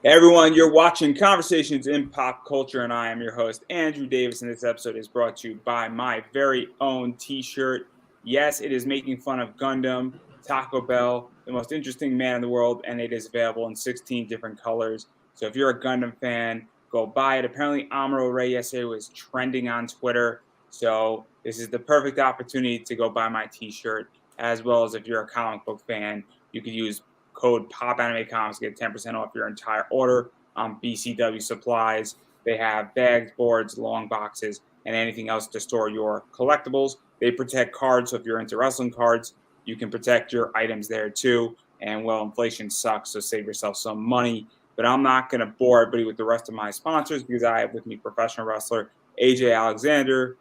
Hey everyone, you're watching Conversations in Pop Culture, and I am your host, Andrew Davis, and this episode is brought to you by my very own t-shirt. Yes, it is making fun of Gundam, Taco Bell, the most interesting man in the world, and it is available in 16 different colors. So if you're a Gundam fan, go buy it. Apparently, Amuro Ray yesterday was trending on Twitter, so this is the perfect opportunity to go buy my t-shirt, as well as if you're a comic book fan, you could use code POPANIMECOMICS to get 10% off your entire order on BCW supplies. They have bags, boards, long boxes, and anything else to store your collectibles. They protect cards, so if you're into wrestling cards, you can protect your items there too. And well, inflation sucks, so save yourself some money. But I'm not going to bore everybody with the rest of my sponsors because I have with me professional wrestler AJ Alexander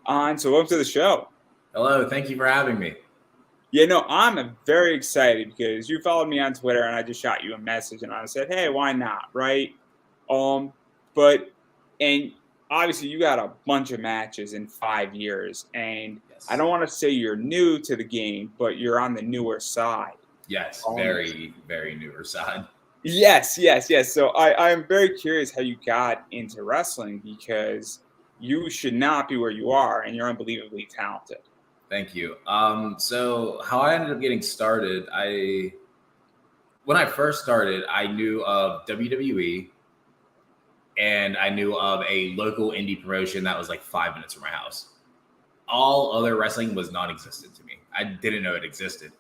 on. So welcome to the show. Hello, thank you for having me. Yeah, no, I'm very excited because you followed me on Twitter and I just shot you a message and I said, hey, why not, right? But obviously you got a bunch of matches in 5 years, and Yes. I don't want to say you're new to the game, but you're on the newer side. Yes, very, very newer side. Yes. So I'm very curious how you got into wrestling because you should not be where you are and you're unbelievably talented. Thank you. So how I ended up getting started, when I first started, I knew of WWE and I knew of a local indie promotion that was like 5 minutes from my house. All other wrestling was non-existent to me. I didn't know it existed.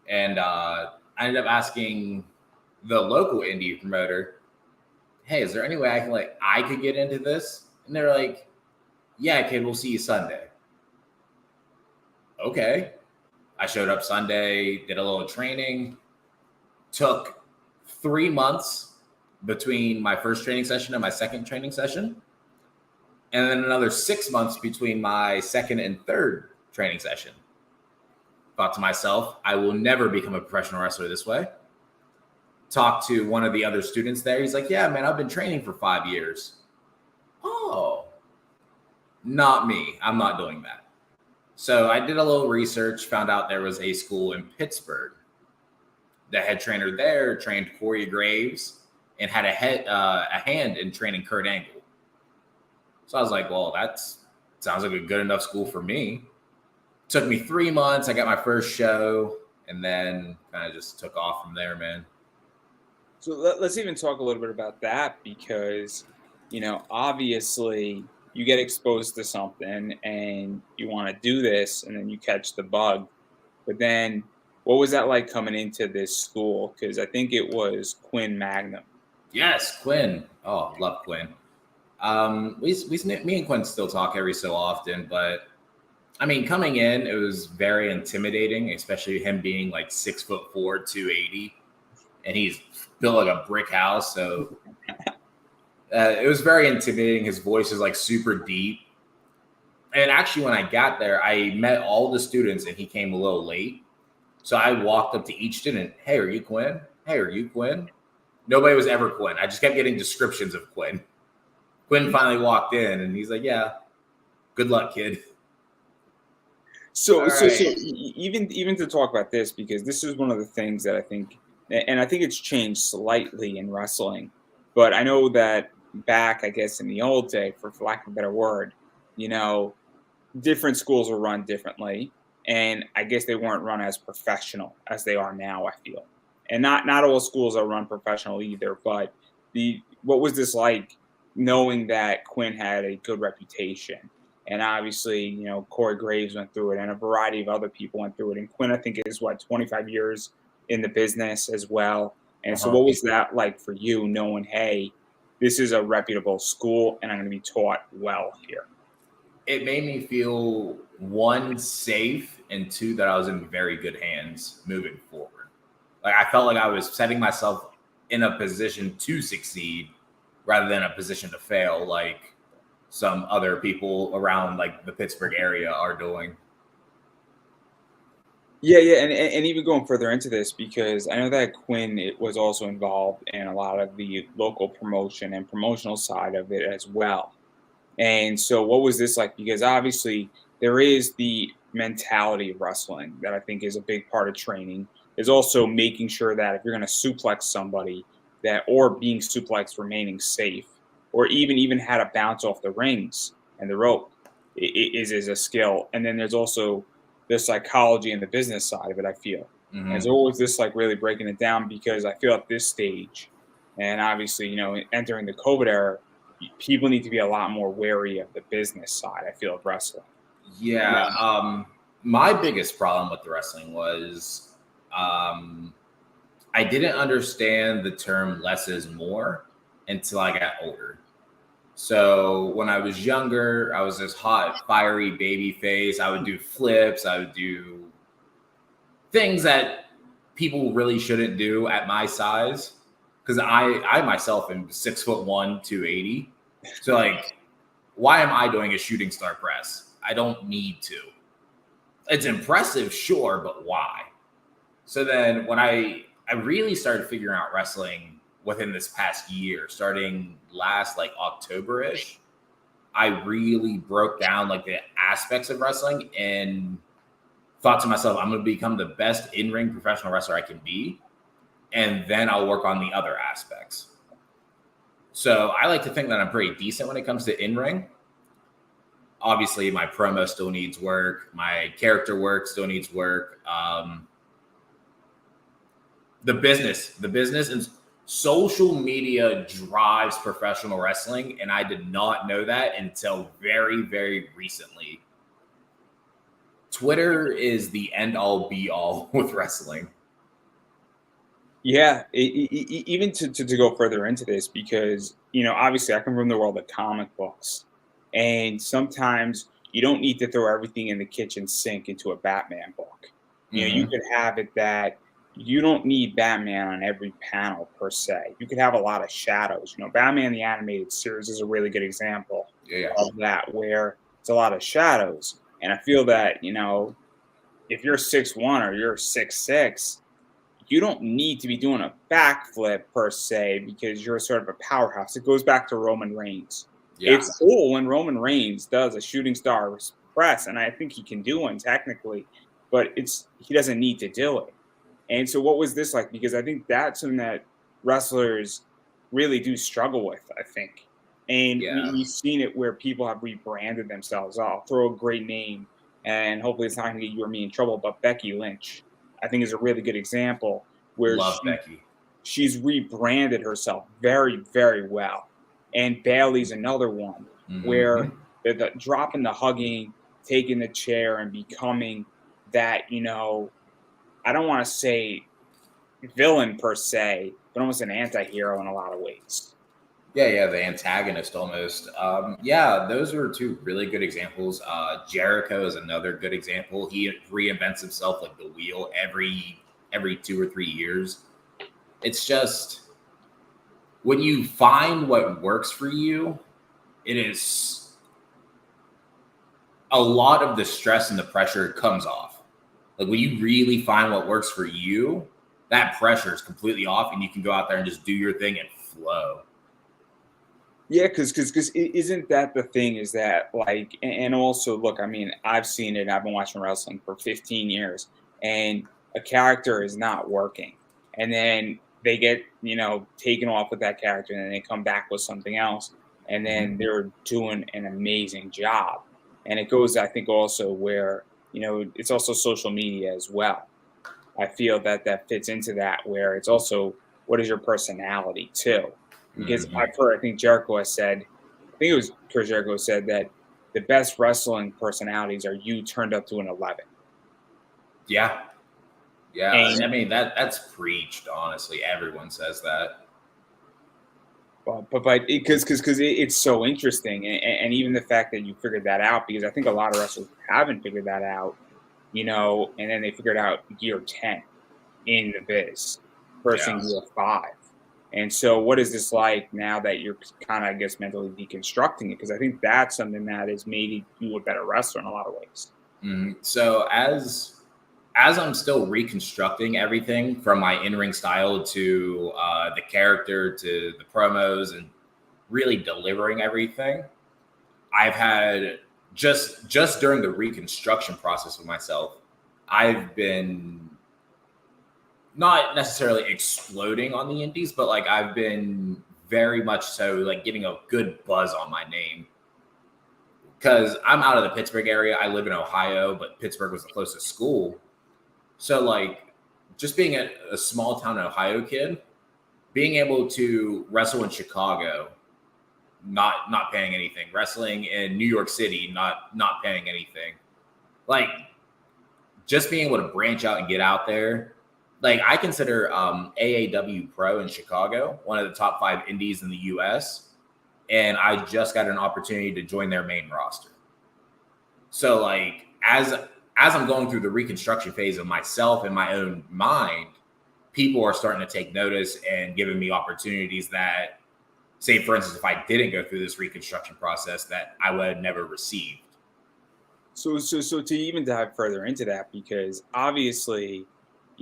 And I ended up asking the local indie promoter, hey, is there any way I could get into this? And they're like, yeah, kid, we'll see you Sunday. Okay. I showed up Sunday, did a little training, took 3 months between my first training session and my second training session, and then another 6 months between my second and third training session. Thought to myself, I will never become a professional wrestler this way. Talked to one of the other students there. He's like, yeah, man, I've been training for 5 years. Oh, not me. I'm not doing that. So I did a little research, found out there was a school in Pittsburgh. The head trainer there trained Corey Graves and had a hand in training Kurt Angle. So I was like, well, that sounds like a good enough school for me. Took me 3 months. I got my first show and then kind of just took off from there, man. So let's even talk a little bit about that because, obviously you get exposed to something and you want to do this and then you catch the bug. But then what was that like coming into this school? Because I think it was Quinn Magnum. Yes, Quinn. Oh, love Quinn. Me and Quinn still talk every so often, but I mean, coming in, it was very intimidating, especially him being like 6'4", 280, and he's built like a brick house. So it was very intimidating. His voice is like super deep. And actually, when I got there, I met all the students and he came a little late. So I walked up to each student. Hey, are you Quinn? Hey, are you Quinn? Nobody was ever Quinn. I just kept getting descriptions of Quinn. Quinn finally walked in and he's like, yeah, good luck, kid. So even to talk about this, because this is one of the things that I think, and I think it's changed slightly in wrestling, but I know that back, I guess, in the old day, for lack of a better word, different schools were run differently, and I guess they weren't run as professional as they are now, I feel. And not all schools are run professional either, but what was this like knowing that Quinn had a good reputation? And obviously, Corey Graves went through it and a variety of other people went through it. And Quinn, I think, is 25 years in the business as well. And so what was that like for you knowing, hey, this is a reputable school and I'm going to be taught well here? It made me feel, one, safe, and two, that I was in very good hands moving forward. Like I felt like I was setting myself in a position to succeed rather than a position to fail, like some other people around like the Pittsburgh area are doing. Yeah, and even going further into this, because I know that Quinn was also involved in a lot of the local promotion and promotional side of it as well. And so what was this like? Because obviously there is the mentality of wrestling that I think is a big part of training, is also making sure that if you're going to suplex somebody, that, or being suplexed, remaining safe, or even how to bounce off the rings and the rope is a skill. And then there's also the psychology and the business side of it, I feel. And it's always this like really breaking it down, because I feel at this stage, and obviously, entering the COVID era, people need to be a lot more wary of the business side, I feel, of wrestling. Yeah. My biggest problem with the wrestling was I didn't understand the term less is more until I got older. So when I was younger, I was this hot, fiery baby face. I would do flips. I would do things that people really shouldn't do at my size. Because I myself am 6'1", 280. So like, why am I doing a shooting star press? I don't need to. It's impressive, sure, but why? So then when I really started figuring out wrestling within this past year, starting last like October-ish, I really broke down like the aspects of wrestling and thought to myself, I'm going to become the best in-ring professional wrestler I can be. And then I'll work on the other aspects. So I like to think that I'm pretty decent when it comes to in-ring. Obviously, my promo still needs work. My character work still needs work. The business and social media drives professional wrestling. And I did not know that until very, very recently. Twitter is the end all be all with wrestling. Yeah, even to go further into this, because, obviously I come from the world of comic books, and sometimes you don't need to throw everything in the kitchen sink into a Batman book. You could have it that you don't need Batman on every panel per se. You could have a lot of shadows. Batman the Animated Series is a really good example of that, where it's a lot of shadows. And I feel that, if you're 6'1" or you're 6'6", you don't need to be doing a backflip per se, because you're sort of a powerhouse. It goes back to Roman Reigns. Yeah. It's cool when Roman Reigns does a shooting star press, and I think he can do one technically, but he doesn't need to do it. And so what was this like? Because I think that's something that wrestlers really do struggle with, I think. And we've seen it where people have rebranded themselves. I'll throw a great name, and hopefully it's not going to get you or me in trouble, but Becky Lynch, I think, is a really good example where Becky. She's rebranded herself very, very well. And Bailey's another one where the dropping the hugging, taking the chair, and becoming that, I don't want to say villain per se, but almost an anti-hero in a lot of ways. Yeah, the antagonist almost. Those were two really good examples. Jericho is another good example. He reinvents himself like the wheel every 2 or 3 years. It's just when you find what works for you, it is a lot of the stress and the pressure comes off. Like when you really find what works for you, that pressure is completely off, and you can go out there and just do your thing and flow. Yeah, because isn't that the thing, is that like, and also look, I mean, I've seen it. I've been watching wrestling for 15 years, and a character is not working, and then they get taken off with that character, and then they come back with something else, and then they're doing an amazing job. And it goes, I think, also where it's also social media as well. I feel that fits into that, where it's also, what is your personality too? Because I've heard, I think Jericho has said, I think it was Chris Jericho said that the best wrestling personalities are you turned up to an 11. Yeah. And, I mean, that's preached, honestly. Everyone says that. but because it's so interesting, and even the fact that you figured that out, because I think a lot of wrestlers haven't figured that out, and then they figured out year 10 in the biz versus year 5. And so what is this like now that you're kind of, I guess, mentally deconstructing it? Because I think that's something that has made you a better wrestler in a lot of ways. So as I'm still reconstructing everything from my in-ring style to the character to the promos and really delivering everything, I've had just during the reconstruction process of myself, I've been not necessarily exploding on the indies, but like I've been very much so like getting a good buzz on my name. Because I'm out of the Pittsburgh area. I live in Ohio, but Pittsburgh was the closest school. So like just being a small town Ohio kid, being able to wrestle in Chicago, not paying anything, wrestling in New York City, not paying anything. Like just being able to branch out and get out there. Like I consider AAW Pro in Chicago one of the top 5 indies in the US. And I just got an opportunity to join their main roster. So like as I'm going through the reconstruction phase of myself and my own mind, people are starting to take notice and giving me opportunities that, say for instance, if I didn't go through this reconstruction process, that I would have never received. So to even dive further into that, because obviously,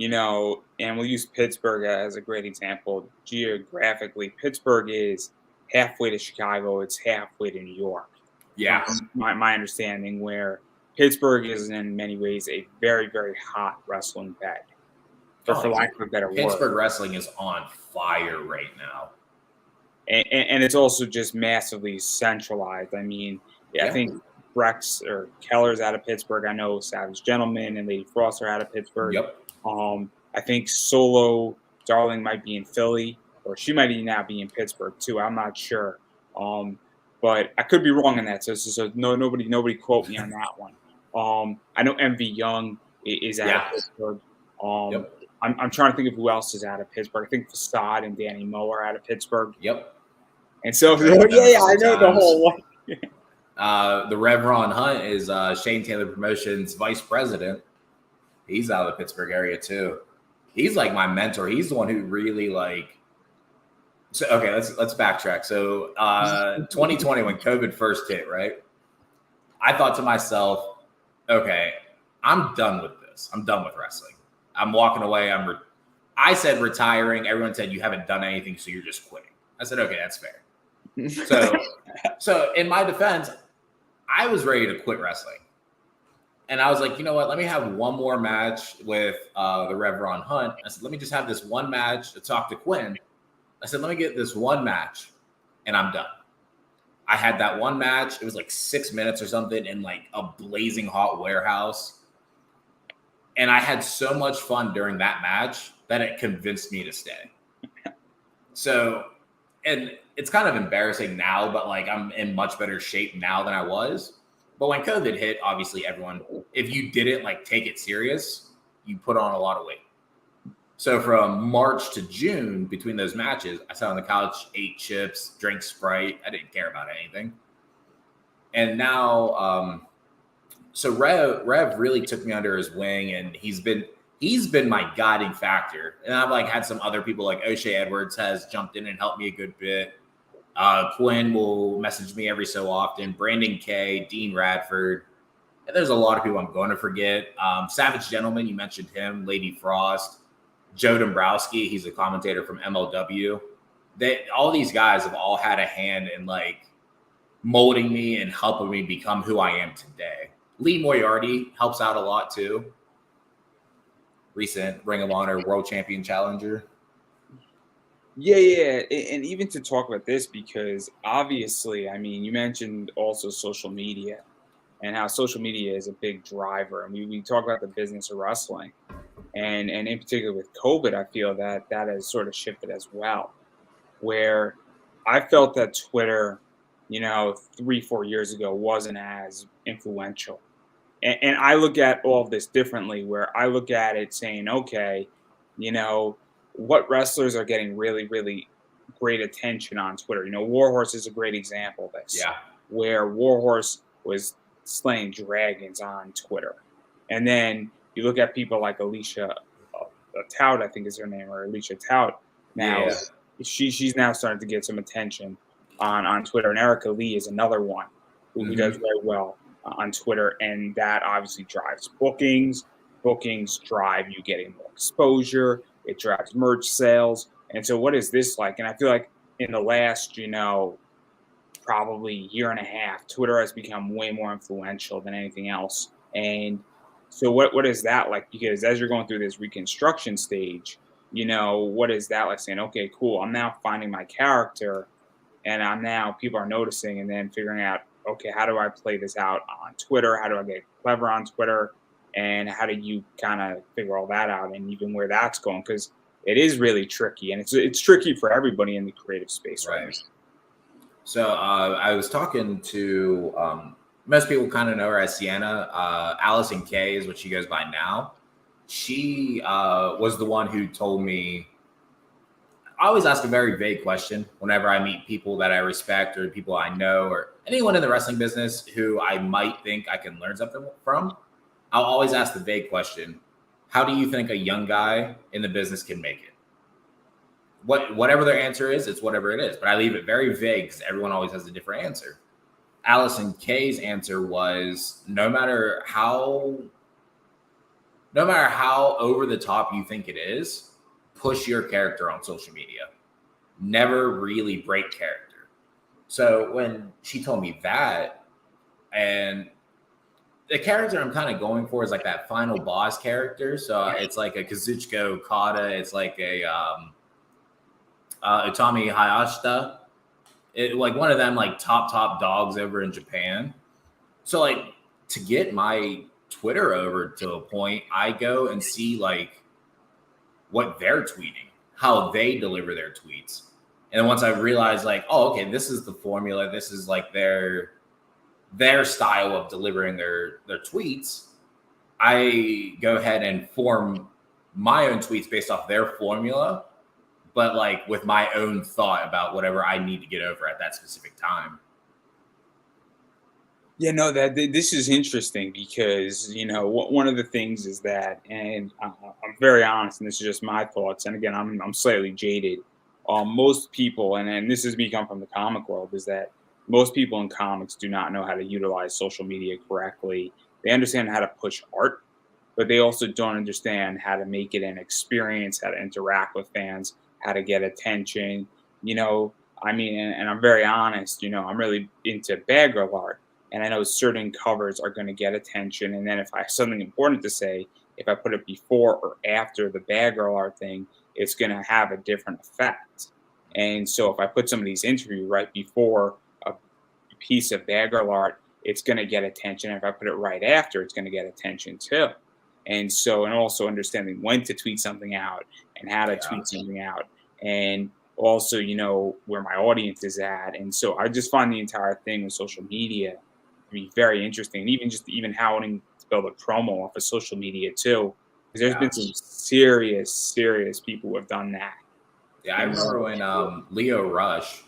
and we'll use Pittsburgh as a great example. Geographically, Pittsburgh is halfway to Chicago, it's halfway to New York. Yeah. My understanding, where Pittsburgh is in many ways a very, very hot wrestling bed. For lack of a better word. Pittsburgh wrestling is on fire right now. And it's also just massively centralized. I mean, I think Brex or Keller's out of Pittsburgh. I know Savage Gentleman and Lady Frost are out of Pittsburgh. Yep. I think Solo Darling might be in Philly, or she might now be in Pittsburgh too. I'm not sure, but I could be wrong on that. So nobody quote me on that one. I know MV Young is out of Pittsburgh. I'm trying to think of who else is out of Pittsburgh. I think Facade and Danny Moe are out of Pittsburgh. Yep. And so I know the whole one. The Rev Ron Hunt is Shane Taylor Promotions vice president. He's out of the Pittsburgh area too. He's like my mentor. He's the one who really like. So okay, let's backtrack. So 2020 when COVID first hit, right? I thought to myself, okay, I'm done with this. I'm done with wrestling. I'm walking away. I said retiring. Everyone said you haven't done anything, so you're just quitting. I said, okay, that's fair. So in my defense, I was ready to quit wrestling. And I was like, you know what? Let me have one more match with the Rev Ron Hunt. I said, let me just have this one match to talk to Quinn. I said, let me get this one match and I'm done. I had that one match. It was like 6 minutes or something in like a blazing hot warehouse. And I had so much fun during that match that it convinced me to stay. So, and it's kind of embarrassing now, but like I'm in much better shape now than I was. But when COVID hit, obviously everyone, if you didn't like take it serious, you put on a lot of weight. So from March to June, between those matches, I sat on the couch, ate chips, drank Sprite. I didn't care about anything. And now, so Rev really took me under his wing, and he's been my guiding factor. And I've like had some other people like O'Shea Edwards has jumped in and helped me a good bit. Quinn will message me every so often. Brandon K, Dean Radford. And there's a lot of people I'm going to forget. Savage Gentleman, you mentioned him. Lady Frost. Joe Dombrowski, he's a commentator from MLW. All these guys have all had a hand in like molding me and helping me become who I am today. Lee Moriarty helps out a lot too. Recent Ring of Honor World Champion Challenger. Yeah. And even to talk about this, because obviously, I mean, you mentioned also social media and how social media is a big driver. And we talk about the business of wrestling. And in particular with COVID, I feel that has sort of shifted as well, where I felt that Twitter, 3-4 years ago wasn't as influential. And I look at all of this differently, where I look at it saying, okay, what wrestlers are getting really, really great attention on Twitter. Warhorse is a great example of this. Yeah. Where Warhorse was slaying dragons on Twitter. And then you look at people like Alicia Tout, I think is her name, or Alicia Tout. Now, she's now starting to get some attention on Twitter. And Erica Lee is another one who does very well on Twitter. And that obviously drives bookings. Bookings drive you getting more exposure. It drives merch sales. And so what is this like? And I feel like in the last, probably year and a half, Twitter has become way more influential than anything else. And so what is that like? Because as you're going through this reconstruction stage, what is that like saying, okay, cool, I'm now finding my character, and people are noticing, and then figuring out, okay, how do I play this out on Twitter? How do I get clever on Twitter? And how do you kind of figure all that out, and even where that's going? Because it is really tricky, and it's tricky for everybody in the creative space right now. So I was talking to most people kind of know her as Sienna. Allison Kay is what she goes by now. She was the one who told me. I always ask a very vague question whenever I meet people that I respect or people I know or anyone in the wrestling business who I might think I can learn something from. I'll always ask the vague question: how do you think a young guy in the business can make it? Whatever their answer is, it's whatever it is. But I leave it very vague because everyone always has a different answer. Allison Kay's answer was no matter how over the top you think it is, push your character on social media. Never really break character. So when she told me that, and the character I'm kind of going for is like that final boss character. So it's like a Kazuchika Okada. It's like a Utami Hayashita. Like one of them like top dogs over in Japan. So like to get my Twitter over to a point, I go and see like what they're tweeting, how they deliver their tweets. And then once I realize like, oh, okay, this is the formula. This is like their style of delivering their tweets. I go ahead and form my own tweets based off their formula, but like with my own thought about whatever I need to get over at that specific time. Yeah, no, this is interesting because one of the things is that, and I'm very honest, and this is just my thoughts. And again, I'm slightly jaded. Most people, and this is me come from the comic world, is that most people in comics do not know how to utilize social media correctly. They understand how to push art, but they also don't understand how to make it an experience, how to interact with fans, how to get attention. I mean, and I'm very honest. I'm really into bad girl art. And I know certain covers are going to get attention. And then if I have something important to say, if I put it before or after the bad girl art thing, it's going to have a different effect. And so if I put somebody's interview right before a piece of bad girl art, it's going to get attention. If I put it right after, it's going to get attention too. And so, and also understanding when to tweet something out and how to tweet something out. And also, where my audience is at. And so I just find the entire thing with social media be very interesting, and even how to build a promo off of social media too, because there's been some serious people who have done that. Yeah, I remember when Leo Rush,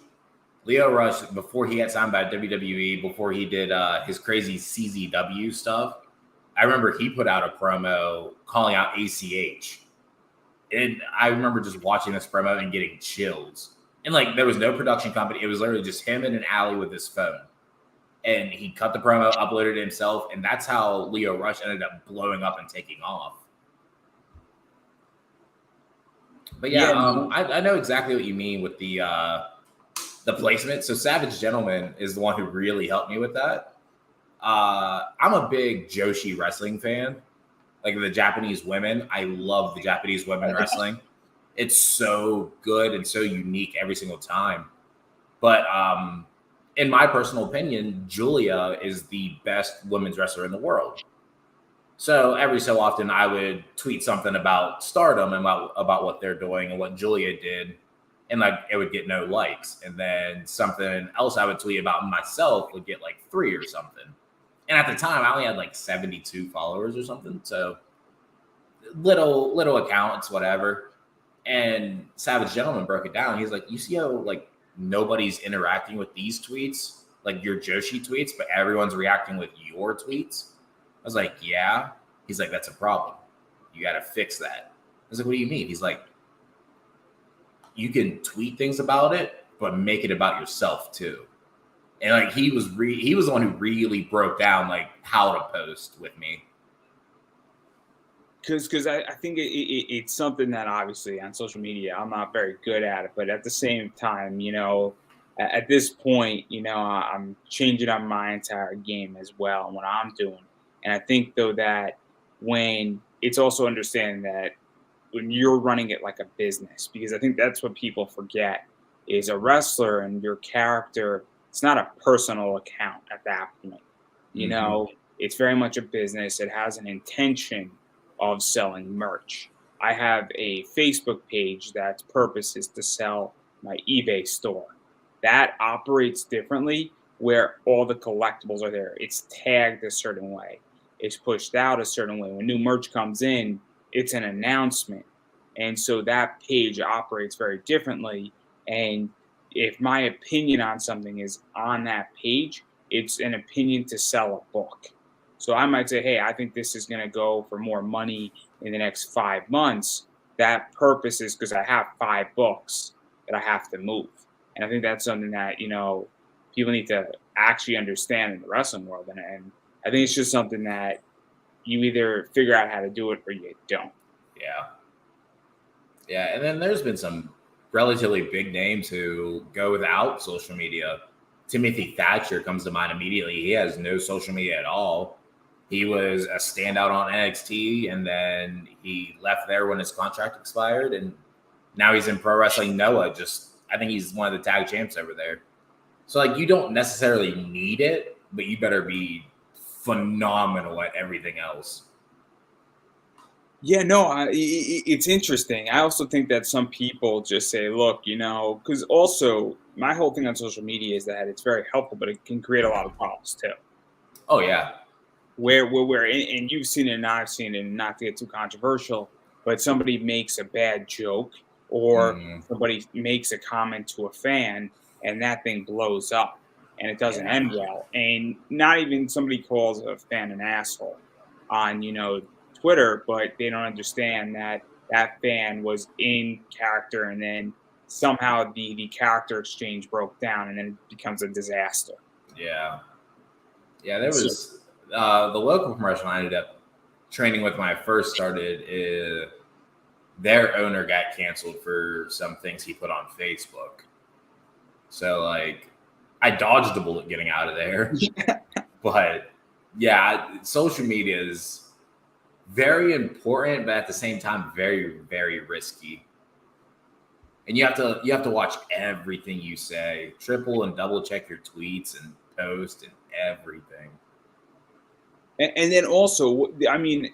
before he got signed by WWE, before he did his crazy CZW stuff, I remember he put out a promo calling out ACH, and I remember just watching this promo and getting chills. And like there was no production company; it was literally just him in an alley with his phone. And he cut the promo, uploaded it himself, and that's how Leo Rush ended up blowing up and taking off. But yeah, I know exactly what you mean with the placement. So Savage Gentleman is the one who really helped me with that. I'm a big Joshi wrestling fan, like the Japanese women. I love the Japanese women wrestling. It's so good and so unique every single time. But in my personal opinion, Julia is the best women's wrestler in the world. So every so often I would tweet something about Stardom and about what they're doing and what Julia did. And like it would get no likes. And then something else I would tweet about myself would get like 3 or something. And at the time I only had like 72 followers or something. So little accounts, whatever. And Savage Gentleman broke it down. He's like, you see how like nobody's interacting with these tweets, like your Joshi tweets, but everyone's reacting with your tweets? I was like, yeah. He's like, that's a problem. You got to fix that. I was like, what do you mean? He's like, you can tweet things about it, but make it about yourself too. And like he was the one who really broke down like how to post with me. Because I think it's something that obviously on social media I'm not very good at it, but at the same time, at this point, I'm changing on my entire game as well and what I'm doing. And I think though that when it's also understanding that when you're running it like a business, because I think that's what people forget is a wrestler and your character. It's not a personal account at that point. You Mm-hmm. know, it's very much a business. It has an intention of selling merch. I have a Facebook page that's purpose is to sell my eBay store. That operates differently where all the collectibles are there. It's tagged a certain way. It's pushed out a certain way. When new merch comes in, it's an announcement. And so that page operates very differently. And if my opinion on something is on that page, it's an opinion to sell a book. So I might say, hey, I think this is going to go for more money in the next 5 months. That purpose is because I have 5 books that I have to move. And I think that's something that, people need to actually understand in the wrestling world. And I think it's just something that you either figure out how to do it or you don't. Yeah. Yeah. And then there's been some relatively big names who go without social media. Timothy Thatcher comes to mind immediately. He has no social media at all. He was a standout on NXT, and then he left there when his contract expired, and now he's in Pro Wrestling Noah. I think he's one of the tag champs over there. So, like, you don't necessarily need it, but you better be phenomenal at everything else. Yeah, no, it's interesting. I also think that some people just say, look, because also my whole thing on social media is that it's very helpful, but it can create a lot of problems too. Oh, yeah. Where and you've seen it and I've seen it, and not to get too controversial, but somebody makes a bad joke or somebody makes a comment to a fan and that thing blows up and it doesn't end well. And not even somebody calls a fan an asshole on, Twitter, but they don't understand that that fan was in character and then somehow the character exchange broke down and then it becomes a disaster. Yeah. Yeah, there was the local promotion I ended up training with when I first started. Their owner got canceled for some things he put on Facebook. So, like, I dodged a bullet getting out of there. But, yeah, social media is very important, but at the same time, very, very risky. And you have to watch everything you say, triple and double check your tweets and post and everything. And then also, I mean,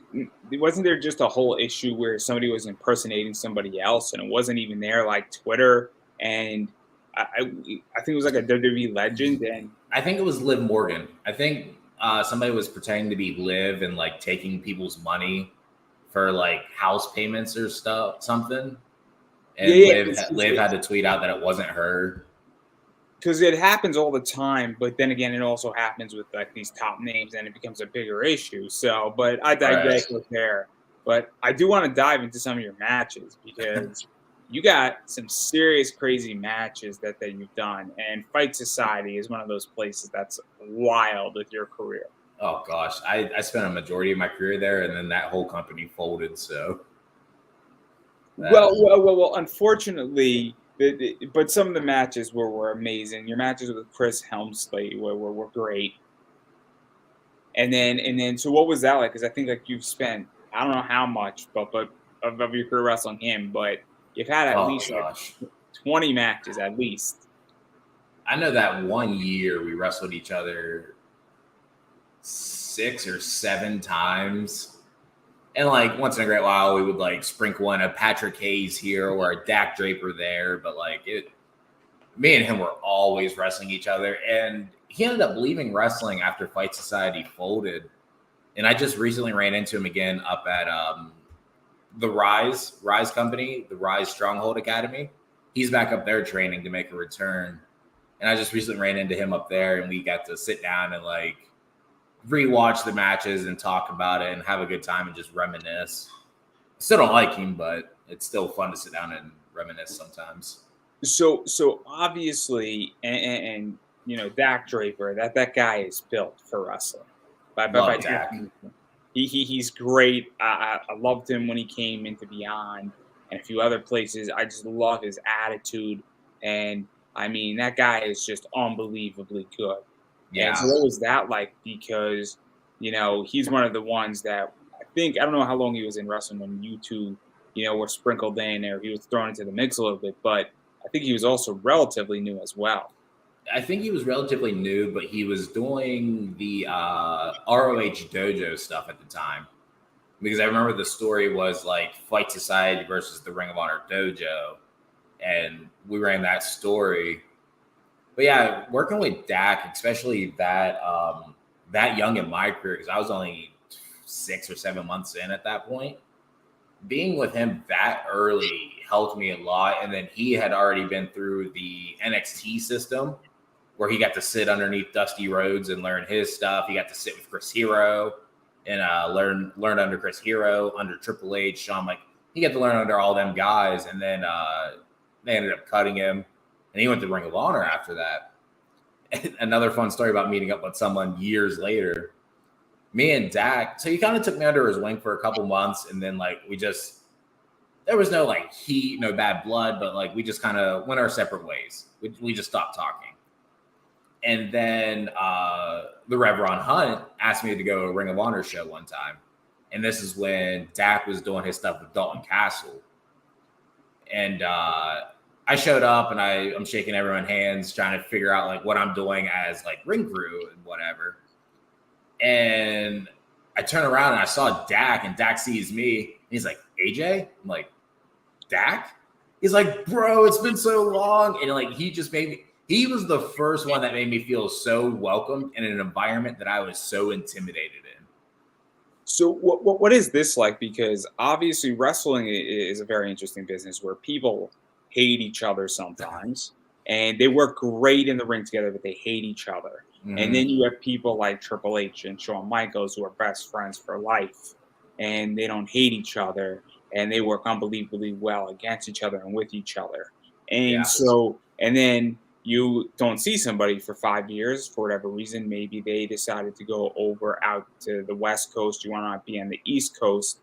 wasn't there just a whole issue where somebody was impersonating somebody else and it wasn't even there, like Twitter? And I think it was like a WWE legend. And I think it was Liv Morgan. I think somebody was pretending to be Liv and like taking people's money for like house payments or something. And Liv had to tweet out that it wasn't her. Because it happens all the time, but then again, it also happens with like these top names, and it becomes a bigger issue. So, but I digress with there. But I do want to dive into some of your matches because you got some serious, crazy matches that you've done, and Fight Society is one of those places that's wild with your career. Oh gosh, I spent a majority of my career there, and then that whole company folded. So, well, unfortunately. But some of the matches were amazing. Your matches with Chris Helmsley were great. And then so what was that like? Because I think like you've spent I don't know how much, but of your career wrestling him, but you've had at least like 20 matches at least. I know that one year we wrestled each other 6 or 7 times. And like once in a great while, we would like sprinkle in a Patrick Hayes here or a Dak Draper there. But like me and him were always wrestling each other. And he ended up leaving wrestling after Fight Society folded. And I just recently ran into him again up at the Rise company, the Rise Stronghold Academy. He's back up there training to make a return. And I just recently ran into him up there and we got to sit down and like rewatch the matches and talk about it and have a good time and just reminisce. Still don't like him, but it's still fun to sit down and reminisce sometimes. So obviously, and Dak Draper, that guy is built for wrestling. By Dak. He's great. I loved him when he came into Beyond and a few other places. I just love his attitude, and I mean that guy is just unbelievably good. Yeah. And so what was that like? Because, he's one of the ones that I don't know how long he was in wrestling when you two, were sprinkled in, or he was thrown into the mix a little bit. But I think he was also relatively new as well. I think he was relatively new, but he was doing the ROH dojo stuff at the time. Because I remember the story was like Fight Society versus the Ring of Honor dojo. And we ran that story. But yeah, working with Dak, especially that young in my career, because I was only 6 or 7 months in at that point. Being with him that early helped me a lot. And then he had already been through the NXT system where he got to sit underneath Dusty Rhodes and learn his stuff. He got to sit with Chris Hero and learn under Chris Hero, under Triple H, Shawn. Like, he got to learn under all them guys. And then they ended up cutting him. And he went to Ring of Honor after that. Another fun story about meeting up with someone years later. Me and Dak, so he kind of took me under his wing for a couple months, and then like there was no like heat, no bad blood, but like we just kind of went our separate ways. We just stopped talking. And then the Rev Ron Hunt asked me to go to a Ring of Honor show one time. And this is when Dak was doing his stuff with Dalton Castle. And I showed up and I'm shaking everyone's hands, trying to figure out like what I'm doing as like ring crew and whatever. And I turn around and I saw Dak, and Dak sees me. And he's like, AJ? I'm like, Dak? He's like, bro, it's been so long. And like, he was the first one that made me feel so welcomed in an environment that I was so intimidated in. So what is this like? Because obviously wrestling is a very interesting business where people hate each other sometimes, and they work great in the ring together, but they hate each other. Mm-hmm. And then you have people like Triple H and Shawn Michaels who are best friends for life, and they don't hate each other, and they work unbelievably well against each other and with each other. And and then you don't see somebody for 5 years for whatever reason. Maybe they decided to go out to the West Coast. You want to be on the East Coast,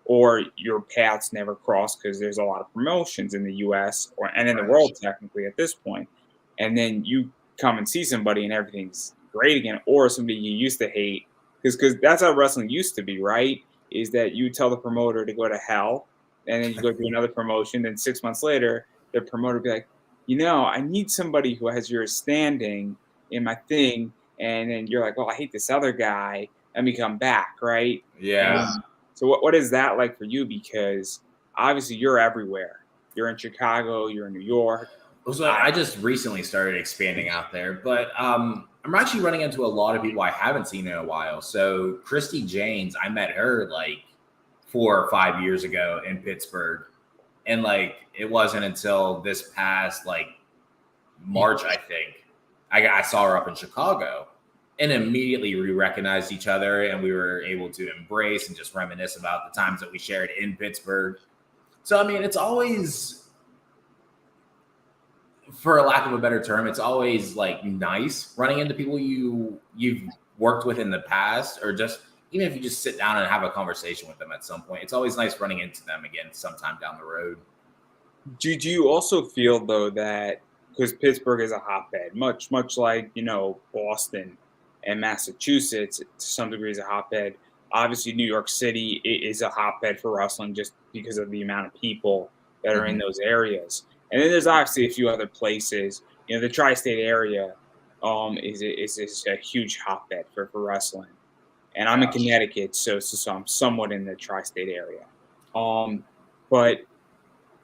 or your paths never cross because there's a lot of promotions in the U.S. and in the world technically at this point. And then you come and see somebody and everything's great again, or somebody you used to hate, because that's how wrestling used to be, right? Is that you tell the promoter to go to hell, and then you go do another promotion, then 6 months later the promoter would be like, I need somebody who has your standing in my thing, and then you're like, well, I hate this other guy, let me come back, right? Yeah. So what is that like for you? Because obviously you're everywhere. You're in Chicago, you're in New York. So I just recently started expanding out there, but I'm actually running into a lot of people I haven't seen in a while. So Christy Janes, I met her like 4 or 5 years ago in Pittsburgh. And like, it wasn't until this past like March, I think, I saw her up in Chicago, and immediately we recognized each other, and we were able to embrace and just reminisce about the times that we shared in Pittsburgh. So, I mean, it's always, for a lack of a better term, it's always like nice running into people you've worked with in the past, or just even if you just sit down and have a conversation with them at some point. It's always nice running into them again sometime down the road. Do you also feel though that because Pittsburgh is a hotbed, much like Boston and Massachusetts to some degree is a hotbed. Obviously, New York City is a hotbed for wrestling just because of the amount of people that are in those areas. And then there's obviously a few other places. The tri-state area is a huge hotbed for wrestling. And I'm in Connecticut, so I'm somewhat in the tri-state area.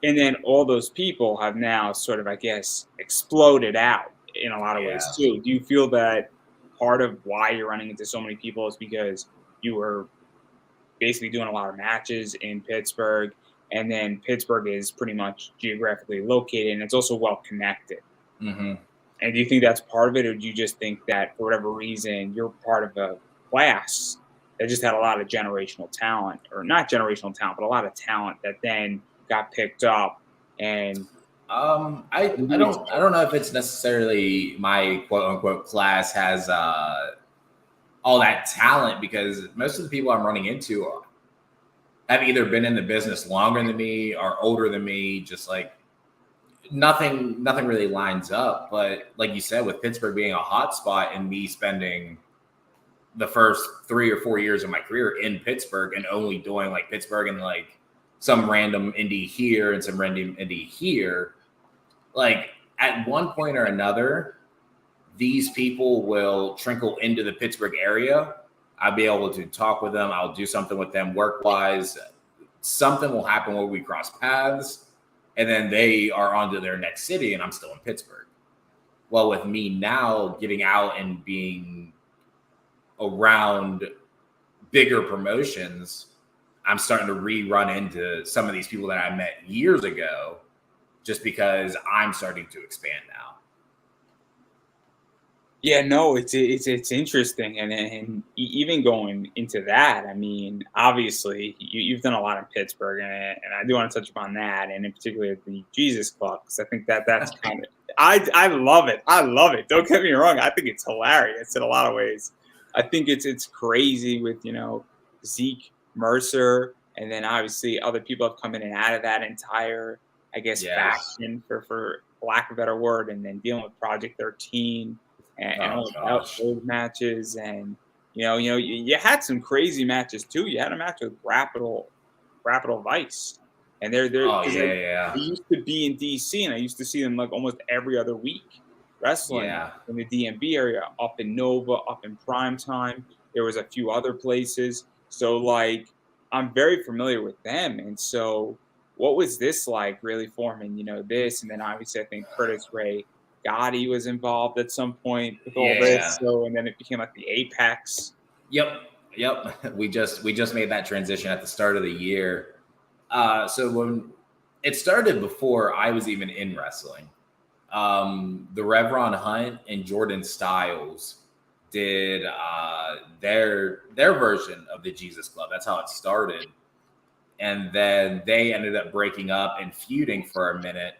And then all those people have now sort of, I guess, exploded out in a lot of ways too. Do you feel that part of why you're running into so many people is because you were basically doing a lot of matches in Pittsburgh, and then Pittsburgh is pretty much geographically located, and it's also well connected? Mm-hmm. And do you think that's part of it, or do you just think that for whatever reason you're part of a class that just had a lot of generational talent, or not generational talent, but a lot of talent that then got picked up? And I don't know if it's necessarily my quote unquote class has all that talent, because most of the people I'm running into have either been in the business longer than me or older than me. Just like nothing really lines up. But like you said, with Pittsburgh being a hot spot and me spending the first 3 or 4 years of my career in Pittsburgh and only doing like Pittsburgh and like some random indie here and some random indie here. Like at one point or another, these people will trickle into the Pittsburgh area. I'll be able to talk with them. I'll do something with them work-wise. Something will happen where we cross paths, and then they are on to their next city, and I'm still in Pittsburgh. Well, with me now getting out and being around bigger promotions, I'm starting to rerun into some of these people that I met years ago just because I'm starting to expand now. Yeah, no, it's interesting, and even going into that, I mean, obviously you've done a lot in Pittsburgh, and I do want to touch upon that, and in particular the Jesus Club, because I think that's kind of I love it. I love it. Don't get me wrong. I think it's hilarious in a lot of ways. I think it's crazy with Zeke Mercer, and then obviously other people have come in and out of that entire, I guess, faction for lack of a better word, and then dealing with Project 13. And all those matches, and you had some crazy matches too. You had a match with Rapidal Vice, and they used to be in DC, and I used to see them like almost every other week wrestling in the DMV area, up in Nova, up in Prime Time. There was a few other places, so like I'm very familiar with them. And so, what was this like? Really forming, this, and then obviously I think Curtis Ray Gotti was involved at some point with all this, so and then it became like the Apex. Yep. We just made that transition at the start of the year. So when it started before I was even in wrestling, the Revron Hunt and Jordan Styles did their version of the Jesus Club. That's how it started, and then they ended up breaking up and feuding for a minute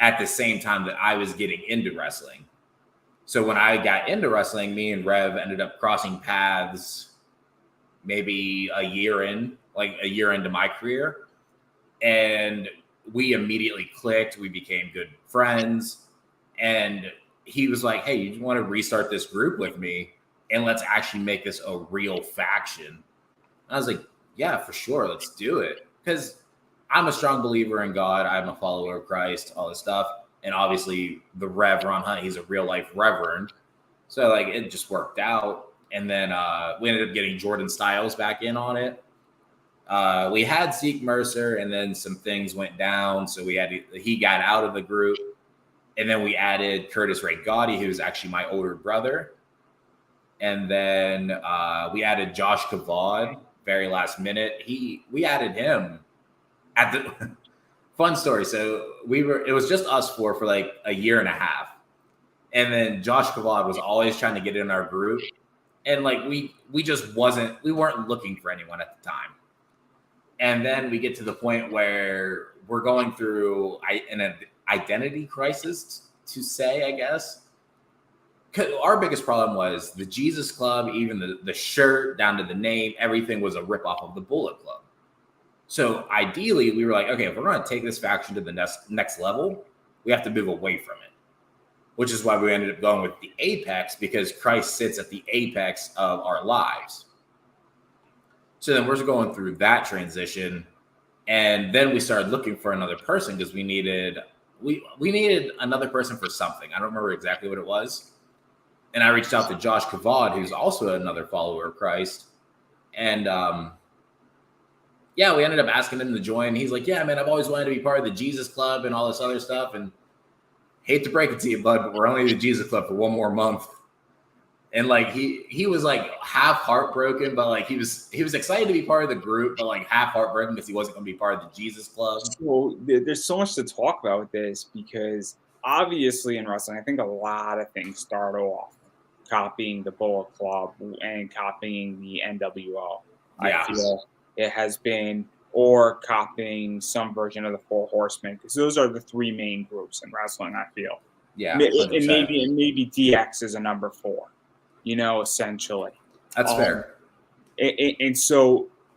at the same time that I was getting into wrestling. So when I got into wrestling, me and Rev ended up crossing paths maybe a year into my career. And we immediately clicked. We became good friends. And he was like, hey, you want to restart this group with me? And let's actually make this a real faction. And I was like, yeah, for sure. Let's do it. Because I'm a strong believer in God. I'm a follower of Christ, all this stuff. And obviously the Rev Ron Hunt, he's a real life reverend. So like it just worked out. And then we ended up getting Jordan Styles back in on it. We had Zeke Mercer, and then some things went down. So he got out of the group. And then we added Curtis Ray Gotti, who's actually my older brother. And then we added Josh Kavad very last minute. We added him at the fun story. So it was just us four for like a year and a half. And then Josh Kavad was always trying to get in our group. And like, we weren't looking for anyone at the time. And then we get to the point where we're going through an identity crisis, to say, I guess. Our biggest problem was the Jesus Club, even the shirt down to the name, everything was a ripoff of the Bullet Club. So ideally, we were like, okay, if we're going to take this faction to the next level, we have to move away from it, which is why we ended up going with the Apex, because Christ sits at the apex of our lives. So then we're going through that transition, and then we started looking for another person because we needed another person for something. I don't remember exactly what it was. And I reached out to Josh Kavad, who's also another follower of Christ. And we ended up asking him to join. He's like, yeah, man, I've always wanted to be part of the Jesus Club and all this other stuff. And hate to break it to you, bud, but we're only the Jesus Club for one more month. And like he was like half heartbroken, but like he was excited to be part of the group, but like half heartbroken because he wasn't going to be part of the Jesus Club. So there's so much to talk about with this, because obviously in wrestling, I think a lot of things start off copying the Bullet Club and copying the NWO. Yeah. I feel it has been, or copying some version of the Four Horsemen, because those are the three main groups in wrestling, I feel. Yeah. And maybe DX is a number 4, essentially. That's fair.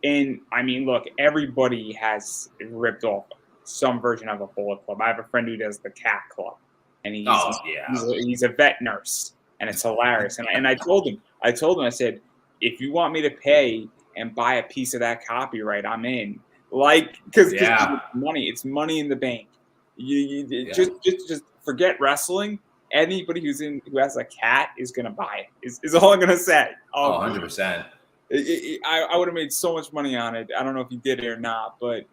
And I mean, look, everybody has ripped off some version of a Bullet Club. I have a friend who does the Cat Club, and he's a vet nurse, and it's hilarious. And I told him, I said, if you want me to pay and buy a piece of that copyright, I'm in. Like, because Yeah. it's money in the bank. You Yeah. just forget wrestling. Anybody who has a cat is gonna buy it. Is all I'm gonna say. 100%. I would have made so much money on it. I don't know if he did it or not, but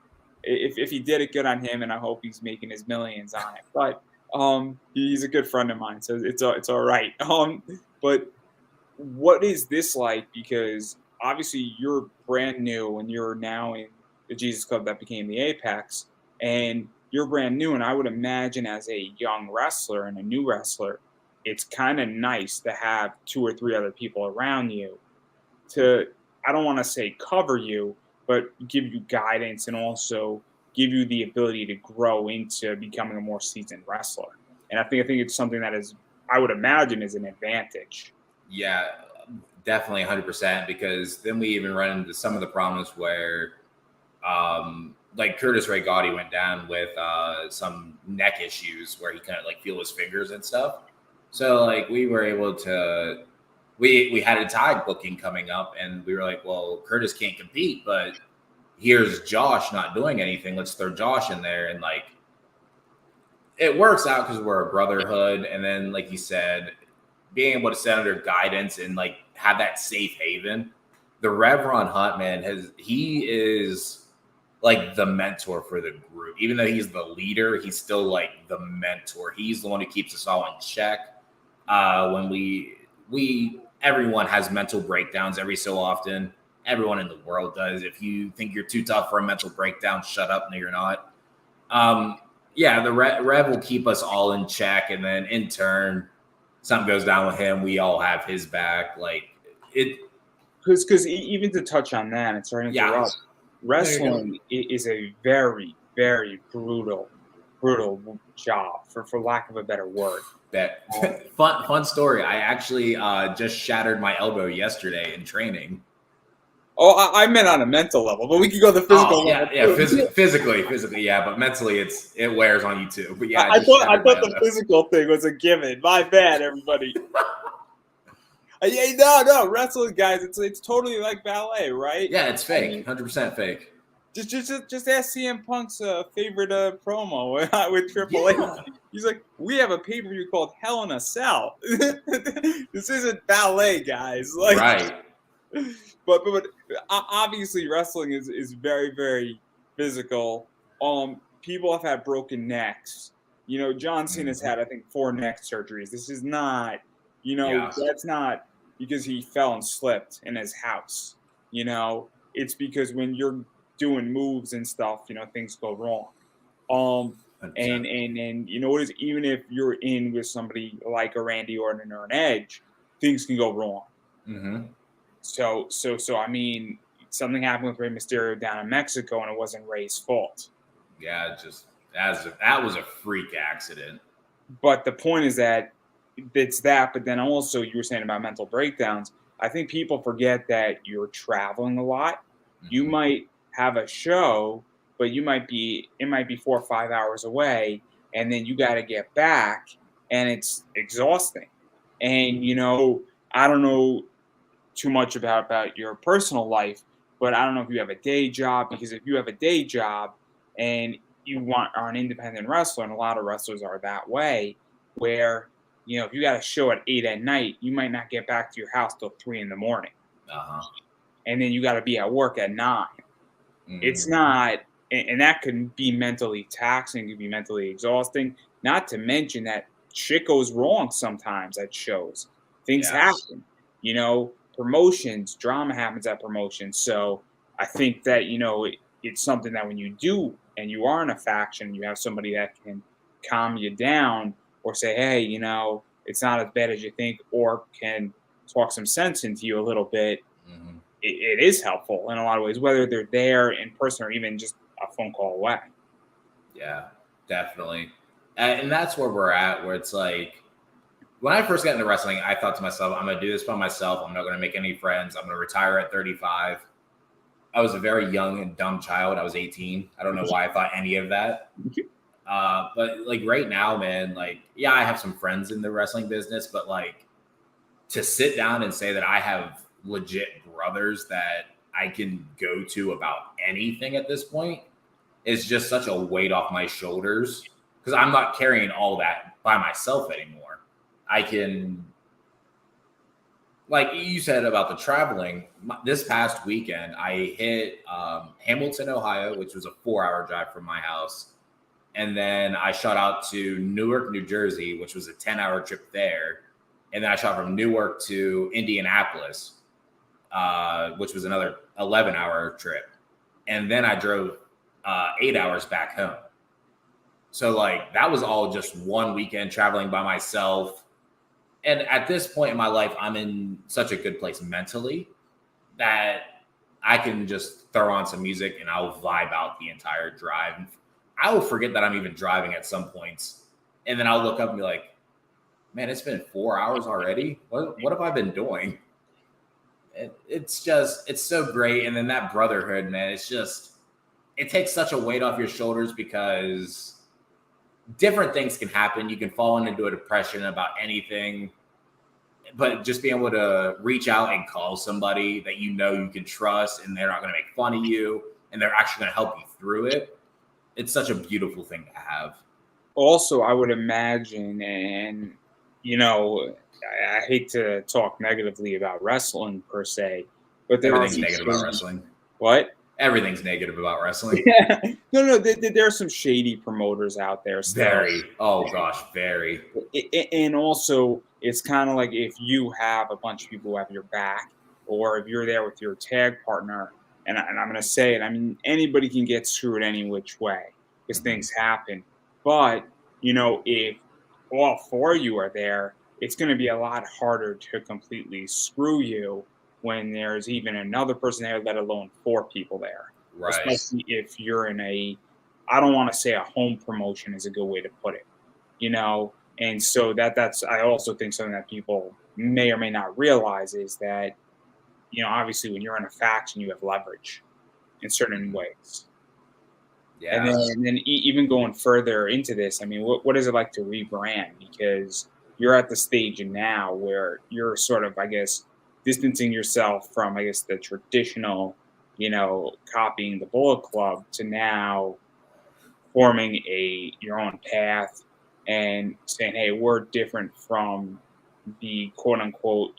if he did it, good on him, and I hope he's making his millions on it. But he's a good friend of mine, so it's all right. But what is this like? Because obviously you're brand new and you're now in the Jesus Club that became the Apex, and you're brand new. And I would imagine as a young wrestler and a new wrestler, it's kind of nice to have 2 or 3 other people around you to, I don't want to say cover you, but give you guidance and also give you the ability to grow into becoming a more seasoned wrestler. And I think it's something that is, I would imagine, is an advantage. Yeah, definitely 100%. Because then we even run into some of the problems where, like Curtis Ray Gotti went down with some neck issues where he couldn't like feel his fingers and stuff. So like we were able to, we had a tag booking coming up, and we were like, well, Curtis can't compete, but here's Josh not doing anything. Let's throw Josh in there, and like it works out because we're a brotherhood. And then, like you said, being able to sit under guidance and like have that safe haven. The Rev Ron Hunt, man, he is like the mentor for the group. Even though he's the leader, he's still like the mentor. He's the one who keeps us all in check. When everyone has mental breakdowns every so often. Everyone in the world does. If you think you're too tough for a mental breakdown, shut up. No, you're not. Yeah, the Rev will keep us all in check, and then in turn, something goes down with him, we all have his back. Like it, because even to touch on that, and sorry to interrupt, wrestling is a very, very brutal job, for lack of a better word. That fun story. I actually just shattered my elbow yesterday in training. Oh, I meant on a mental level, but we could go the physical level. Yeah, physically, yeah, but mentally, it wears on you too. But yeah, I thought the physical thing was a given. My bad, everybody. Yeah, no, wrestling, guys, it's totally like ballet, right? Yeah, it's fake, 100% fake. Just ask CM Punk's favorite promo with Triple H. He's like, we have a pay-per-view called Hell in a Cell. This isn't ballet, guys. Like, right. But obviously wrestling is very, very physical. People have had broken necks. You know, John Cena's had, I think, 4 neck surgeries. This is not, that's not because he fell and slipped in his house. You know, it's because when you're doing moves and stuff, things go wrong. And you know what is, even if you're in with somebody like a Randy Orton or an Edge, things can go wrong. Mm-hmm. So I mean, something happened with Rey Mysterio down in Mexico, and it wasn't Rey's fault. Yeah, that was a freak accident. But the point is that it's that. But then also, you were saying about mental breakdowns. I think people forget that you're traveling a lot. Mm-hmm. You might have a show, but it might be 4 or 5 hours away, and then you got to get back, and it's exhausting. And I don't know too much about your personal life, but I don't know if you have a day job, because if you have a day job and you are an independent wrestler, and a lot of wrestlers are that way, where if you got a show at 8 at night, you might not get back to your house till 3 a.m. And then you got to be at work at 9. Mm-hmm. It's not, and that can be mentally taxing, can be mentally exhausting. Not to mention that shit goes wrong sometimes at shows. Things happen, promotions, drama happens at promotions. So I think that, it's something that when you do, and you are in a faction, you have somebody that can calm you down or say, hey, it's not as bad as you think, or can talk some sense into you a little bit. Mm-hmm. It is helpful in a lot of ways, whether they're there in person or even just a phone call away. Yeah, definitely. And that's where we're at, where it's like, when I first got into wrestling, I thought to myself, I'm going to do this by myself. I'm not going to make any friends. I'm going to retire at 35. I was a very young and dumb child. I was 18. I don't know why I thought any of that. But like right now, man, like, yeah, I have some friends in the wrestling business, but like to sit down and say that I have legit brothers that I can go to about anything at this point. It's just such a weight off my shoulders because I'm not carrying all that by myself anymore. I can, like you said about the traveling, this past weekend, I hit Hamilton, Ohio, which was a 4-hour drive from my house. And then I shot out to Newark, New Jersey, which was a 10-hour trip there. And then I shot from Newark to Indianapolis, which was another 11-hour trip. And then I drove 8 hours back home. So like that was all just one weekend traveling by myself. And at this point in my life, I'm in such a good place mentally that I can just throw on some music and I'll vibe out the entire drive. I will forget that I'm even driving at some points. And then I'll look up and be like, man, it's been 4 hours already. What have I been doing? It's so great. And then that brotherhood, man, it takes such a weight off your shoulders because different things can happen. You can fall into a depression about anything, but just being able to reach out and call somebody that you know you can trust and they're not going to make fun of you and they're actually going to help you through it. It's such a beautiful thing to have. Also, I would imagine, and I hate to talk negatively about wrestling per se, but everything's negative about wrestling. What? Everything's negative about wrestling. No. There are some shady promoters out there. Still. Very. Oh gosh, very. And also, it's kind of like if you have a bunch of people who have your back, or if you're there with your tag partner, and I'm going to say it. I mean, anybody can get screwed any which way because things happen. But if all 4 of you are there, it's going to be a lot harder to completely screw you when there's even another person there, let alone 4 people there. Right. Especially if you're in I don't want to say a home promotion is a good way to put it, And so that's, I also think something that people may or may not realize is that, obviously when you're in a faction, you have leverage in certain ways. Yeah. And then even going further into this, I mean, what is it like to rebrand? Because you're at the stage now where you're sort of, I guess, distancing yourself from, I guess, the traditional, copying the Bullet Club to now forming your own path and saying, hey, we're different from the quote unquote,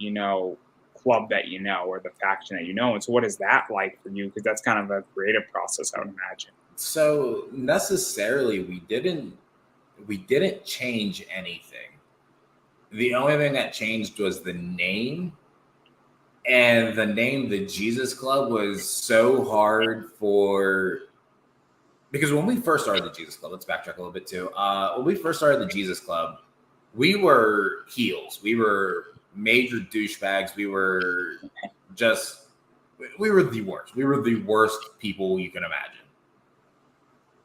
club that or the faction that And so what is that like for you? Because that's kind of a creative process, I would imagine. So necessarily we didn't change anything. The only thing that changed was the name. And the name, the Jesus Club, was so hard because when we first started the Jesus Club, let's backtrack a little bit too. When we first started the Jesus Club, we were heels. We were major douchebags. We were the worst. We were the worst people you can imagine.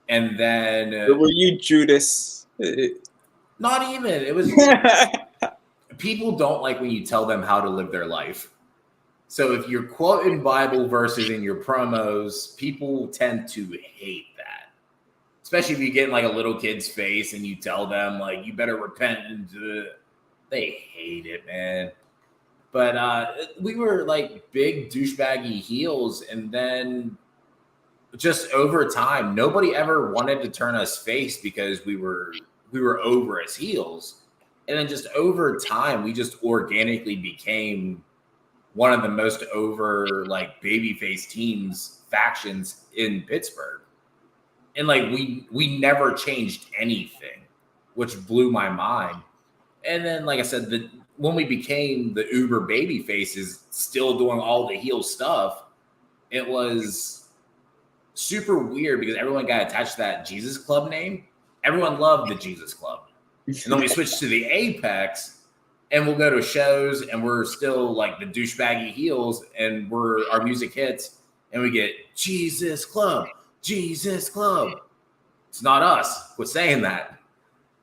And then were you Judas? Not even. It was people don't like when you tell them how to live their life. So if you're quoting Bible verses in your promos, people tend to hate that. Especially if you get in like a little kid's face and you tell them like you better repent, and they hate it, man. But we were like big douchebaggy heels, and then just over time, nobody ever wanted to turn us face because we were over as heels. And then just over time, we just organically became one of the most over like babyface factions in Pittsburgh. And like we never changed anything, which blew my mind. And then, like I said, when we became the uber baby faces, still doing all the heel stuff, it was super weird because everyone got attached to that Jesus Club name. Everyone loved the Jesus Club. And then we switched to the Apex, and we'll go to shows, and we're still like the douchebaggy heels, and our music hits, and we get Jesus Club, Jesus Club. It's not us. Quit saying that.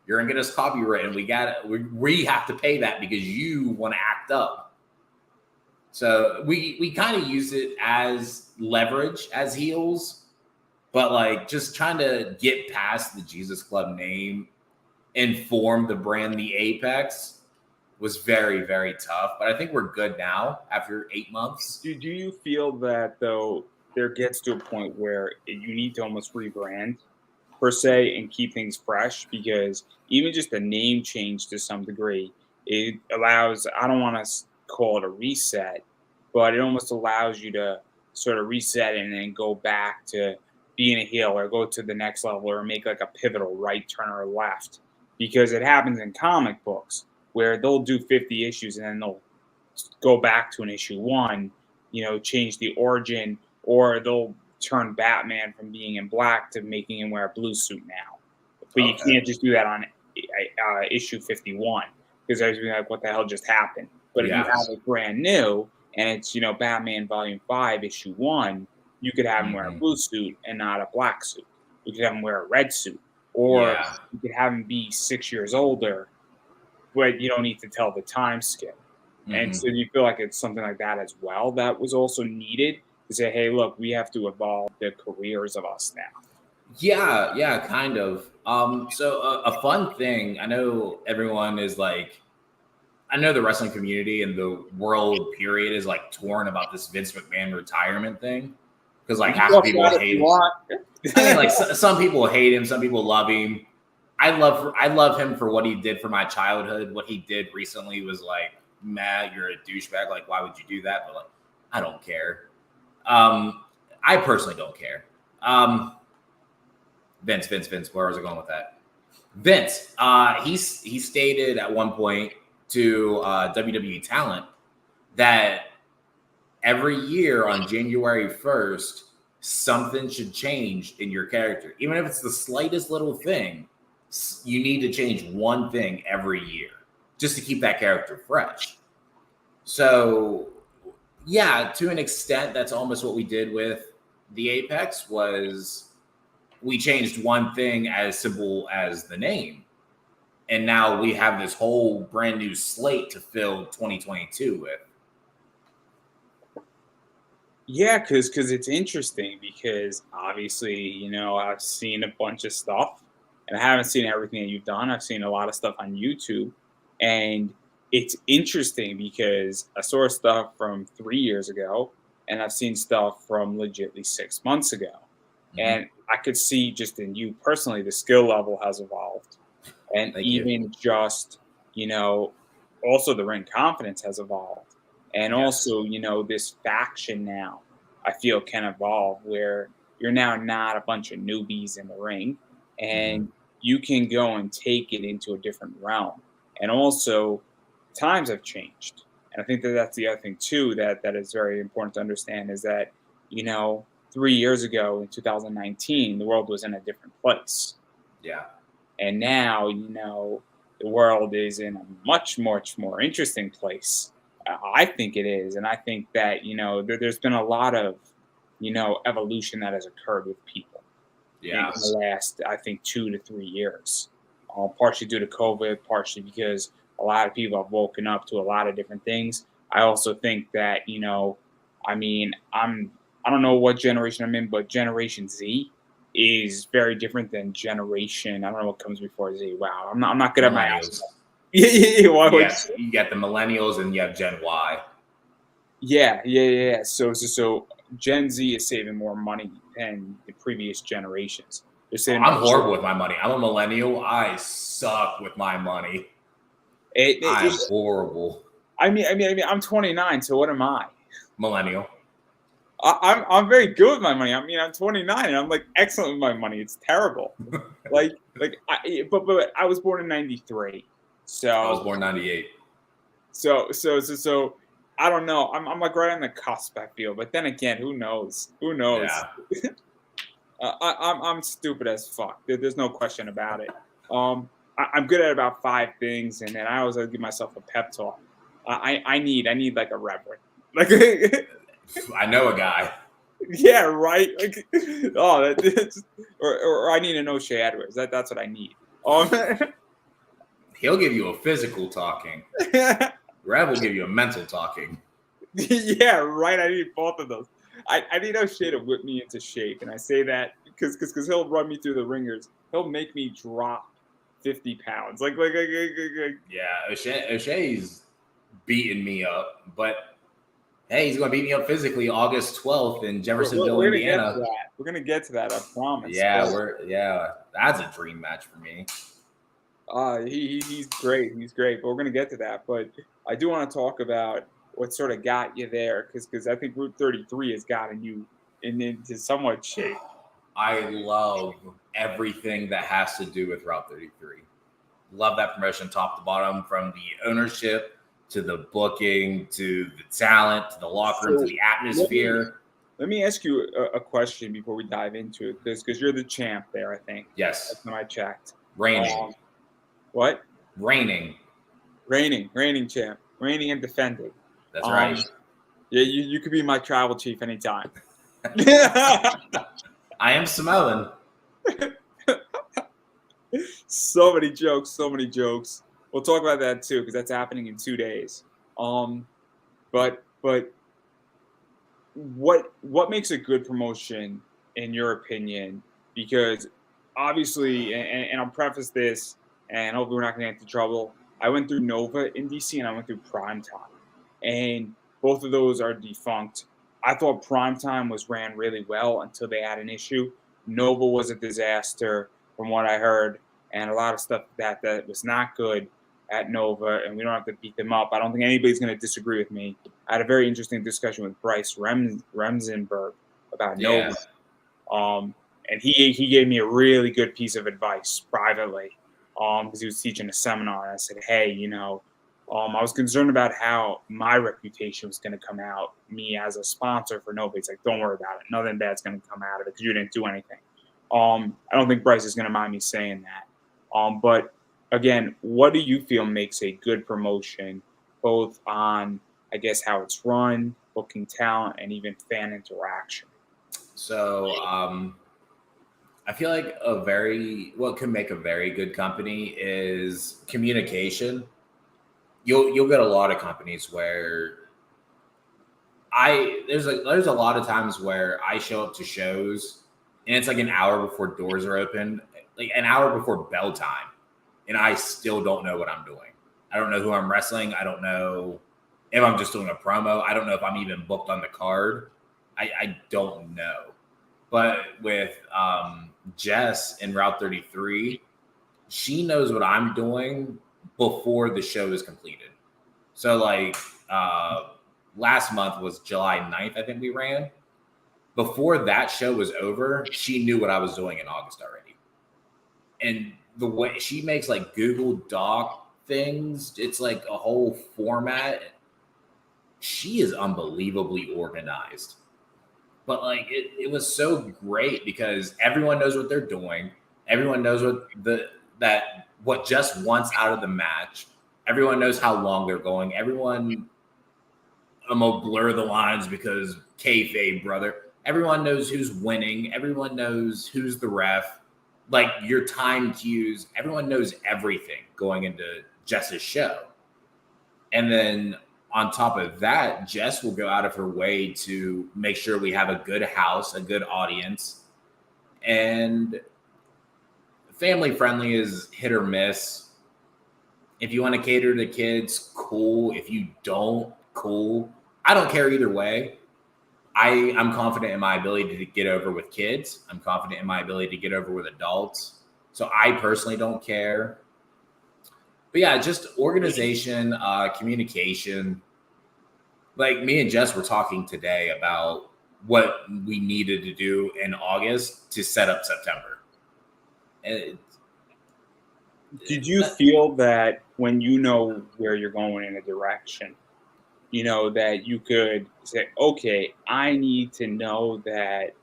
You're gonna get us copyrighted. We have to pay that because you want to act up. So we kind of use it as leverage as heels, but like just trying to get past the Jesus Club name and form the brand the Apex was very, very tough. But I think we're good now after 8 months. Do you feel that, though, there gets to a point where you need to almost rebrand, per se, and keep things fresh? Because even just a name change to some degree, it allows, I don't want to call it a reset, but it almost allows you to sort of reset and then go back to being a heel or go to the next level or make like a pivotal right turn or left. Because it happens in comic books where they'll do 50 issues and then they'll go back to an issue one, change the origin, or they'll turn Batman from being in black to making him wear a blue suit now. But you can't just do that on issue 51 because I was like, what the hell just happened? But if you have it brand new and it's, Batman Volume 5, Issue 1, you could have him wear a blue suit and not a black suit. You could have him wear a red suit. Or you could have him be 6 years older, but you don't need to tell the time skip. And so you feel like it's something like that as well that was also needed to say, hey, look, we have to evolve the careers of us now. Yeah, kind of. So a fun thing, I know everyone is like, I know the wrestling community and the world period is like torn about this Vince McMahon retirement thing. Because like half the people hate him. I mean, like some people hate him, some people love him. I love him for what he did for my childhood. What he did recently was like, Matt, you're a douchebag. Like, why would you do that? But like, I don't care. I personally don't care. Vince, where was I going with that? Vince, he stated at one point to WWE Talent that every year on January 1st, something should change in your character. Even if it's the slightest little thing, you need to change one thing every year just to keep that character fresh. So, yeah, to an extent, that's almost what we did with the Apex was we changed one thing as simple as the name. And now we have this whole brand new slate to fill 2022 with. Yeah, because it's interesting because obviously, I've seen a bunch of stuff and I haven't seen everything that you've done. I've seen a lot of stuff on YouTube and it's interesting because I saw stuff from 3 years ago and I've seen stuff from legitly 6 months ago. And I could see just in you personally, the skill level has evolved. And Thank even you. just, also the ring confidence has evolved. And also, this faction now, I feel can evolve where you're now not a bunch of newbies in the ring and you can go and take it into a different realm. And also, times have changed. And I think that that's the other thing, too, that is very important to understand is that, 3 years ago in 2019, the world was in a different place. Yeah. And now, the world is in a much, much more interesting place. I think it is. And I think that, there's been a lot of, evolution that has occurred with people in the last, I think, 2 to 3 years. Partially due to COVID, partially because a lot of people have woken up to a lot of different things. I also think that, I don't know what generation I'm in, but Generation Z is very different than generation. I don't know what comes before Z. Wow, I'm not good at my Millennials. Yeah. You got the millennials and you have Gen Y. Yeah. So Gen Z is saving more money than the previous generations. They're saving I'm horrible with my money. I'm a millennial. I suck with my money. I'm horrible. I mean, I'm 29, so what am I? Millennial. I'm very good with my money. I mean, I'm 29 and I'm like excellent with my money. It's terrible. but I was born in 93. So I was born 98. So I don't know. I'm like right on the cusp, I feel. But then again, who knows? Yeah. I'm stupid as fuck. There's no question about it. I'm good at about 5 things, and then I always give myself a pep talk. I need like a reverend. Like I know a guy. Yeah, right. Like, or I need an O'Shea Edwards. That's what I need. He'll give you a physical talking. Rev will give you a mental talking. Yeah, right. I need both of those. I need O'Shea to whip me into shape, and I say that because he'll run me through the ringers. He'll make me drop 50 pounds. Like Yeah, O'Shea's beating me up, but hey, he's going to beat me up physically August 12th in Jeffersonville, we're Indiana. We're gonna get to that. I promise. Yeah, that's a dream match for me. He's great. He's great. But we're gonna get to that. But I do want to talk about what sort of got you there, because I think Route 33 has gotten you into somewhat shape. I love everything that has to do with Route 33. Love that promotion top to bottom, from the ownership to the booking to the talent to the locker room to the atmosphere. Let me ask you a question before we dive into it, because you're the champ there, I think. Yes. That's when I checked. Reigning. What? Reigning champ. Reigning and defending. That's right. Yeah, you could be my travel chief anytime. I am Samoan. So many jokes. We'll talk about that too, because that's happening in 2 days. But what makes a good promotion in your opinion? Because obviously, and I'll preface this, and hopefully we're not going to get into trouble. I went through Nova in DC, and I went through Primetime, and both of those are defunct. I thought Primetime was ran really well until they had an issue. Nova was a disaster, from what I heard, and a lot of stuff that was not good at Nova, and we don't have to beat them up. I don't think anybody's going to disagree with me. I had a very interesting discussion with Bryce Remsenberg about Nova, and he gave me a really good piece of advice privately, because he was teaching a seminar. And I said, hey, I was concerned about how my reputation was going to come out, me as a sponsor for Nova. He's like, don't worry about it. Nothing bad's going to come out of it because you didn't do anything. I don't think Bryce is going to mind me saying that. But again, what do you feel makes a good promotion, both on, I guess, how it's run, booking talent, and even fan interaction? So I feel like what can make a very good company is communication. You'll get a lot of companies where there's a lot of times where I show up to shows and it's like an hour before doors are open, like an hour before bell time, and I still don't know what I'm doing. I don't know who I'm wrestling. I don't know if I'm just doing a promo. I don't know if I'm even booked on the card. I don't know. But with Jess in Route 33, she knows what I'm doing before the show is completed. So like last month was July 9th, I think we ran. Before that show was over, she knew what I was doing in August already. And the way she makes like Google Doc things, it's like a whole format. She is unbelievably organized. But like it was so great because everyone knows what they're doing. Everyone knows what Jess wants out of the match. Everyone knows how long they're going. I'm gonna blur the lines because kayfabe, brother. Everyone knows who's winning. Everyone knows who's the ref. Like your time cues. Everyone knows everything going into Jess's show. And then on top of that, Jess will go out of her way to make sure we have a good house, a good audience. And family friendly is hit or miss. If you want to cater to kids, cool. If you don't, cool. I don't care either way. I'm confident in my ability to get over with kids. I'm confident in my ability to get over with adults. So I personally don't care. But yeah, just organization, communication. Like me and Jess were talking today about what we needed to do in August to set up September. Did you feel that when you know where you're going in a direction, that you could say, okay, I need to know that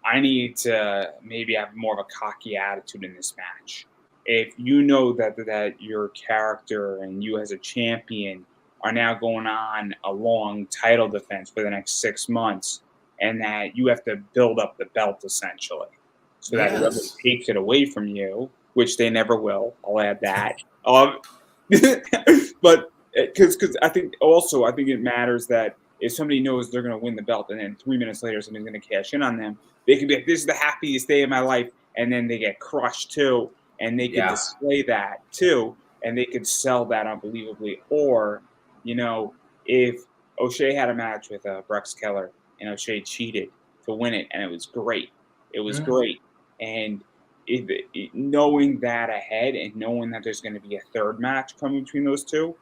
I need to maybe have more of a cocky attitude in this match? If you know that your character and you as a champion are now going on a long title defense for the next 6 months, and that you have to build up the belt essentially, so that whoever takes it away from you, which they never will, I'll add that. But because I think it matters that if somebody knows they're going to win the belt and then 3 minutes later somebody's going to cash in on them, they can be like, this is the happiest day of my life, and then they get crushed too. and they could display that too, and they could sell that unbelievably. Or, if O'Shea had a match with Brex Keller and O'Shea cheated to win it, and it was great. It was great. And knowing that ahead and knowing that there's going to be a third match coming between those two,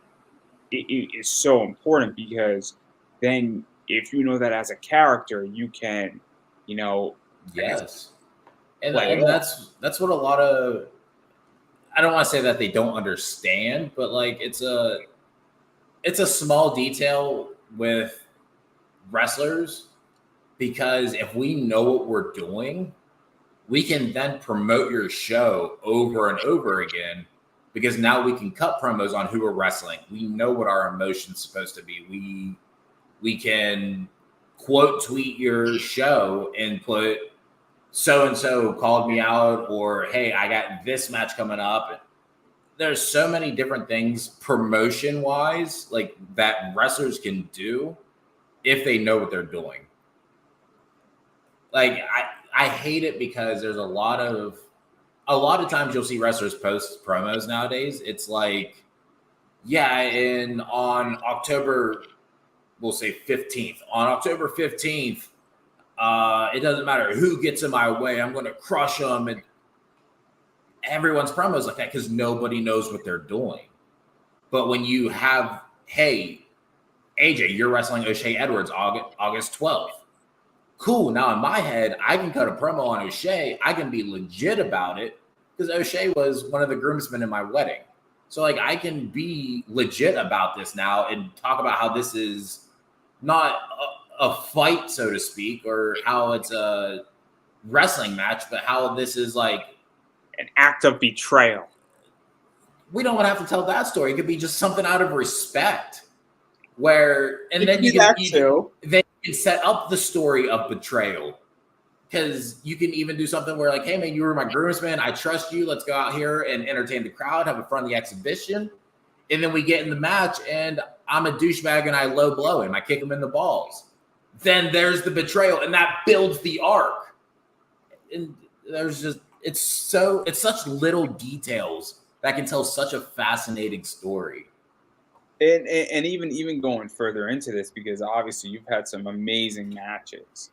it is so important, because then if you know that as a character, you can, yes, and that's what a lot of, I don't want to say that they don't understand, but like it's a small detail with wrestlers, because if we know what we're doing, we can then promote your show over and over again, because now we can cut promos on who we're wrestling. We know what our emotion's supposed to be. We can quote tweet your show and put so-and-so called me out, or, hey, I got this match coming up. There's so many different things promotion-wise, like, that wrestlers can do if they know what they're doing. Like, I hate it because there's a lot of times you'll see wrestlers post promos nowadays. It's like, on October, we'll say 15th. On October 15th, it doesn't matter who gets in my way, I'm going to crush them. And everyone's promos like that because nobody knows what they're doing. But when you have, hey, AJ, you're wrestling O'Shea Edwards August 12th. Cool. Now in my head, I can cut a promo on O'Shea. I can be legit about it because O'Shea was one of the groomsmen in my wedding. So like I can be legit about this now and talk about how this is not a fight, so to speak, or how it's a wrestling match, but how this is like an act of betrayal. We don't have to tell that story. It could be just something out of respect. Then you can set up the story of betrayal. Because you can even do something where like, hey man, you were my groomsman, I trust you, let's go out here and entertain the crowd, have a friendly exhibition. And then we get in the match and I'm a douchebag and I low blow him, I kick him in the balls. Then there's the betrayal and that builds the arc. And there's just, it's such little details that can tell such a fascinating story. And even going further into this, because obviously you've had some amazing matches.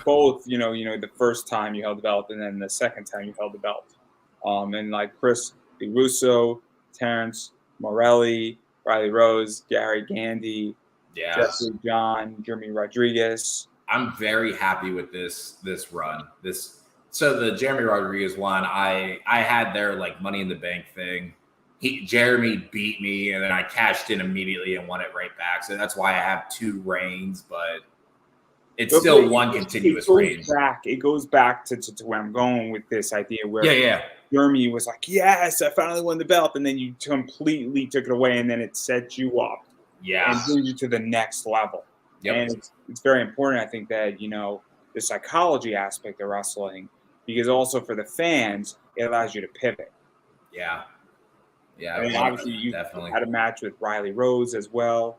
Both, the first time you held the belt and then the second time you held the belt. And like Chris DeRusso, Terrence Morelli, Riley Rose, Gary Gandy, Jeffrey John, Jeremy Rodriguez. I'm very happy with this run. So the Jeremy Rodriguez one, I had their like Money in the Bank thing. Jeremy beat me, and then I cashed in immediately and won it right back. So that's why I have 2 reigns, but it's still one continuous reign. It goes back to where I'm going with this idea where Jeremy was like, yes, I finally won the belt, and then you completely took it away, and then it sets you up and brings you to the next level. Yep. And it's very important, I think, that, the psychology aspect of wrestling, because also for the fans, it allows you to pivot. Yeah. Yeah. And obviously, you had a match with Riley Rose as well.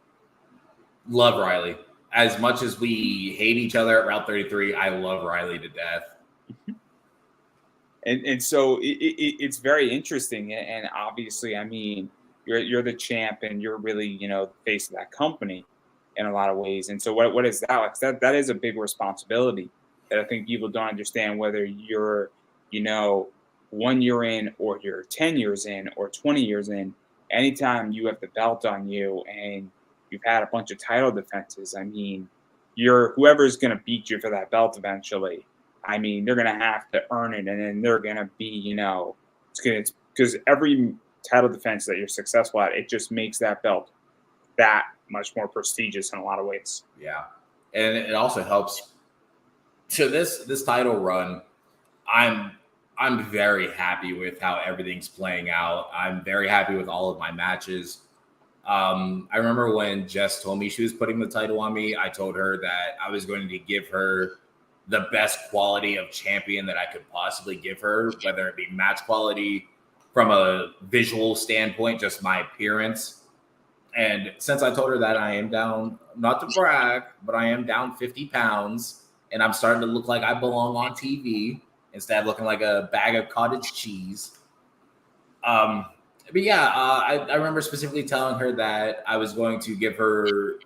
Love Riley. As much as we hate each other at Route 33, I love Riley to death. And so it's very interesting. And obviously, I mean, you're the champ and you're really, the face of that company in a lot of ways. And so what is that like? That is a big responsibility that I think people don't understand, whether you're, 1 year in or you're 10 years in or 20 years in. Anytime you have the belt on you and you've had a bunch of title defenses, I mean, whoever's going to beat you for that belt eventually, I mean, they're going to have to earn it, and then they're going to be, it's because every title defense that you're successful at, it just makes that belt that much more prestigious in a lot of ways. Yeah. And it also helps. So this title run, I'm very happy with how everything's playing out. I'm very happy with all of my matches. I remember when Jess told me she was putting the title on me, I told her that I was going to give her the best quality of champion that I could possibly give her, whether it be match quality, from a visual standpoint, just my appearance. And since I told her that, I am down, not to brag, but I am down 50 pounds, and I'm starting to look like I belong on TV. instead of looking like a bag of cottage cheese. But yeah, I remember specifically telling her that I was going to give her,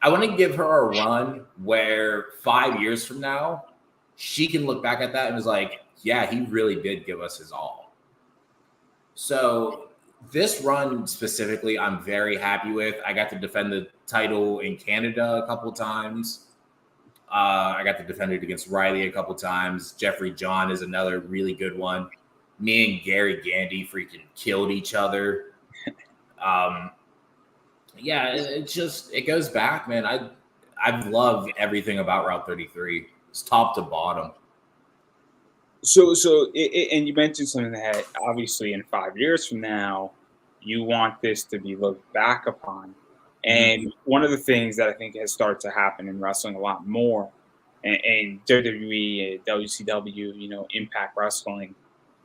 I want to give her a run where 5 years from now, she can look back at that and was like, yeah, he really did give us his all. So this run specifically, I'm very happy with. I got to defend the title in Canada a couple times. I got to defend it against Riley a couple times. Jeffrey John is another really good one. Me and Gary Gandy freaking killed each other. Yeah, it goes back, man. I've loved everything about Route 33. It's top to bottom. So, and you mentioned something that obviously in 5 years from now, you want this to be looked back upon. And one of the things that I think has started to happen in wrestling a lot more, and WWE, WCW, Impact Wrestling,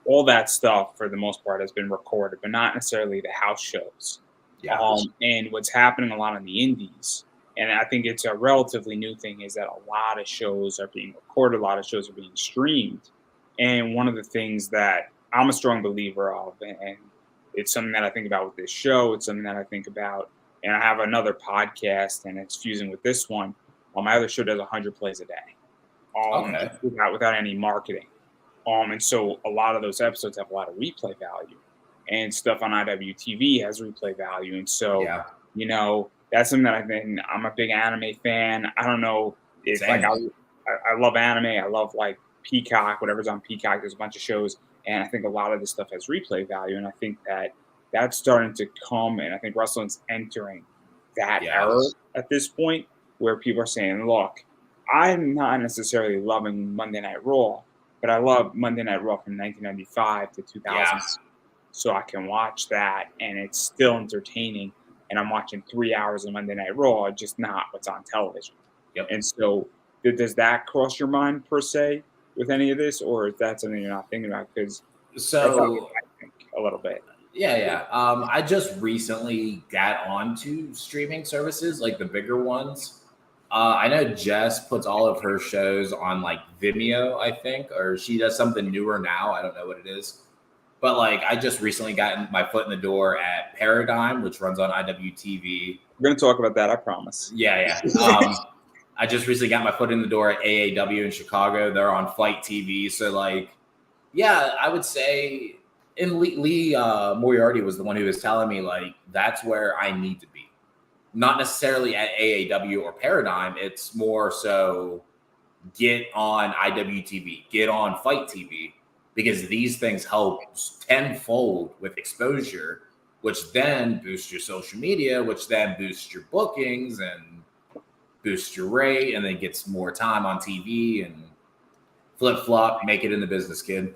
all that stuff for the most part has been recorded, but not necessarily the house shows. Yeah. And what's happening a lot on the indies, and I think it's a relatively new thing, is that a lot of shows are being recorded, a lot of shows are being streamed. And one of the things that I'm a strong believer of, and it's something that I think about with this show, it's something that I think about, and I have another podcast, and it's fusing with this one. My other show does 100 plays a day, Okay. without any marketing. And so a lot of those episodes have a lot of replay value, and stuff on IWTV has replay value. And so, Yeah. That's something that I'm a big anime fan. I don't know if Same. I love anime. I love like Peacock, whatever's on Peacock. There's a bunch of shows, and I think a lot of this stuff has replay value. And I think that that's starting to come, and I think wrestling's entering that era at this point where people are saying, look, I'm not necessarily loving Monday Night Raw, but I love Monday Night Raw from 1995 to 2000. Yeah. So I can watch that, and it's still entertaining. And I'm watching 3 hours of Monday Night Raw, just not what's on television. Yep. And so does that cross your mind per se with any of this, or is that something you're not thinking about? Because I think a little bit. Yeah. I just recently got onto streaming services, like the bigger ones. I know Jess puts all of her shows on like Vimeo, I think, or she does something newer now. I don't know what it is. But like, I just recently gotten my foot in the door at Paradigm, which runs on IWTV. We're going to talk about that, I promise. Yeah. I just recently got my foot in the door at AAW in Chicago. They're on Fight TV. So like, yeah, I would say, and Lee Moriarty was the one who was telling me like, that's where I need to be. Not necessarily at AAW or Paradigm. It's more so get on IWTV, get on Fight TV, because these things help tenfold with exposure, which then boosts your social media, which then boosts your bookings and boosts your rate, and then gets more time on TV and flip-flop, make it in the business, kid.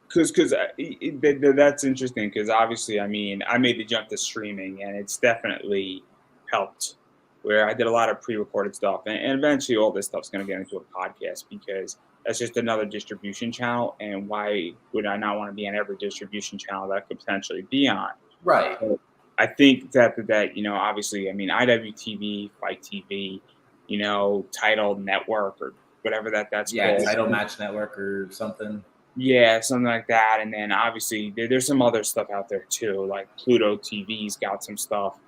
Because that's interesting, because obviously, I mean, I made the jump to streaming, and it's definitely helped, where I did a lot of pre-recorded stuff, and eventually all this stuff's going to get into a podcast, because that's just another distribution channel, and why would I not want to be on every distribution channel that I could potentially be on? Right. So I think that obviously, I mean, IWTV, Fight TV, Title Network, or whatever that's called. Title Match Network or something. Yeah, something like that. And then obviously there's some other stuff out there too, like Pluto TV's got some stuff.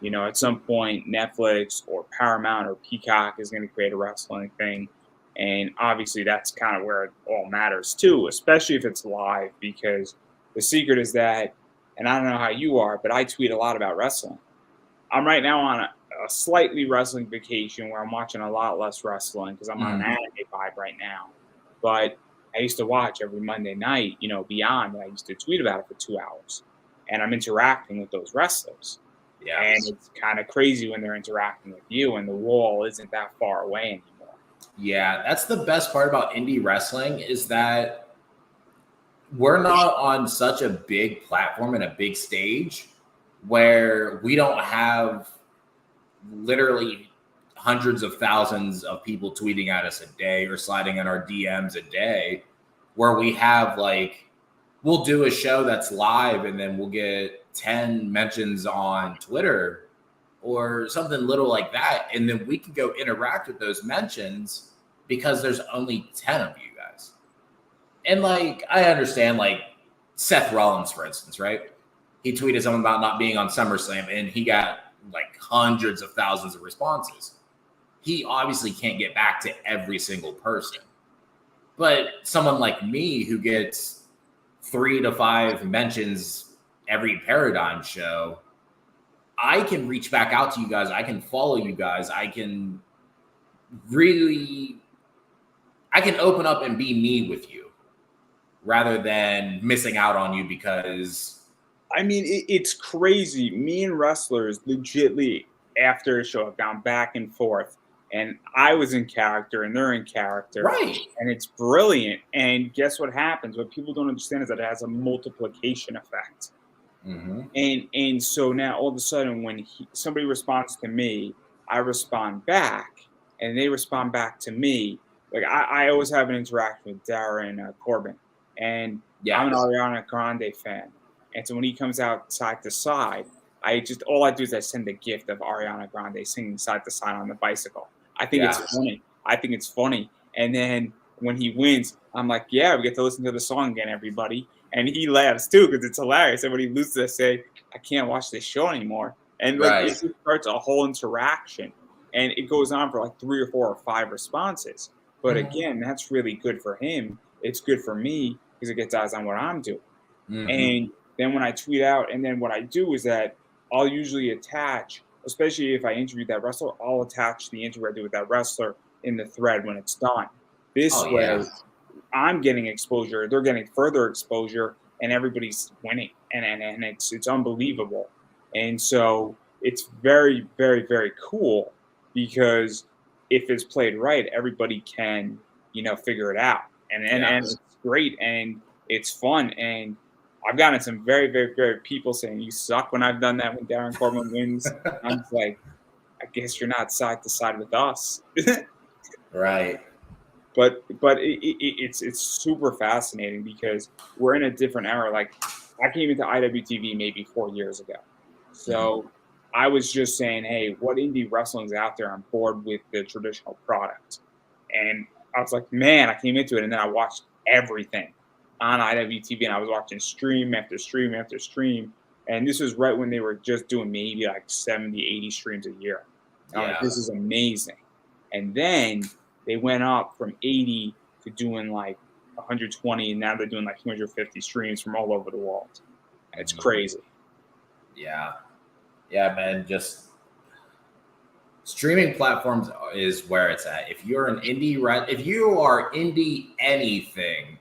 At some point Netflix or Paramount or Peacock is going to create a wrestling thing. And obviously that's kind of where it all matters too, especially if it's live, because the secret is that, and I don't know how you are, but I tweet a lot about wrestling. I'm right now on a slightly wrestling vacation where I'm watching a lot less wrestling because I'm on an anime vibe right now. But I used to watch every Monday night, Beyond, and I used to tweet about it for 2 hours. And I'm interacting with those wrestlers. Yeah. And it's kind of crazy when they're interacting with you and the wall isn't that far away anymore. Yeah, that's the best part about indie wrestling, is that we're not on such a big platform and a big stage where we don't have literally hundreds of thousands of people tweeting at us a day or sliding in our DMs a day, where we have like, we'll do a show that's live and then we'll get 10 mentions on Twitter or something little like that. And then we can go interact with those mentions because there's only 10 of you guys. And like, I understand, like Seth Rollins, for instance, right? He tweeted something about not being on SummerSlam, and he got like hundreds of thousands of responses. He obviously can't get back to every single person. But someone like me who gets 3 to 5 mentions every Paradigm show, I can reach back out to you guys. I can follow you guys. I can open up and be me with you rather than missing out on you because. I mean, it's crazy. Me and wrestlers legitly after a show have gone back and forth, and I was in character and they're in character. Right. And it's brilliant. And guess what happens? What people don't understand is that it has a multiplication effect. Mm-hmm. And so now all of a sudden when somebody responds to me, I respond back, and they respond back to me. Like I always have an interaction with Darren Corbin, and I'm an Ariana Grande fan. And so when he comes out side to side, all I do is I send a gift of Ariana Grande singing side to side on the bicycle. I think it's funny. And then when he wins, I'm like, yeah, we get to listen to the song again, everybody. And he laughs too because it's hilarious. And when he loses, I say, I can't watch this show anymore. And like it just starts a whole interaction. And it goes on for like 3 or 4 or 5 responses. But again, that's really good for him. It's good for me because it gets eyes on what I'm doing. Mm-hmm. And then when I tweet out, and then what I do is that I'll usually attach, especially if I interview that wrestler, I'll attach the interview I do with that wrestler in the thread when it's done. This way, I'm getting exposure, they're getting further exposure, and everybody's winning. And it's unbelievable. And so it's very, very, very cool because if it's played right, everybody can, figure it out. And it's great and it's fun. And I've gotten some very, very, very people saying, you suck when I've done that when Darren Corbin wins. I'm like, I guess you're not side to side with us. Right. But it's super fascinating because we're in a different era. Like I came into IWTV maybe 4 years ago. So I was just saying, hey, what indie wrestling's out there? I'm bored with the traditional product. And I was like, man, I came into it and then I watched everything on IWTV, and I was watching stream after stream after stream. And this was right when they were just doing maybe like 70, 80 streams a year. I'm like, this is amazing. And then they went up from 80 to doing like 120, and now they're doing like 250 streams from all over the world. It's crazy. Yeah, man. Just streaming platforms is where it's at. If you're an indie, if you are indie anything,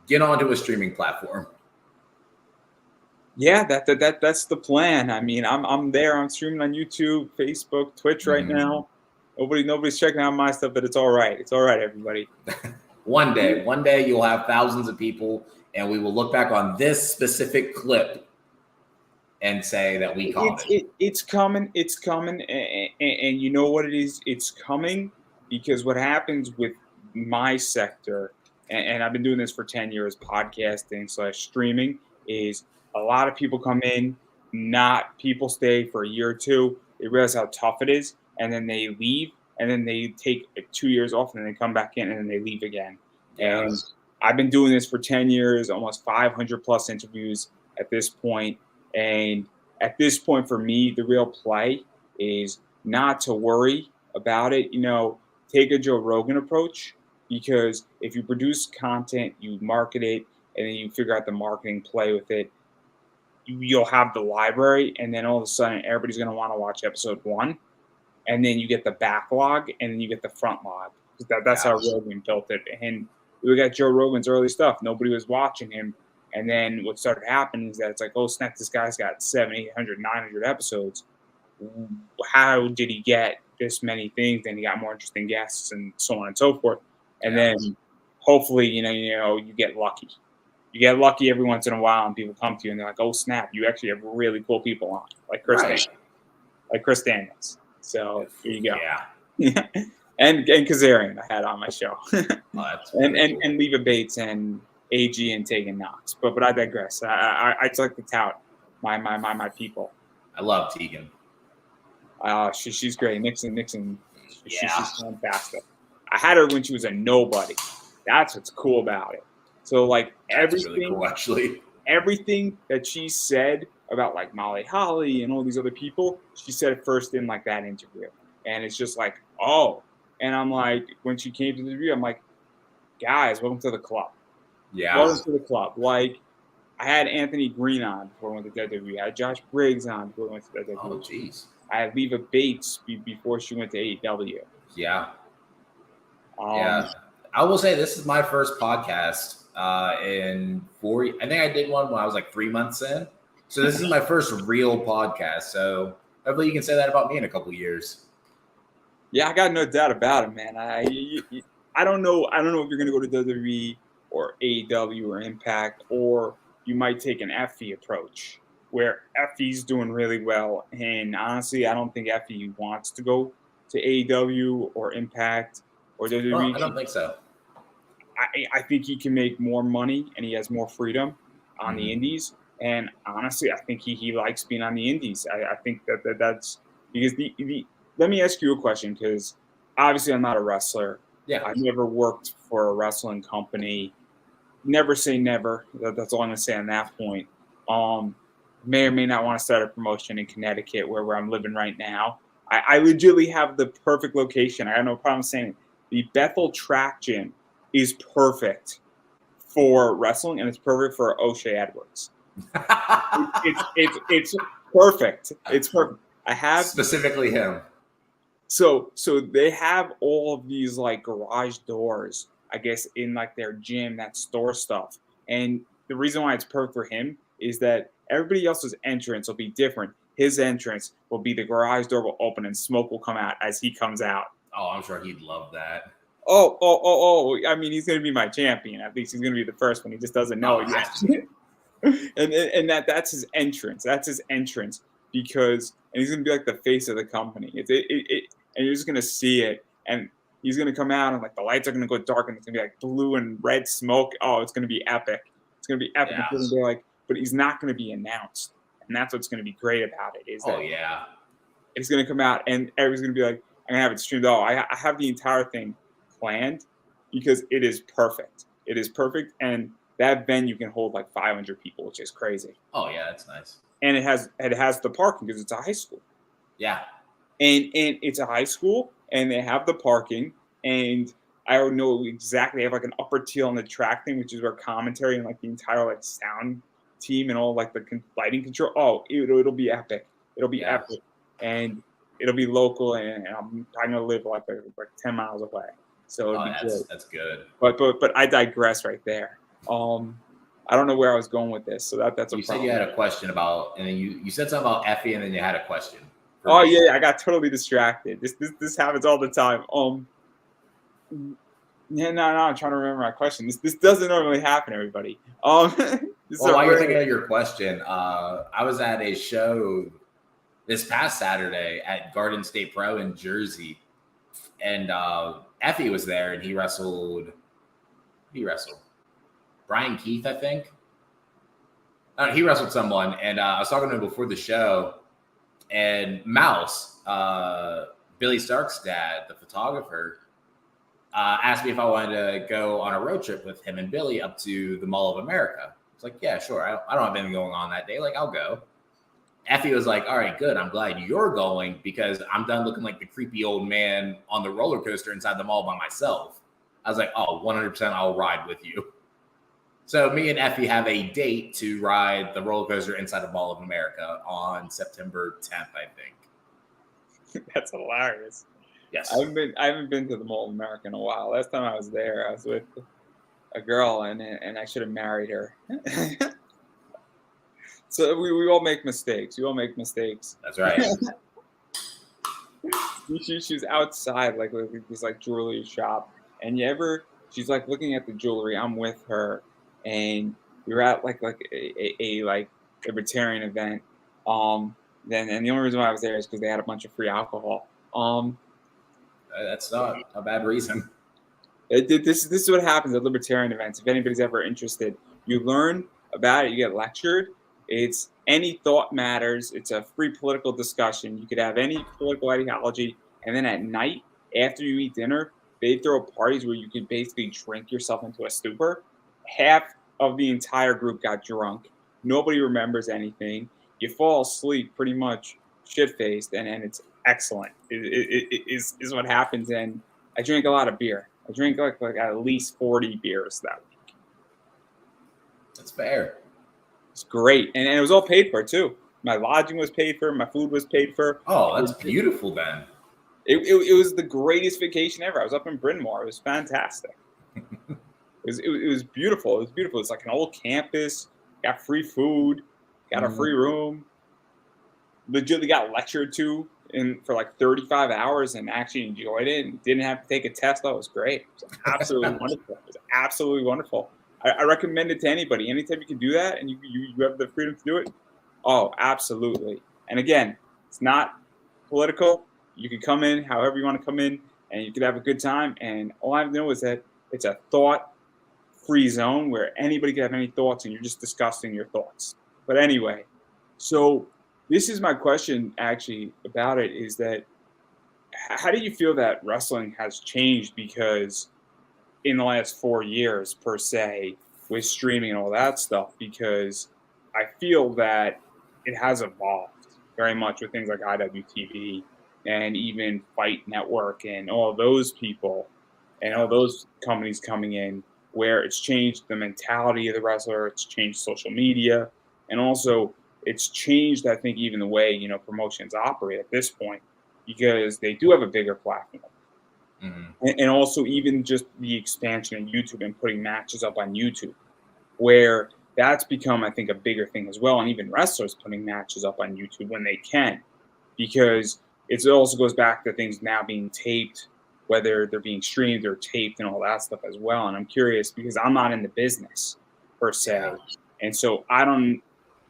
get onto a streaming platform. Yeah, that's the plan. I mean, I'm there. I'm streaming on YouTube, Facebook, Twitch right now. Nobody's checking out my stuff, but it's all right. It's all right, everybody. One day you'll have thousands of people, and we will look back on this specific clip and say that we called it. It's coming. It's coming. And you know what it is? It's coming because what happens with my sector, and I've been doing this for 10 years, podcasting / streaming, is a lot of people come in, people stay for a year or two. They realize how tough it is, and then they leave, and then they take 2 years off, and then they come back in, and then they leave again. And I've been doing this for 10 years, almost 500 plus interviews at this point. And at this point, for me, the real play is not to worry about it. Take a Joe Rogan approach, because if you produce content, you market it, and then you figure out the marketing play with it, you'll have the library, and then all of a sudden, everybody's going to want to watch episode 1, and then you get the backlog, and then you get the front log. That's how Rogan built it. And we got Joe Rogan's early stuff. Nobody was watching him. And then what started happening is that it's like, oh, snap, this guy's got 700, 800, 900 episodes. How did he get this many things? Then he got more interesting guests and so on and so forth. And then hopefully, you get lucky. You get lucky every once in a while, and people come to you and they're like, oh, snap, you actually have really cool people on, like Chris Daniels. So here you go. Yeah. and Kazarian I had on my show. and Leva Bates and AG and Tegan Knox. But I digress. I just like to tout my people. I love Tegan. She's great. Nixon. She's fantastic. I had her when she was a nobody. That's what's cool about it. So like That's really cool, actually. everything that she said about like Molly Holly and all these other people, she said it first in like that interview. And it's just like, oh. And I'm like, when she came to the interview, I'm like, guys, welcome to the club. Yeah. Welcome to the club. Like, I had Anthony Green on before I went to WWE. I had Josh Briggs on before I went to WWE. Oh, jeez. I had Leva Bates before she went to AEW. Yeah. Yeah. I will say this is my first podcast in 4 I think I did one when I was like 3 months in. So this is my first real podcast. So hopefully you can say that about me in a couple of years. Yeah, I got no doubt about it, man. I don't know. I don't know if you're going to go to WWE or AEW or Impact, or you might take an Effie approach where Effie's doing really well. And honestly, I don't think Effie wants to go to AEW or Impact or WWE. Well, I don't think so. I think he can make more money and he has more freedom on the indies. And honestly, I think he likes being on the indies. I think that's because let me ask you a question, because obviously I'm not a wrestler. Yeah. I've never worked for a wrestling company. Never say never. That's all I'm going to say on that point. May or may not want to start a promotion in Connecticut where I'm living right now. I legitimately have the perfect location. I have no problem saying it. The Bethel Track Gym is perfect for wrestling, and it's perfect for O'Shea Edwards. It's perfect. It's perfect. I have specifically him. So they have all of these like garage doors, I guess, in like their gym that store stuff. And the reason why it's perfect for him is that everybody else's entrance will be different. His entrance will be the garage door will open and smoke will come out as he comes out. Oh, I'm sure he'd love that. Oh. I mean, he's going to be my champion. At least he's going to be the first one. He just doesn't know it yet. and that's his entrance. That's his entrance because and he's going to be like the face of the company. And you're just going to see it. And he's going to come out and like the lights are going to go dark and it's going to be like blue and red smoke. Oh, it's going to be epic. It's going to be epic. Yes. But he's not going to be announced. And that's what's going to be great about it. Is that it's going to come out and everyone's going to be like, I'm going to have it streamed. Oh, I have the entire thing planned because it is perfect. It is perfect. And that venue can hold like 500 people, which is crazy. Oh, yeah, that's nice. And it has the parking because it's a high school. Yeah. And it's a high school and they have the parking. And I don't know exactly. They have like an upper tier on the track thing, which is where commentary and like the entire like sound team and all like the lighting control. Oh, it'll be epic. It'll be epic. And it'll be local, and I'm gonna live like 10 miles away, so it'll be good. That's good. But I digress right there. I don't know where I was going with this, so that's a problem. You said you had a question about, and then you said something about Effie, and then you had a question. Oh yeah, I got totally distracted. This happens all the time. Yeah, no, I'm trying to remember my question. This doesn't normally happen, everybody. Well, while you're thinking of your question, I was at a show this past Saturday at Garden State Pro in Jersey, and Effie was there, and he wrestled. Brian Keith, I think. He wrestled someone, and I was talking to him before the show, and Mouse, Billy Stark's dad, the photographer, asked me if I wanted to go on a road trip with him and Billy up to the Mall of America. It's like, yeah, sure. I don't have anything going on that day. Like, I'll go. Effie was like, all right, good. I'm glad you're going because I'm done looking like the creepy old man on the roller coaster inside the mall by myself. I was like, oh, 100% I'll ride with you. So me and Effie have a date to ride the roller coaster inside the Mall of America on September 10th, I think. That's hilarious. Yes. I haven't been to the Mall of America in a while. Last time I was there, I was with a girl, and I should have married her. So we all make mistakes. That's right. She's outside, like this like jewelry shop, and she's like looking at the jewelry. I'm with her, and we're at like a libertarian event. Then and the only reason why I was there is because they had a bunch of free alcohol. That's not a bad reason. This is what happens at libertarian events. If anybody's ever interested, you learn about it. You get lectured. It's any thought matters. It's a free political discussion. You could have any political ideology, and then at night, after you eat dinner, they throw parties where you could basically drink yourself into a stupor. Half of the entire group got drunk. Nobody remembers anything. You fall asleep pretty much shit faced, and it's excellent. Is what happens. And I drink a lot of beer. I drink like at least 40 beers that week. That's fair. It's great, and it was all paid for too. My lodging was paid for. My food was paid for. Oh, that's beautiful then. It was the greatest vacation ever. I was up in Bryn Mawr. It was fantastic. It was beautiful. It was beautiful. It's like an old campus. Got free food. Got a free room. Legitimately got lectured to for like 35 hours and actually enjoyed it and didn't have to take a test. That was great. It was absolutely wonderful. It was absolutely wonderful. I recommend it to anybody. Anytime you can do that and you have the freedom to do it, oh, absolutely. And again, it's not political. You can come in however you want to come in and you can have a good time. And all I know is that it's a thought-free zone where anybody can have any thoughts and you're just discussing your thoughts. But anyway, so this is my question actually about it is that how do you feel that wrestling has changed? Because in the last 4 years per se with streaming and all that stuff, because I feel that it has evolved very much with things like IWTV and even Fight Network and all those people and all those companies coming in where it's changed the mentality of the wrestler, it's changed social media, and also it's changed, I think, even the way, promotions operate at this point because they do have a bigger platform. And also even just the expansion of YouTube and putting matches up on YouTube, where that's become, I think, a bigger thing as well. And even wrestlers putting matches up on YouTube when they can, because it also goes back to things now being taped, whether they're being streamed or taped and all that stuff as well. And I'm curious because I'm not in the business per se. Yeah. And so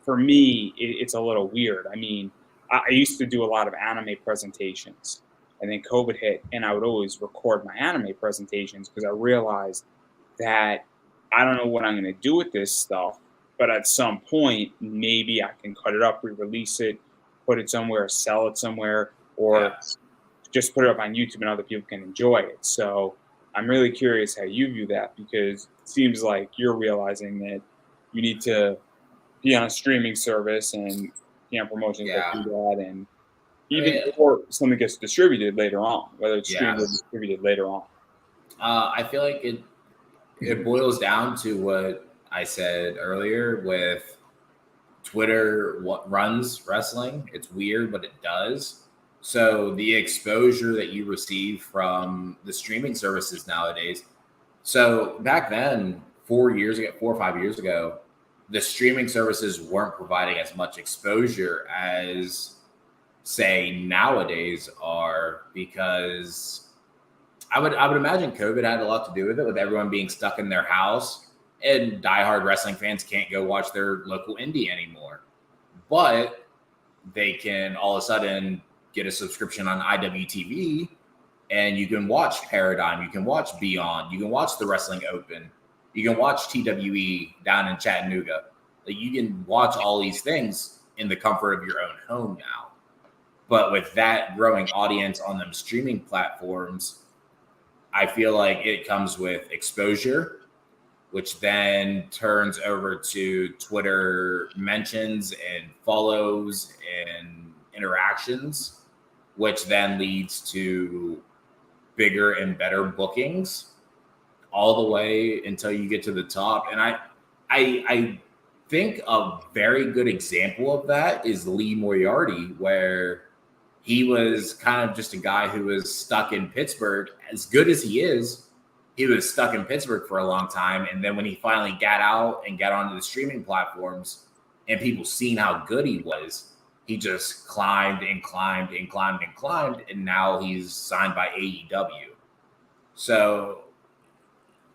for me, it's a little weird. I mean, I used to do a lot of anime presentations. And then COVID hit, and I would always record my anime presentations because I realized that I don't know what I'm going to do with this stuff, but at some point, maybe I can cut it up, re-release it, put it somewhere, sell it somewhere, or just put it up on YouTube and other people can enjoy it. So I'm really curious how you view that because it seems like you're realizing that you need to be on a streaming service and promotions that do that and or something gets distributed later on, whether it's streamed or distributed later on. I feel like it boils down to what I said earlier with Twitter. What runs wrestling? It's weird, but it does. So the exposure that you receive from the streaming services nowadays. So back then, 4 or 5 years ago, the streaming services weren't providing as much exposure as say nowadays are, because I would imagine COVID had a lot to do with it, with everyone being stuck in their house and diehard wrestling fans can't go watch their local indie anymore, but they can all of a sudden get a subscription on IWTV and you can watch Paradigm, you can watch Beyond, you can watch the Wrestling Open, you can watch TWE down in Chattanooga. Like, you can watch all these things in the comfort of your own home now. But with that growing audience on them streaming platforms, I feel like it comes with exposure, which then turns over to Twitter mentions and follows and interactions, which then leads to bigger and better bookings all the way until you get to the top. And I think a very good example of that is Lee Moriarty, where he was kind of just a guy who was stuck in Pittsburgh. As good as he was stuck in Pittsburgh for a long time. And then when he finally got out and got onto the streaming platforms and people seen how good he was, he just climbed and climbed and climbed and climbed. And now he's signed by AEW. So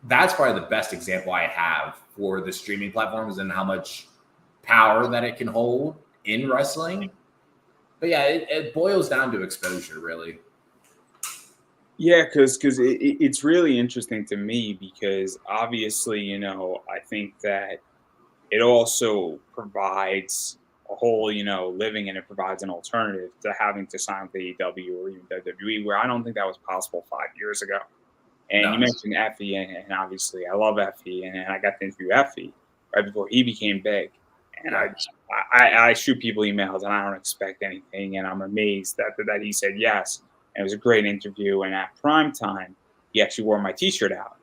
that's probably the best example I have for the streaming platforms and how much power that it can hold in wrestling. But yeah, it boils down to exposure, really. Yeah, because it's really interesting to me because obviously, I think that it also provides a whole, living, and it provides an alternative to having to sign with AEW or even WWE, where I don't think that was possible 5 years ago. And No. you mentioned Effie, and obviously I love Effie, and I got to interview Effie right before he became big. And Yeah. I shoot people emails, and I don't expect anything, and I'm amazed that he said yes. And it was a great interview. And at prime time, he actually wore my T-shirt out.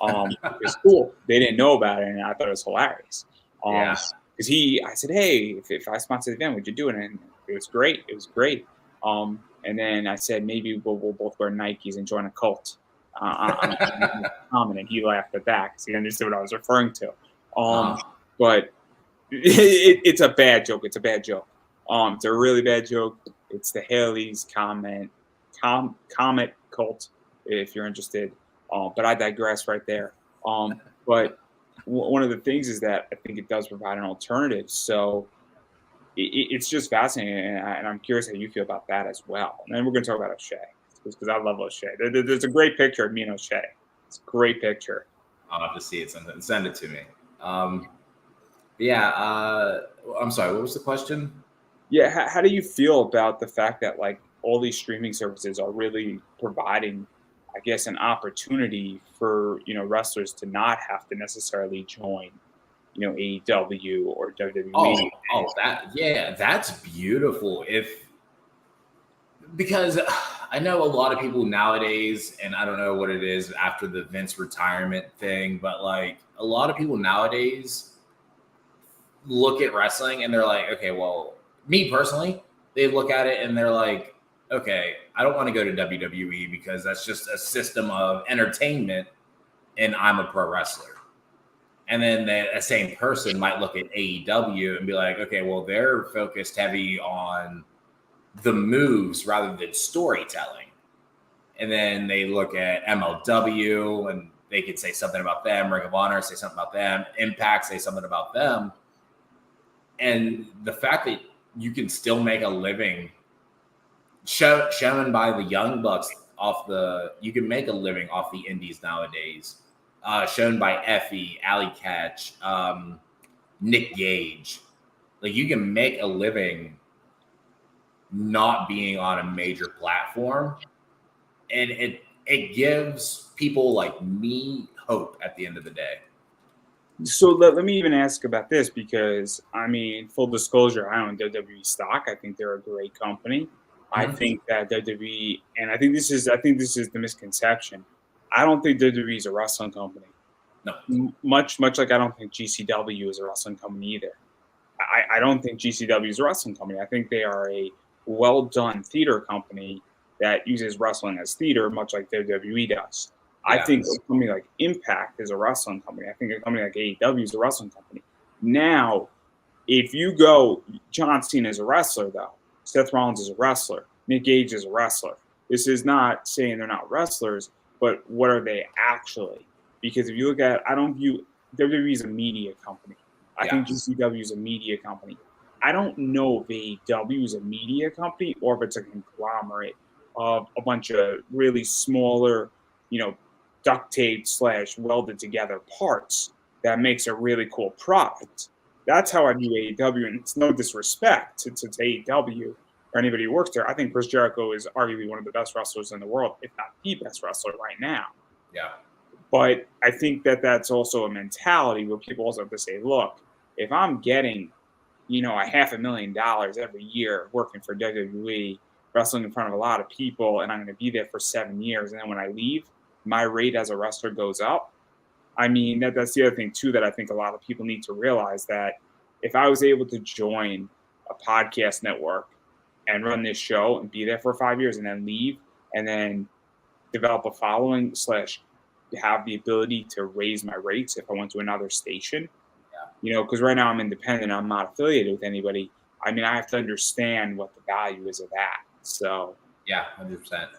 It was cool. They didn't know about it, and I thought it was hilarious. Yeah. Because I said, hey, if I sponsor the event, would you do it? And it was great. It was great. And then I said, maybe we'll both wear Nikes and join a cult. And he laughed at that because he understood what I was referring to. But it's a bad joke. It's a bad joke. It's a really bad joke. It's the Haley's Comet cult, if you're interested. But I digress right there. But one of the things is that I think it does provide an alternative. So it's just fascinating, and I'm curious how you feel about that as well. And then we're going to talk about O'Shea because I love O'Shea. There's a great picture of me and O'Shea. It's a great picture. I'll have to see it. Send it to me. I'm sorry. What was the question? Yeah, how do you feel about the fact that like all these streaming services are really providing, I guess, an opportunity for wrestlers to not have to necessarily join, AEW or WWE? That's beautiful. Because I know a lot of people nowadays, and I don't know what it is after the Vince retirement thing, but like a lot of people nowadays look at wrestling and they're like, okay, well, me personally, they look at it and they're like, okay, I don't want to go to WWE because that's just a system of entertainment and I'm a pro wrestler. And then that same person might look at AEW and be like, okay, well, they're focused heavy on the moves rather than storytelling. And then they look at MLW and they could say something about them, Ring of Honor, say something about them, Impact, say something about them. And the fact that you can still make a living shown by the Young Bucks you can make a living off the indies nowadays. Shown by Effie, Alley Catch, Nick Gage. Like you can make a living not being on a major platform. And it gives people like me hope at the end of the day. So let me even ask about this because, I mean, full disclosure, I own WWE stock. I think they're a great company. I think that WWE, and I think this is the misconception. I don't think WWE is a wrestling company. No. Much like I don't think GCW is a wrestling company either. I don't think GCW is a wrestling company. I think they are a well-done theater company that uses wrestling as theater, much like WWE does. I think a company like Impact is a wrestling company. I think a company like AEW is a wrestling company. Now, if you go, John Cena is a wrestler, though. Seth Rollins is a wrestler. Nick Gage is a wrestler. This is not saying they're not wrestlers, but what are they actually? Because if you look at, I don't view WWE as a media company. I think GCW is a media company. I don't know if AEW is a media company or if it's a conglomerate of a bunch of really smaller, duct tape / welded together parts that makes a really cool product. That's how I view AEW, and it's no disrespect to AEW or anybody who works there. I think Chris Jericho is arguably one of the best wrestlers in the world, if not the best wrestler right now. Yeah. But I think that that's also a mentality where people also have to say, look, if I'm getting, $500,000 every year working for WWE, wrestling in front of a lot of people, and I'm going to be there for 7 years, and then when I leave, my rate as a wrestler goes up. I mean, that's the other thing, too, that I think a lot of people need to realize, that if I was able to join a podcast network and run this show and be there for 5 years and then leave and then develop a following / have the ability to raise my rates if I went to another station, because right now I'm independent. I'm not affiliated with anybody. I mean, I have to understand what the value is of that. So, yeah, 100%.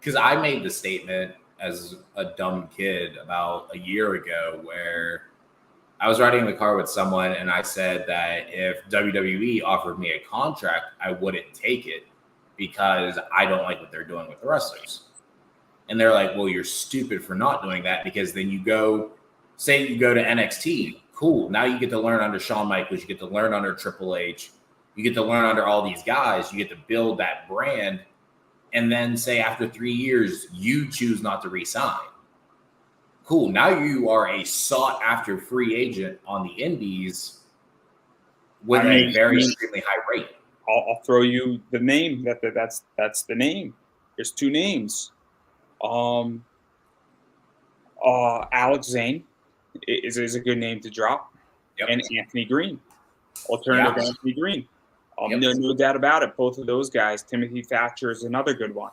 Because I made the statement as a dumb kid about a year ago where I was riding in the car with someone and I said that if WWE offered me a contract, I wouldn't take it because I don't like what they're doing with the wrestlers. And they're like, well, you're stupid for not doing that because then you go to NXT. Cool. Now you get to learn under Shawn Michaels. You get to learn under Triple H. You get to learn under all these guys. You get to build that brand. and then say after 3 years, you choose not to re-sign. Cool. Now you are a sought after free agent on the indies with a very extremely high rate. I'll throw you the name. That's the name. There's two names. Alex Zane is a good name to drop, and Anthony Green, alternative Anthony Green. No doubt about it. Both of those guys. Timothy Thatcher is another good one.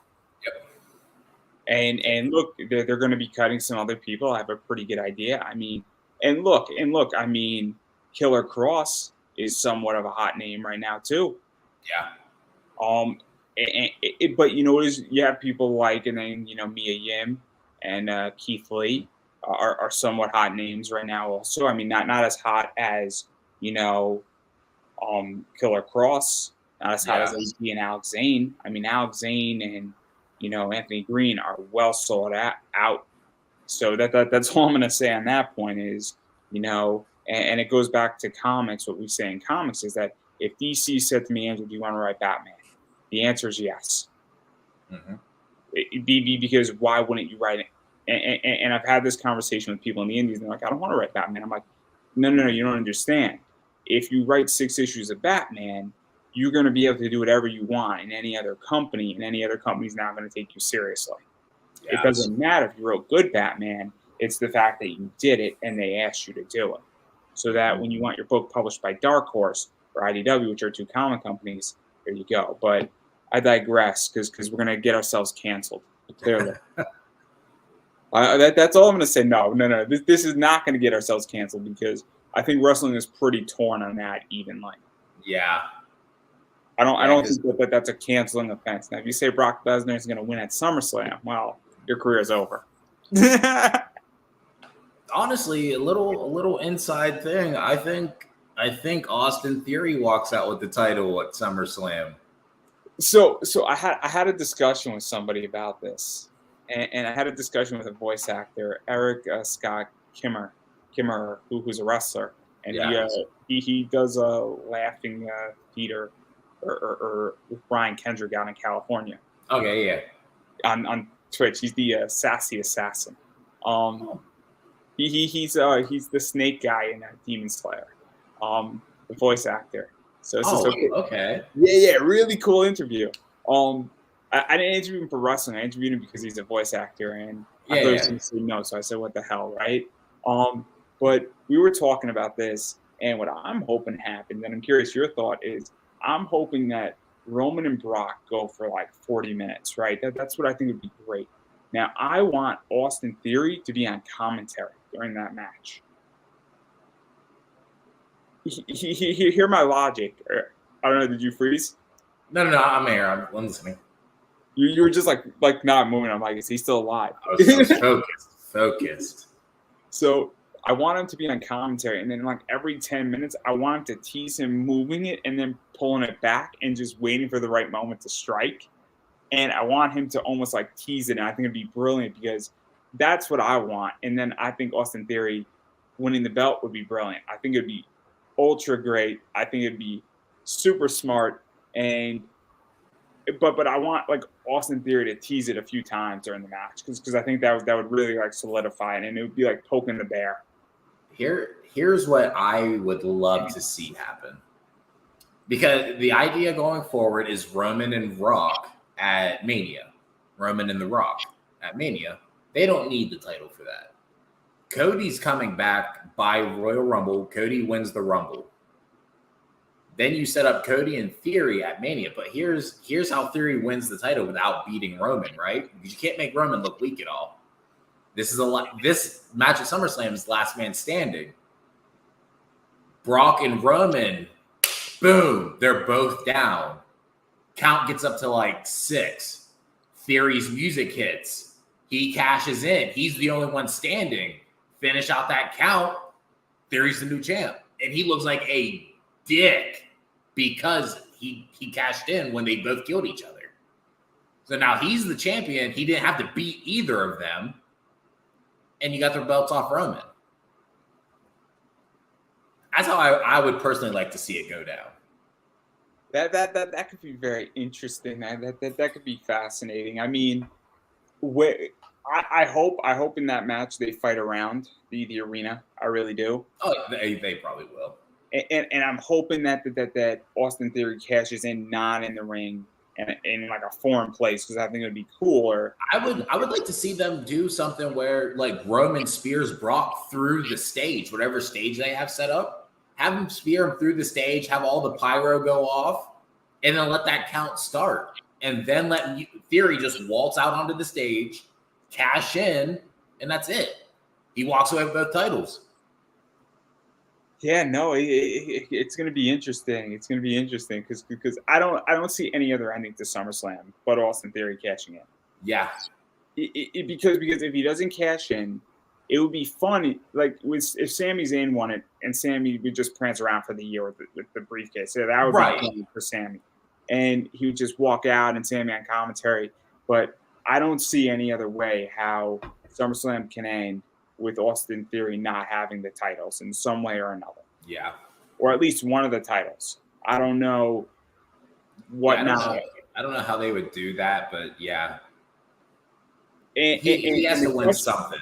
And look, they're going to be cutting some other people. I have a pretty good idea. I mean, and look. I mean, Killer Cross is somewhat of a hot name right now too. Yeah. But you know, you have people like, and then Mia Yim and Keith Lee are somewhat hot names right now. Also, I mean, not as hot as Killer Cross, not as hot as AD and Alex Zane. I mean, Alex Zane and Anthony Green are well sold out. So that's all I'm going to say on that point is, and it goes back to comics. What we say in comics is that if DC said to me, Andrew, do you want to write Batman? The answer is yes. Mm-hmm. Because why wouldn't you write it? And I've had this conversation with people in the indies, and they're like, I don't want to write Batman. I'm like, no, you don't understand. If you write 6 issues of Batman, you're going to be able to do whatever you want in any other company, and any other company's not going to take you seriously. Yes. It doesn't matter if you wrote good Batman. It's the fact that you did it and they asked you to do it. So that when you want your book published by Dark Horse or IDW, which are 2 comic companies, there you go. But I digress because we're going to get ourselves canceled, clearly. That's all I'm going to say. No. This is not going to get ourselves canceled because I think wrestling is pretty torn on that evenly. Yeah. I don't think that's a canceling offense. Now, if you say Brock Lesnar is going to win at SummerSlam, well, your career is over. Honestly, a little inside thing. I think Austin Theory walks out with the title at SummerSlam. So I had a discussion with somebody about this, and I had a discussion with a voice actor, Eric Scott Kimmer, who's a wrestler, and he does a laughing theater or with Brian Kendrick out in California. Okay, yeah. On Twitch, he's the sassy assassin. He's the snake guy in Demon Slayer, the voice actor. So okay. Yeah, really cool interview. I didn't interview him for wrestling. I interviewed him because he's a voice actor, and I thought he was going to say no. So I said, "What the hell, right?" But we were talking about this, and what I'm hoping happens, and I'm curious your thought is, I'm hoping that Roman and Brock go for like 40 minutes, right? That's what I think would be great. Now, I want Austin Theory to be on commentary during that match. Hear my logic. I don't know. Did you freeze? No. I'm here. I'm listening. You were just like not moving. I'm like, is he still alive? I was focused. So I want him to be on commentary, and then like every 10 minutes, I want him to tease him moving it and then pulling it back and just waiting for the right moment to strike. And I want him to almost like tease it, and I think it'd be brilliant because that's what I want. And then I think Austin Theory winning the belt would be brilliant. I think it'd be ultra great. I think it'd be super smart. But I want like Austin Theory to tease it a few times during the match because I think that would really like solidify it, and it would be like poking the bear. Here's what I would love to see happen, because the idea going forward is Roman and Rock at Mania. Roman and The Rock at Mania. They don't need the title for that. Cody's coming back by Royal Rumble. Cody wins the Rumble. Then you set up Cody and Theory at Mania. But here's how Theory wins the title without beating Roman, right? Because you can't make Roman look weak at all. This match at SummerSlam is last man standing. Brock and Roman, boom, they're both down. Count gets up to like 6. Theory's music hits. He cashes in. He's the only one standing. Finish out that count. Theory's the new champ. And he looks like a dick because he cashed in when they both killed each other. So now he's the champion. He didn't have to beat either of them. And you got their belts off Roman. That's how I would personally like to see it go down. That could be very interesting. That could be fascinating. I mean, where I hope in that match they fight around the arena. I really do. Oh, they probably will. And I'm hoping that Austin Theory cashes in not in the ring and in like a foreign place because I think it would be cooler. I would like to see them do something where like Roman spears Brock through the stage, whatever stage they have set up. Have him spear him through the stage, have all the pyro go off, and then let that count start. And then let Theory just waltz out onto the stage, cash in, and that's it. He walks away with both titles. Yeah, no, it's going to be interesting. It's going to be interesting because I don't see any other ending to SummerSlam but Austin Theory cashing in. Yeah. Because if he doesn't cash in, it would be fun. Like if Sami Zayn won it and Sami would just prance around for the year with the briefcase, so that would Right. be fun for Sami, and he would just walk out and Sami on commentary. But I don't see any other way how SummerSlam can end with Austin Theory not having the titles in some way or another, Yeah. or at least one of the titles. I don't know what now. I don't know how they would do that, but yeah. And He has to the win something.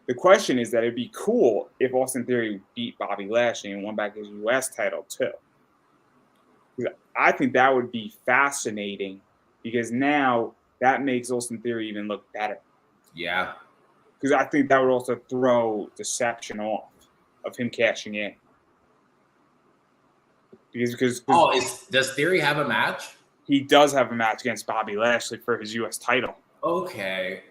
The question is that it'd be cool if Austin Theory beat Bobby Lashley and won back his U.S. title too. I think that would be fascinating because now that makes Austin Theory even look better. Yeah. Because I think that would also throw deception off of him cashing in. Because does Theory have a match? He does have a match against Bobby Lashley for his U.S. title. Okay.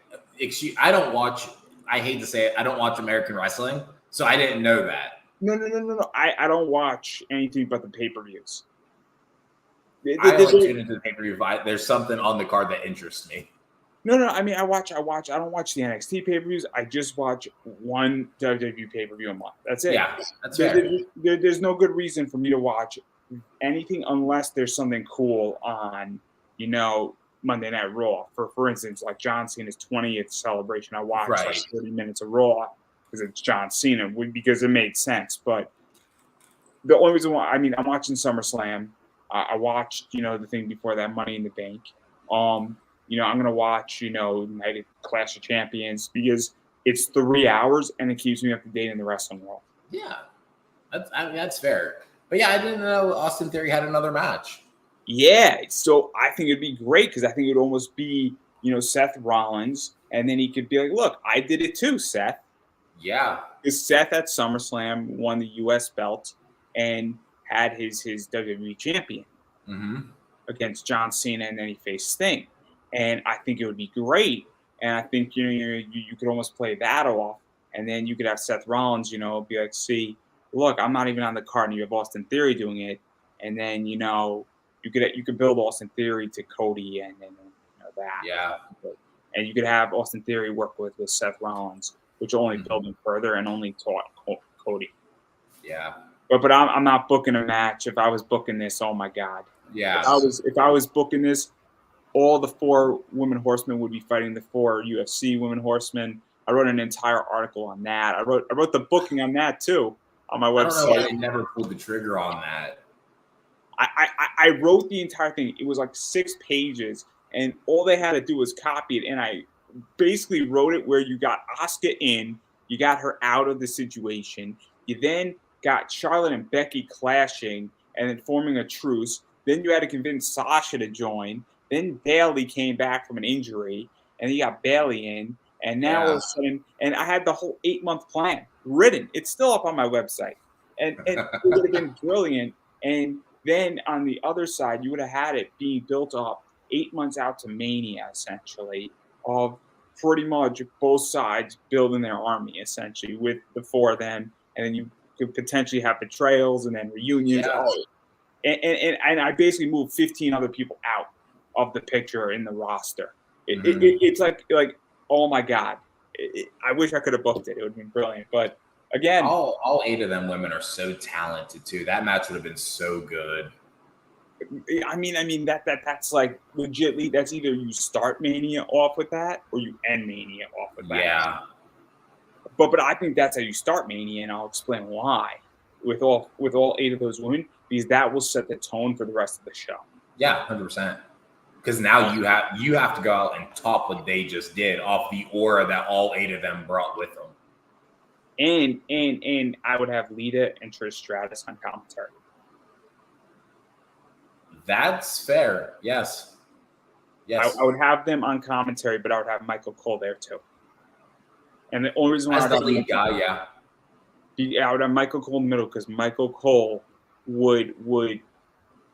I don't watch. I hate to say it. I don't watch American wrestling, so I didn't know that. No. I don't watch anything but the pay-per-views. I only tune into the pay-per-view. There's something on the card that interests me. No. I mean, I don't watch the NXT pay-per-views. I just watch one WWE pay-per-view a month. That's it. Yeah, that's fair. There's no good reason for me to watch anything unless there's something cool on, Monday Night Raw. For instance, like John Cena's 20th celebration, I watched like 30 minutes of Raw because it's John Cena, because it made sense. But the only reason why, I'm watching SummerSlam. I watched, the thing before that, Money in the Bank. I'm gonna watch, United Clash of Champions because it's 3 hours and it keeps me up to date in the wrestling world. Yeah, that's fair. But yeah, I didn't know Austin Theory had another match. Yeah, so I think it'd be great because I think it'd almost be, Seth Rollins, and then he could be like, "Look, I did it too, Seth." Yeah, because Seth at SummerSlam won the U.S. belt and had his WWE champion against John Cena, and then he faced Sting. And I think it would be great. And I think you could almost play that off, and then you could have Seth Rollins, be like, "See, look, I'm not even on the card, and you have Austin Theory doing it." And then you could build Austin Theory to Cody and that. Yeah. And you could have Austin Theory work with Seth Rollins, which will only build him further and only taught Cody. Yeah. But I'm not booking a match. If I was booking this, oh my God. Yeah. If I was booking this, all the 4 women horsemen would be fighting the 4 UFC women horsemen. I wrote an entire article on that. I wrote the booking on that too on my website. I don't know why I never pulled the trigger on that. I wrote the entire thing. It was like 6 pages, and all they had to do was copy it. And I basically wrote it where you got Asuka in, you got her out of the situation. You then got Charlotte and Becky clashing and then forming a truce. Then you had to convince Sasha to join. Then Bayley came back from an injury, and you got Bayley in. And now all of a sudden, and I had the whole 8-month plan written. It's still up on my website. And it would have been brilliant. And then on the other side, you would have had it being built up 8 months out to Mania, essentially, of pretty much both sides building their army, essentially, with the 4 of them. And then you could potentially have betrayals and then reunions. Yeah. And I basically moved 15 other people out of the picture in the roster. It's like, oh my God. I wish I could have booked it. It would have been brilliant. But again, all 8 of them women are so talented too. That match would have been so good. I mean that's like legitly. That's either you start Mania off with that or you end Mania off with that. Yeah. But I think that's how you start Mania, and I'll explain why. with all 8 of those women, because that will set the tone for the rest of the show. Yeah, 100%. Because now you have to go out and top what they just did off the aura that all 8 of them brought with them. And I would have Lita and Trish Stratus on commentary. That's fair. Yes. I would have them on commentary, but I would have Michael Cole there too. And the only reason why as the lead guy, I would have Michael Cole in the middle, because Michael Cole would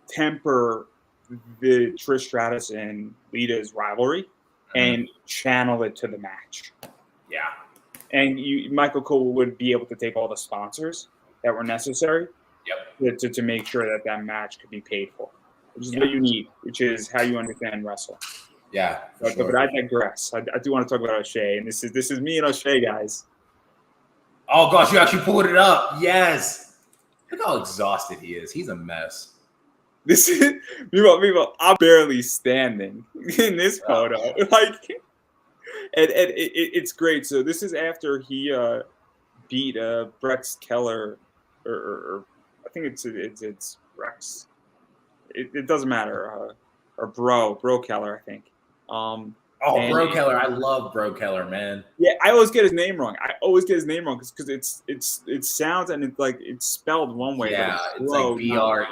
temper the Trish Stratus and Lita's rivalry and channel it to the match. Yeah. And Michael Cole would be able to take all the sponsors that were necessary to make sure that match could be paid for, which is what you need, which is how you understand wrestling. Yeah. But I digress. I do want to talk about O'Shea, and this is me and O'Shea, guys. Oh, gosh, you actually pulled it up. Yes. Look how exhausted he is. He's a mess. This is meanwhile, I'm barely standing in this photo. Like, and it's great. So this is after he beat Rex Keller, or I think it's Rex. It doesn't matter. Or Bro Keller, I think. Bro Keller. I love Bro Keller, man. Yeah, I always get his name wrong. Because it sounds and it's spelled one way. Yeah, it's like Breaux or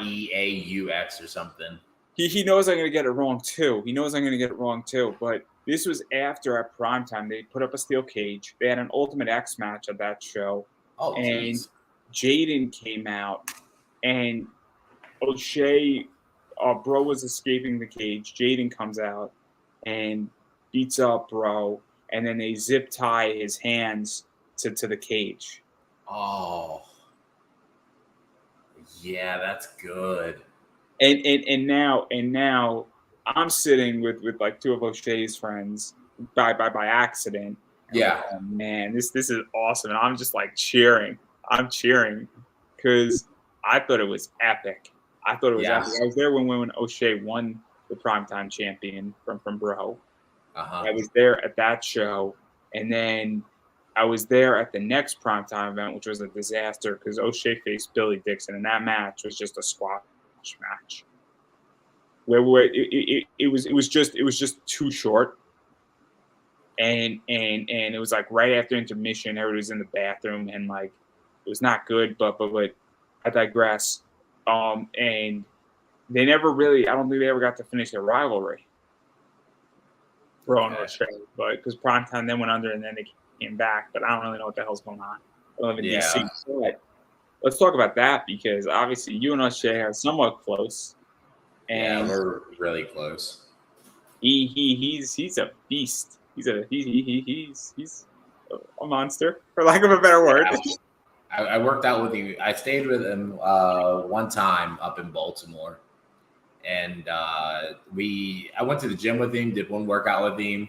something. He knows I'm going to get it wrong too. But this was after at primetime. They put up a steel cage. They had an Ultimate X match at that show. Oh, and geez. Jaden came out, and O'Shea, Bro was escaping the cage. Jaden comes out and beats up Bro, and then they zip tie his hands to the cage. Oh, yeah, that's good. And now I'm sitting with like 2 of O'Shea's friends by accident. Yeah. Like, oh man, this is awesome, and I'm just like cheering. I'm cheering because I thought it was epic. Epic. I was there when O'Shea won the primetime champion from Bro. I was there at that show, and then I was there at the next primetime event, which was a disaster because O'Shea faced Billy Dixon, and that match was just a squash match. Where it was just too short, and it was like right after intermission, everybody was in the bathroom, and like it was not good. But I digress. And they never really, I don't think they ever got to finish their rivalry. Bro and O'Shea, but because primetime then went under and then they came back, but I don't really know what the hell's going on. I live in DC. So let's talk about that, because obviously you and O'Shea are somewhat close. And we're really close. He's a beast. He's a monster, for lack of a better word. I worked out with him. I stayed with him one time up in Baltimore, and I went to the gym with him, did one workout with him.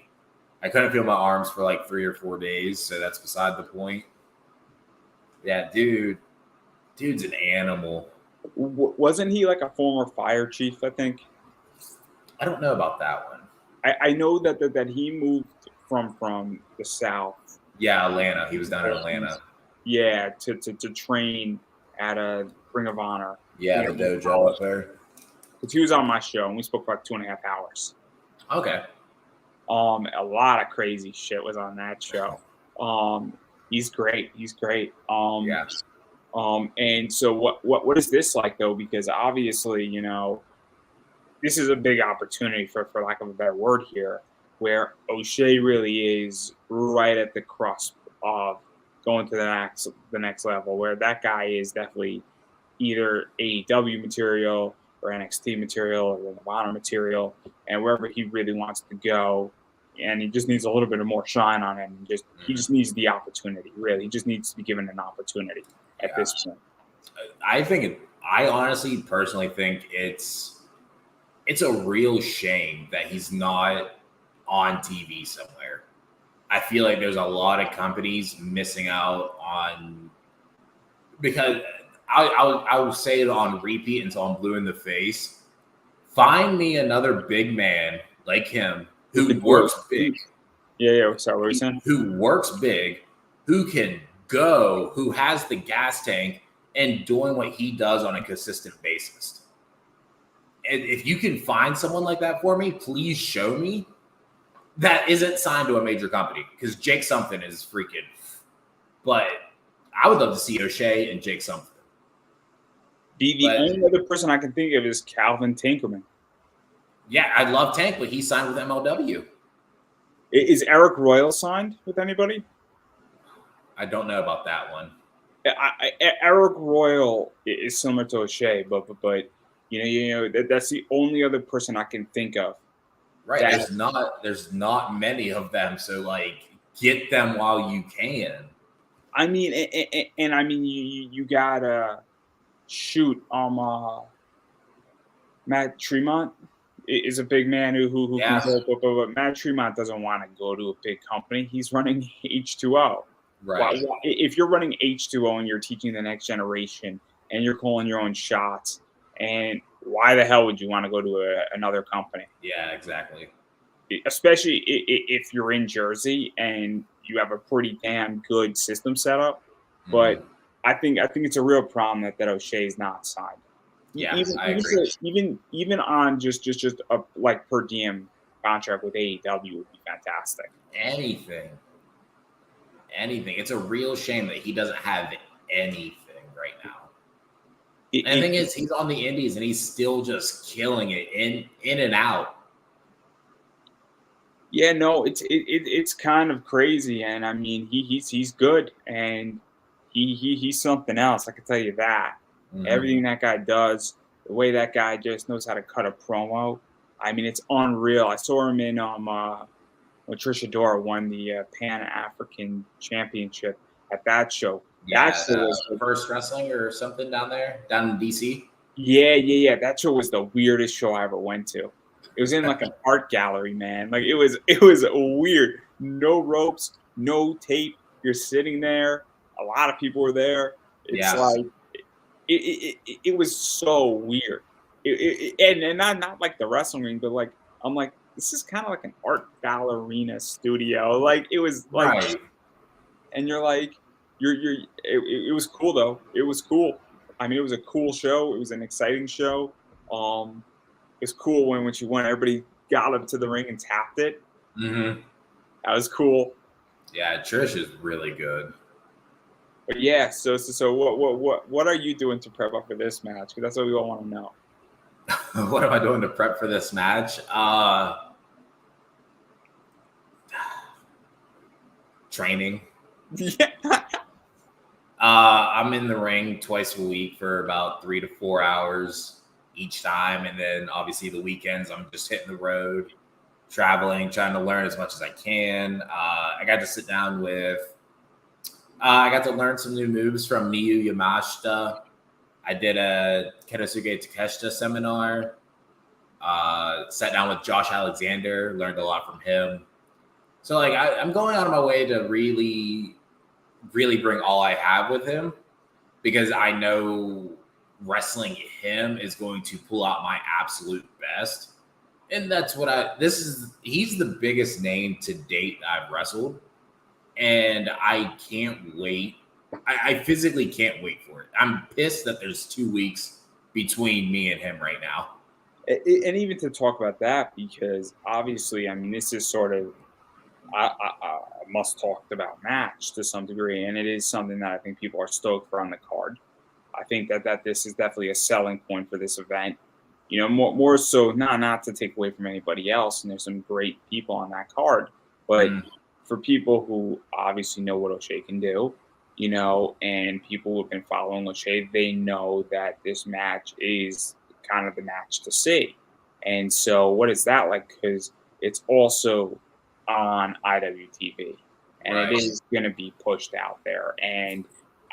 I couldn't feel my arms for like 3 or 4 days, so that's beside the point. Yeah, dude's an animal. Wasn't he like a former fire chief, I think? I don't know about that one. I know that he moved from the South. Yeah, Atlanta. He was down in Atlanta. Yeah, to train at a Ring of Honor. Yeah, the dojo up there. Because he was on my show, and we spoke for like 2.5 hours. Okay. A lot of crazy shit was on that show. He's great. Yeah. And so what is this like though? Because obviously, this is a big opportunity for lack of a better word here, where O'Shea really is right at the cusp of going to the next level, where that guy is definitely either AEW material or NXT material or Ring of Honor material, and wherever he really wants to go. And he just needs a little bit of more shine on him. He just needs the opportunity, really. He just needs to be given an opportunity at this point. I honestly, personally think it's a real shame that he's not on TV somewhere. I feel like there's a lot of companies missing out on, because I will say it on repeat until I'm blue in the face. Find me another big man like him who works big. Yeah. Sorry, what were you saying? Who works big, who can go, who has the gas tank and doing what he does on a consistent basis. And if you can find someone like that for me, please show me that isn't signed to a major company, because Jake something is freaking. But I would love to see O'Shea and Jake something. The only other person I can think of is Calvin Tinkerman. Yeah, I'd love Tank, but he signed with MLW. Is Eric Royal signed with anybody? I don't know about that one. Eric Royal is similar to O'Shea, but that's the only other person I can think of. Right, there's not many of them, so like get them while you can. I mean, and I mean you gotta shoot. Matt Tremont is a big man who can go, but Matt Tremont doesn't want to go to a big company. He's running H2O. Right. If you're running H2O and you're teaching the next generation and you're calling your own shots, and why the hell would you want to go to another company? Yeah, exactly. Especially if you're in Jersey and you have a pretty damn good system set up. But I think it's a real problem that O'Shea is not signed. Yeah, I agree. Even on just a like per diem contract with AEW would be fantastic. Anything. It's a real shame that he doesn't have anything right now. And the thing is, he's on the Indies and he's still just killing it in and out. Yeah, no, it's kind of crazy, and I mean he's good, and he's something else. I can tell you that. Everything that guy does, the way that guy just knows how to cut a promo, I mean, it's unreal. I saw him in when Trish Adora won the Pan African Championship at that show. Yeah, that show was First Wrestling or something down in DC. Yeah. That show was the weirdest show I ever went to. It was in like an art gallery, man. Like it was weird. No ropes, no tape. You're sitting there. A lot of people were there. It's like it was so weird. And not like the wrestling ring, but like I'm like, this is kind of like an art ballerina studio. Like it was like, right. And you're like, it was cool though. It was cool. I mean, it was a cool show. It was an exciting show. It's cool when she won. Everybody got up to the ring and tapped it. That was cool. Yeah, Trish is really good. But yeah, so what are you doing to prep up for this match? Because that's what we all want to know. What am I doing to prep for this match? Training. Yeah. I'm in the ring twice a week for about 3 to 4 hours each time, and then obviously the weekends I'm just hitting the road, traveling, trying to learn as much as I can. I got to sit down with. I got to learn some new moves from Miyu Yamashita. I did a Kenosuke Takeshita seminar. Sat down with Josh Alexander, learned a lot from him. So like I'm going out of my way to really, really bring all I have with him, because I know wrestling him is going to pull out my absolute best. And that's what he's the biggest name to date I've wrestled. And I can't wait. I physically can't wait for it. I'm pissed that there's 2 weeks between me and him right now. And even to talk about that, because obviously, I mean, this is sort of a must talked about match to some degree, and it is something that I think people are stoked for on the card. I think that this is definitely a selling point for this event. You know, more so, not to take away from anybody else, and there's some great people on that card, but for people who obviously know what O'Shea can do, you know, and people who have been following O'Shea, they know that this match is kind of the match to see. And so what is that like? Because it's also on IWTV, and right. It is going to be pushed out there. And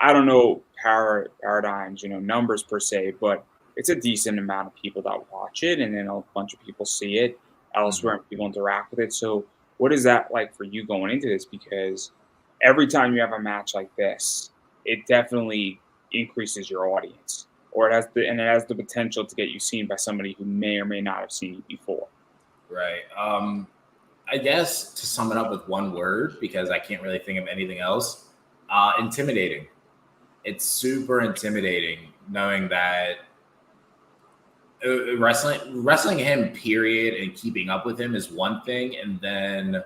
I don't know paradigms, you know, numbers per se, but it's a decent amount of people that watch it, and then a bunch of people see it elsewhere and people interact with it. So what is that like for you going into this? Because every time you have a match like this, it definitely increases your audience, or it has the potential to get you seen by somebody who may or may not have seen you before. Right. I guess to sum it up with one word, because I can't really think of anything else, intimidating. it's super intimidating knowing that wrestling him, period, and keeping up with him is one thing, and then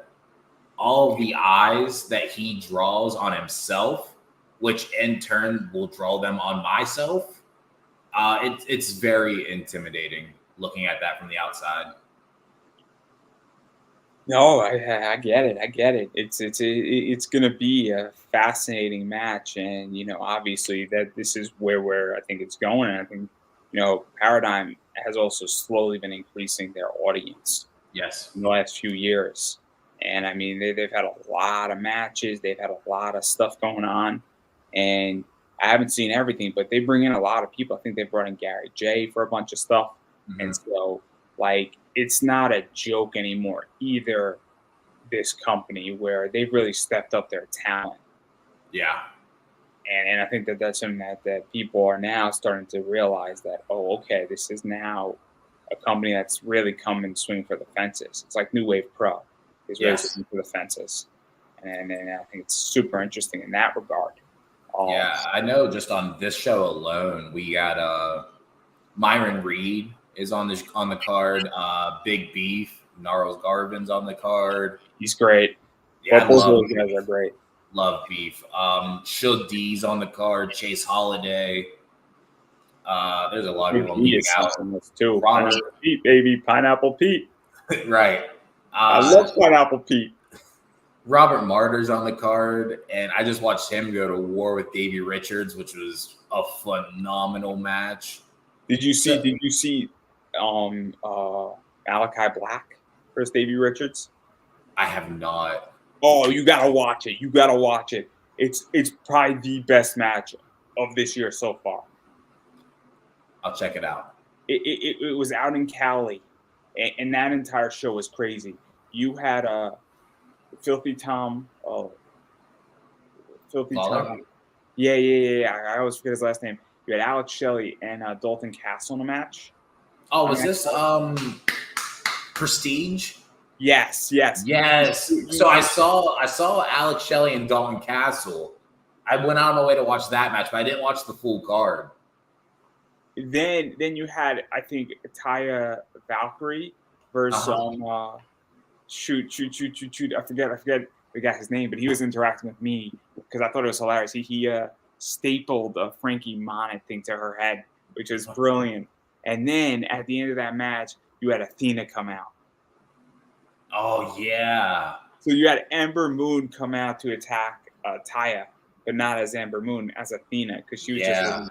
all the eyes that he draws on himself, which in turn will draw them on myself. It's very intimidating looking at that from the outside. No, I get it. I get it. It's gonna be a fascinating match, and obviously that this is where I think it's going. And I think Paradigm has also slowly been increasing their audience Yes. in the last few years, and I mean they've had a lot of matches. They've had a lot of stuff going on, and I haven't seen everything, but they bring in a lot of people. I think they brought in Gary J for a bunch of stuff, Mm-hmm. and so like it's not a joke anymore either. This company where they've really stepped up their talent, Yeah. and I think that that's something that people are now starting to realize that okay, this is now a company that's really come and swing for the fences. It's like New Wave Pro is really Yes. swinging for the fences, and I think it's super interesting in that regard. Yeah, I know. Just on this show alone, we got Myron Reed is on the card. Big Beef, Gnarls Garvin's on the card. He's great. Yeah, Both of those guys are great. Love Beef. Shug D's on the card. Chase Holiday. There's a lot of people meeting out. Too. Robert Pineapple Pete, baby, Pineapple Pete. Right. I love Pineapple Pete. Robert Martyr's on the card, and I just watched him go to war with Davey Richards, which was a phenomenal match. Did you see Malachi Black versus Davey Richards? I have not. Oh, you gotta watch it. You gotta watch it. It's probably the best match of this year so far. I'll check it out. It was out in Cali, and that entire show was crazy. You had Filthy Tom. Filthy Tom. Yeah. I always forget his last name. You had Alex Shelley and Dalton Castle in a match. Oh, was this Prestige? Yes. So I saw Alex Shelley and Dalton Castle. I went out of my way to watch that match, but I didn't watch the full card. Then you had, I think, Taya Valkyrie versus shoot. I forget the guy's name, but he was interacting with me because I thought it was hilarious. He stapled a Frankie Monet thing to her head, which was brilliant. And then at the end of that match, you had Athena come out. Oh yeah. So you had Ember Moon come out to attack Taya, but not as Ember Moon, as Athena, because she was just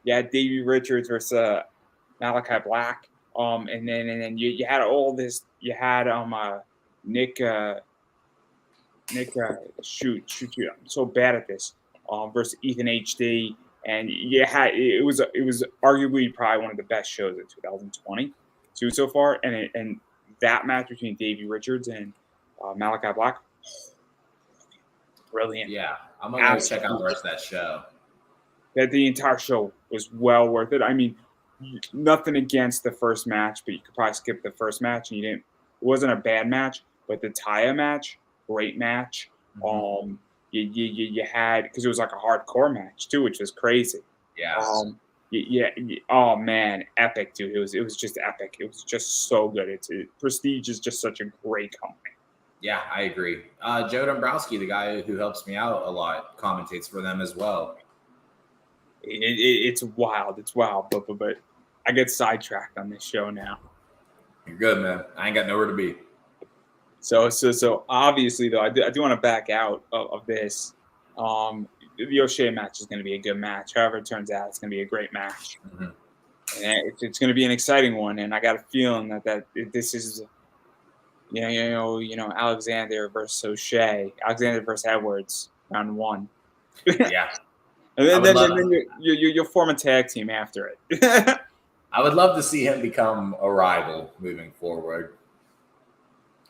yeah, Davey Richards versus Malachi Black. And then you had all this. You had Nick. Shoot! I'm so bad at this. Versus Ethan HD, and it was arguably probably one of the best shows of 2022 so far. And that match between Davey Richards and Malachi Black, brilliant. Yeah, I'm gonna go check out the rest of that show. That the entire show was well worth it. I mean, nothing against the first match, but you could probably skip the first match and you didn't. It wasn't a bad match, but the Taya match, great match. Mm-hmm. You had, because it was like a hardcore match too, which was crazy. Yeah. Oh man, epic, dude. It was just epic. It was just so good. Prestige is just such a great company. Yeah, I agree. Joe Dombrowski, the guy who helps me out a lot, commentates for them as well. It's wild. It's wild. But I get sidetracked on this show now. You're good, man. I ain't got nowhere to be. So obviously, though, I do want to back out of this. The O'Shea match is going to be a good match. However it turns out, it's going to be a great match. Mm-hmm. And it's going to be an exciting one. And I got a feeling that this is, Alexander versus O'Shea, Alexander versus Edwards, round one. Yeah. And then you'll form a tag team after it. I would love to see him become a rival moving forward.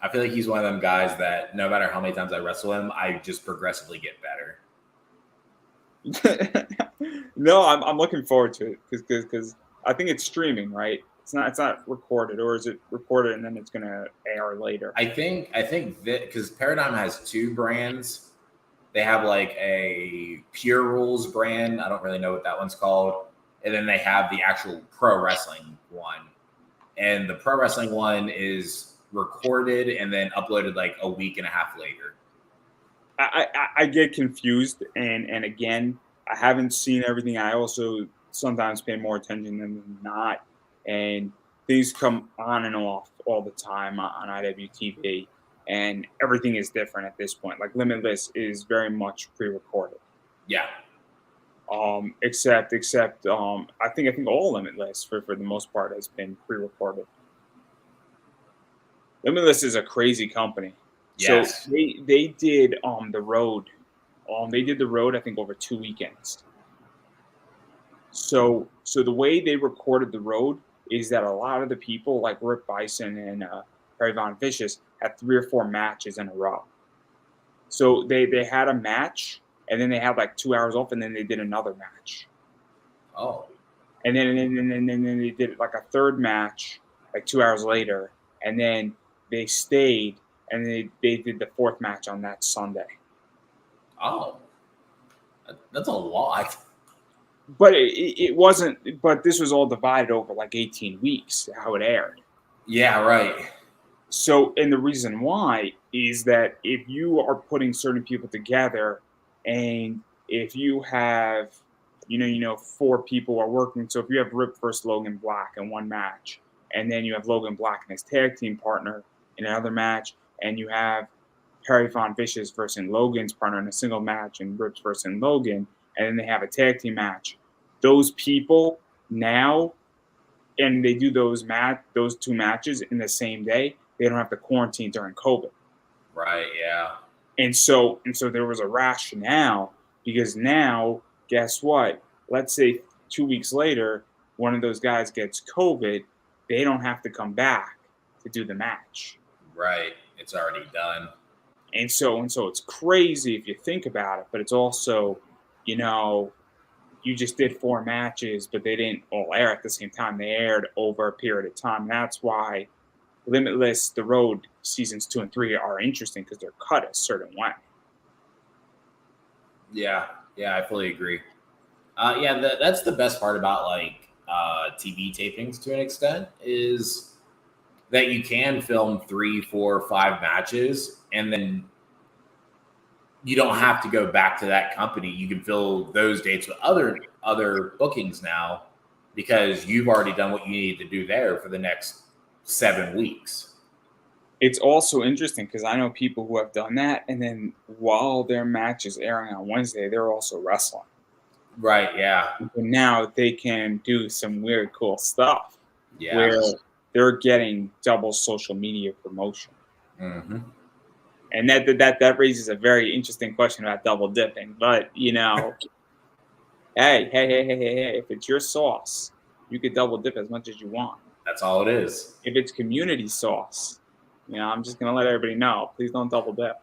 I feel like he's one of them guys that no matter how many times I wrestle him, I just progressively get better. No, I'm looking forward to it because I think it's streaming, right? It's not recorded, or is it recorded and then it's going to air later? I think that because Paradigm has two brands They have like a Pure Rules brand. I don't really know what that one's called. And then they have the actual pro wrestling one. And the pro wrestling one is recorded and then uploaded like a week and a half later. I get confused, and again, I haven't seen everything. I also sometimes pay more attention than not, and things come on and off all the time on IWTV, and everything is different at this point. Like Limitless is very much pre-recorded. Yeah. Except I think all Limitless for the most part has been pre-recorded. Limitless is a crazy company. Yes. So they did the road. They did the road I think over 2 weekends. So the way they recorded the road is that a lot of the people like Rip Bison and Perry Von Vicious had 3 or 4 matches in a row. So they had a match and then they had like 2 hours off and then they did another match. Oh. And then they did like a third match like 2 hours later, and then they stayed and they did the fourth match on that Sunday. Oh. That's a lot. But it wasn't. But this was all divided over like 18 weeks. How it aired. Yeah, right. So, and the reason why is that if you are putting certain people together, and if you have, 4 people are working. So if you have Rip versus Logan Black in one match, and then you have Logan Black and his tag team partner in another match, and you have Perry Von Vicious versus Logan's partner in a single match, and Rip's versus Logan, and then they have a tag team match. Those people now, and they do those 2 matches in the same day. They don't have to quarantine during COVID. Right. Yeah. And so there was a rationale, because now, guess what? Let's say 2 weeks later, one of those guys gets COVID. They don't have to come back to do the match. Right. It's already done. And so it's crazy if you think about it, but it's also, you just did 4 matches, but they didn't all air at the same time. They aired over a period of time. And that's why Limitless, The Road, seasons 2 and 3 are interesting, because they're cut a certain way. Yeah, I fully agree. That's the best part about like TV tapings to an extent, is that you can film 3, 4, 5 matches, and then you don't have to go back to that company. You can fill those dates with other bookings now, because you've already done what you need to do there for the next 7 weeks. It's also interesting because I know people who have done that, and then while their match is airing on Wednesday, they're also wrestling. Right, yeah. And now they can do some weird, cool stuff. Yeah. Where they're getting double social media promotion. Mm-hmm. And that raises a very interesting question about double dipping. But, hey, if it's your sauce, you could double dip as much as you want. That's all it is. If it's community sauce, I'm just going to let everybody know, please don't double dip.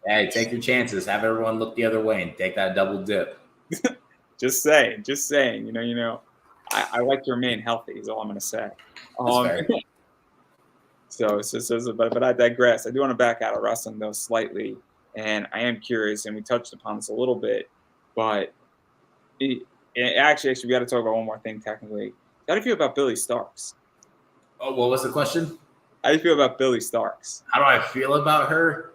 Hey, take your chances. Have everyone look the other way and take that double dip. Just saying. I like to remain healthy is all I'm going to say. That's fair. But I digress. I do want to back out of wrestling, though, slightly. And I am curious, and we touched upon this a little bit, but actually, we got to talk about one more thing technically. How do you feel about Billy Starks? Oh, what was the question? How do you feel about Billy Starks? How do I feel about her?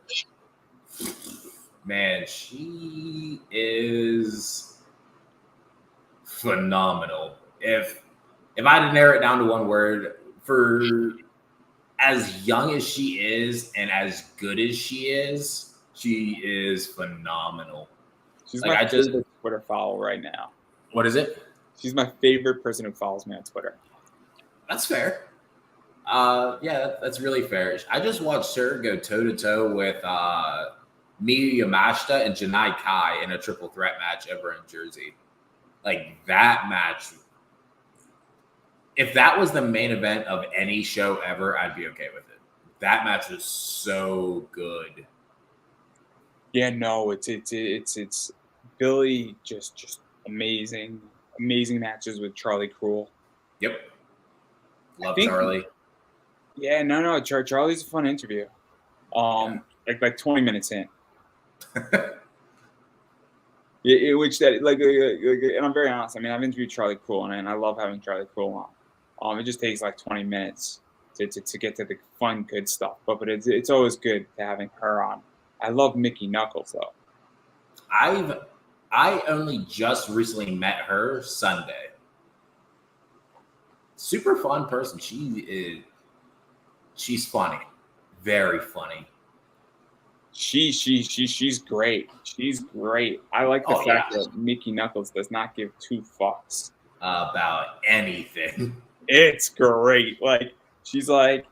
Man, she is phenomenal. If I had to narrow it down to one word, for as young as she is and as good as she is phenomenal. She's my favorite Twitter follower right now. What is it? She's my favorite person who follows me on Twitter. That's fair. That's really fair. I just watched her go toe-to-toe with Miyu Yamashita and Janai Kai in a triple threat match over in Jersey. Like, that match, if that was the main event of any show ever, I'd be okay with it. That match was so good. Yeah, no, it's Billy just amazing matches with Charlie Cruel. Yep. Love Charlie. Yeah, no, Charlie's a fun interview. Like 20 minutes in. Which that and I'm very honest. I mean, I've interviewed Charlie Cool, and I love having Charlie Cool on. It just takes like 20 minutes to get to the fun, good stuff. But it's always good to having her on. I love Mickey Knuckles though. I only just recently met her Sunday. Super fun person. She's funny, very funny. She's great. She's great. I like the fact that Mickey Knuckles does not give two fucks about anything. It's great. Like she's like,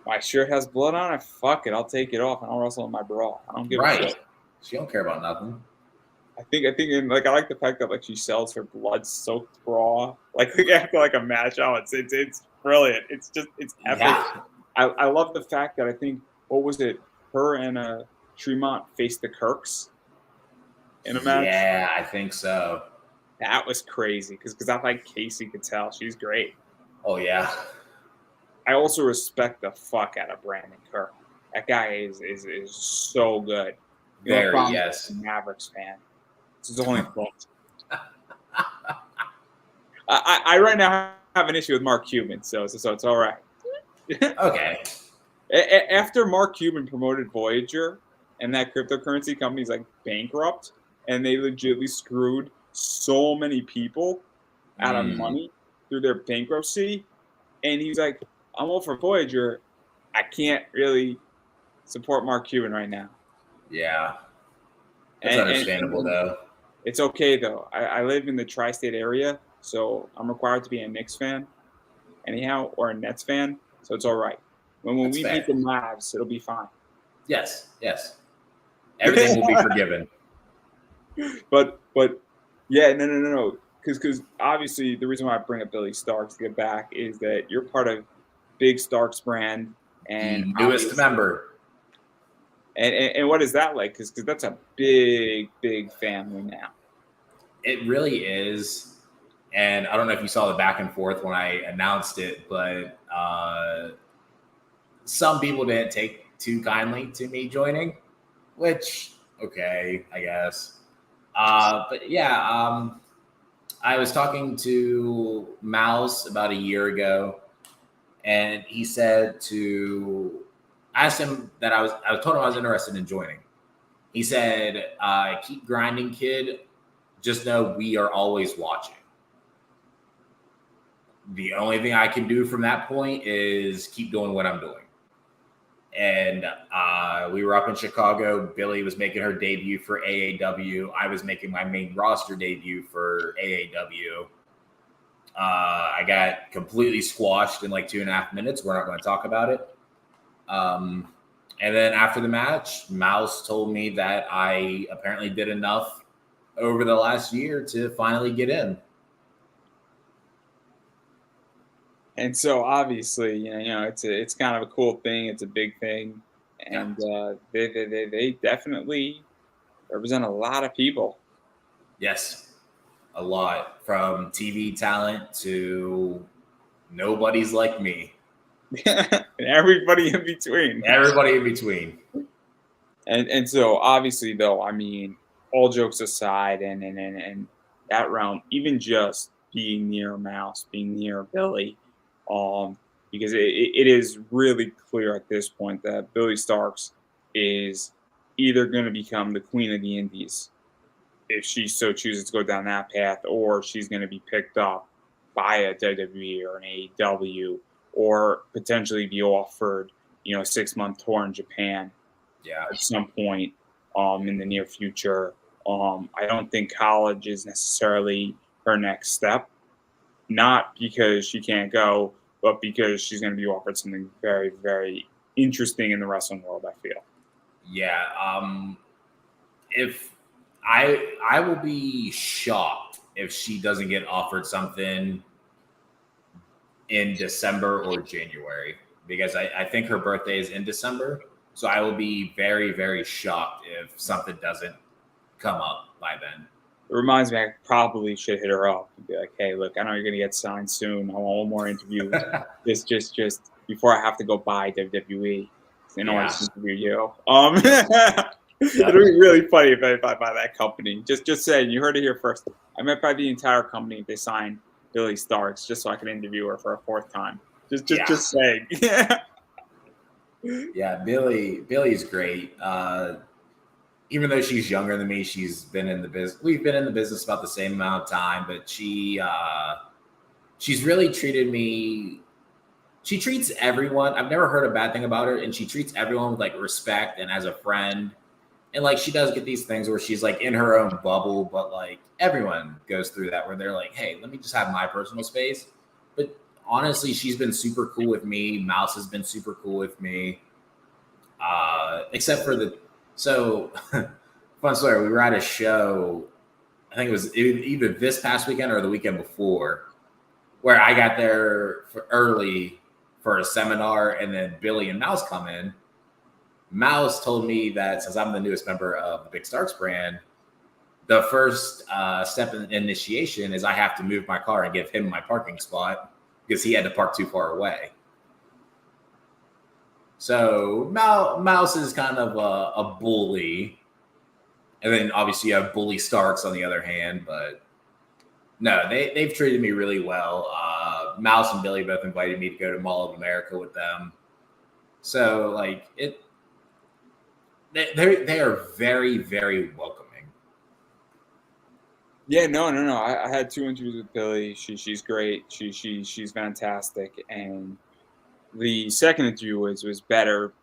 my shirt has blood on it. Fuck it, I'll take it off and I'll wrestle in my bra. I don't give a shit. She don't care about nothing. I think, and like I like the fact that like she sells her blood-soaked bra like after like a match. Oh, it's brilliant. It's epic. Yeah. I love the fact that I think what was it? Her and Tremont faced the Kirks in a match. Yeah, I think so. That was crazy because I like Casey Cattell. She's great. Oh yeah. I also respect the fuck out of Brandon Kirk. That guy is so good. Very yes. Mavericks fan. It's his only fault. I right now have an issue with Mark Cuban, so it's all right. Okay. After Mark Cuban promoted Voyager and that cryptocurrency company's like bankrupt and they legitimately screwed so many people out of money through their bankruptcy, and he's like, I'm all for Voyager. I can't really support Mark Cuban right now. Yeah. That's understandable though. It's okay though. I live in the tri-state area, so I'm required to be a Knicks fan anyhow or a Nets fan, so it's all right. When we beat the Mavs, it'll be fine. Yes. Everything will be forgiven. But yeah, no. Because obviously the reason why I bring up Billy Starks to get back is that you're part of Big Starks brand and the newest member. And what is that like? Because that's a big family now. It really is. And I don't know if you saw the back and forth when I announced it, but some people didn't take too kindly to me joining, which, okay, I guess. But yeah, I was talking to Mouse about a year ago, and he said I asked him that I told him I was interested in joining. He said, keep grinding, kid. Just know we are always watching. The only thing I can do from that point is keep doing what I'm doing. And we were up in Chicago. Billy was making her debut for AAW. I was making my main roster debut for AAW. I got completely squashed in like 2.5 minutes. We're not going to talk about it. And then after the match, Mouse told me that I apparently did enough over the last year to finally get in. And so obviously, you know, it's kind of a cool thing. It's a big thing, and they definitely represent a lot of people. Yes, a lot, from TV talent to nobodies like me. And everybody in between. Everybody in between. And so obviously, though, I mean, all jokes aside, and that realm, even just being near Mouse, being near Billy. Because it is really clear at this point that Billy Starks is either going to become the queen of the indies if she so chooses to go down that path, or she's going to be picked up by a WWE or an AEW, or potentially be offered, a 6-month tour in Japan at some point in the near future. I don't think college is necessarily her next step. Not because she can't go, but because she's going to be offered something very, very interesting in the wrestling world, I feel. Yeah. If I will be shocked if she doesn't get offered something in December or January, because I think her birthday is in December. So I will be very, very shocked if something doesn't come up by then. It reminds me, I probably should hit her up and be like, hey, look, I know you're going to get signed soon. I want one more interview. just before I have to go buy WWE in order to interview you. It'll be really funny if I buy that company. Just saying, you heard it here first. I might buy the entire company if they sign Billy Starks just so I can interview her for a fourth time. Just saying. Yeah, Billy's great. Even though she's younger than me, she's been in the business. We've been in the business about the same amount of time, but she's really treated me. She treats everyone. I've never heard a bad thing about her, and she treats everyone with like respect and as a friend. And like she does get these things where she's like in her own bubble, but like everyone goes through that where they're like, "Hey, let me just have my personal space." But honestly, she's been super cool with me. Mouse has been super cool with me. Except for fun story. We were at a show. I think it was either this past weekend or the weekend before, where I got there early for a seminar, and then Billy and Mouse come in. Mouse told me that since I'm the newest member of the Big Starks brand, the first step in initiation is I have to move my car and give him my parking spot because he had to park too far away. So Mouse is kind of a bully. And then obviously you have Bully Starks on the other hand, but no, they've treated me really well. Mouse and Billy both invited me to go to Mall of America with them. So like they are very, very welcoming. Yeah, no. I had 2 interviews with Billy. She's great. She's fantastic. And the second interview was better,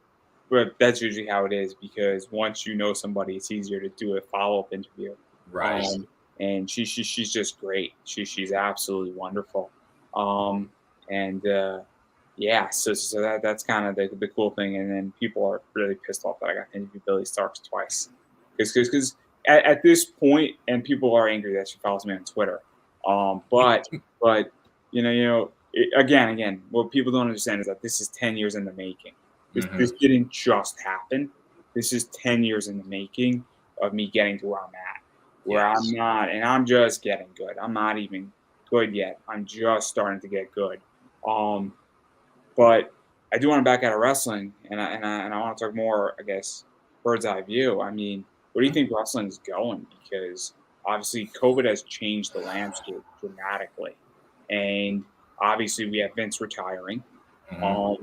but that's usually how it is because once you know somebody, it's easier to do a follow-up interview. Right. And she's just great. She's absolutely wonderful. And yeah, so that's kind of the cool thing. And then people are really pissed off that I got to interview Billy Starks twice because at this point, and people are angry that she follows me on Twitter. But again, what people don't understand is that this is 10 years in the making. This didn't just happen. This is 10 years in the making of me getting to where I'm at, where I'm not, and I'm just getting good. I'm not even good yet. I'm just starting to get good. But I do want to back out of wrestling, and I want to talk more, I guess, bird's eye view. I mean, where do you think wrestling is going? Because obviously COVID has changed the landscape dramatically, and obviously we have Vince retiring. My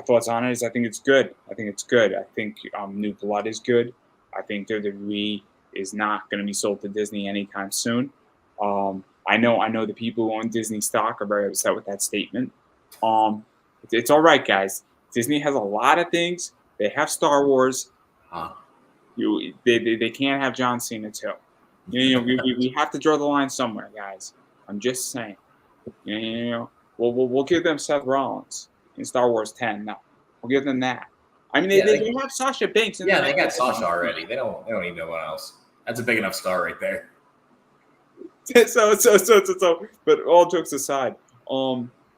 thoughts on it is I think it's good. I think new blood is good. I think WWE is not going to be sold to Disney anytime soon. I know the people who own Disney stock are very upset with that statement. It's all right, guys. Disney has a lot of things. They have Star Wars. They can't have John Cena too. We have to draw the line somewhere, guys. I'm just saying. We'll give them Seth Rollins in Star Wars 10. No, we'll give them that. I mean, they have Sasha Banks. They got Sasha already. They don't need no one else. That's a big enough star right there. So, but all jokes aside,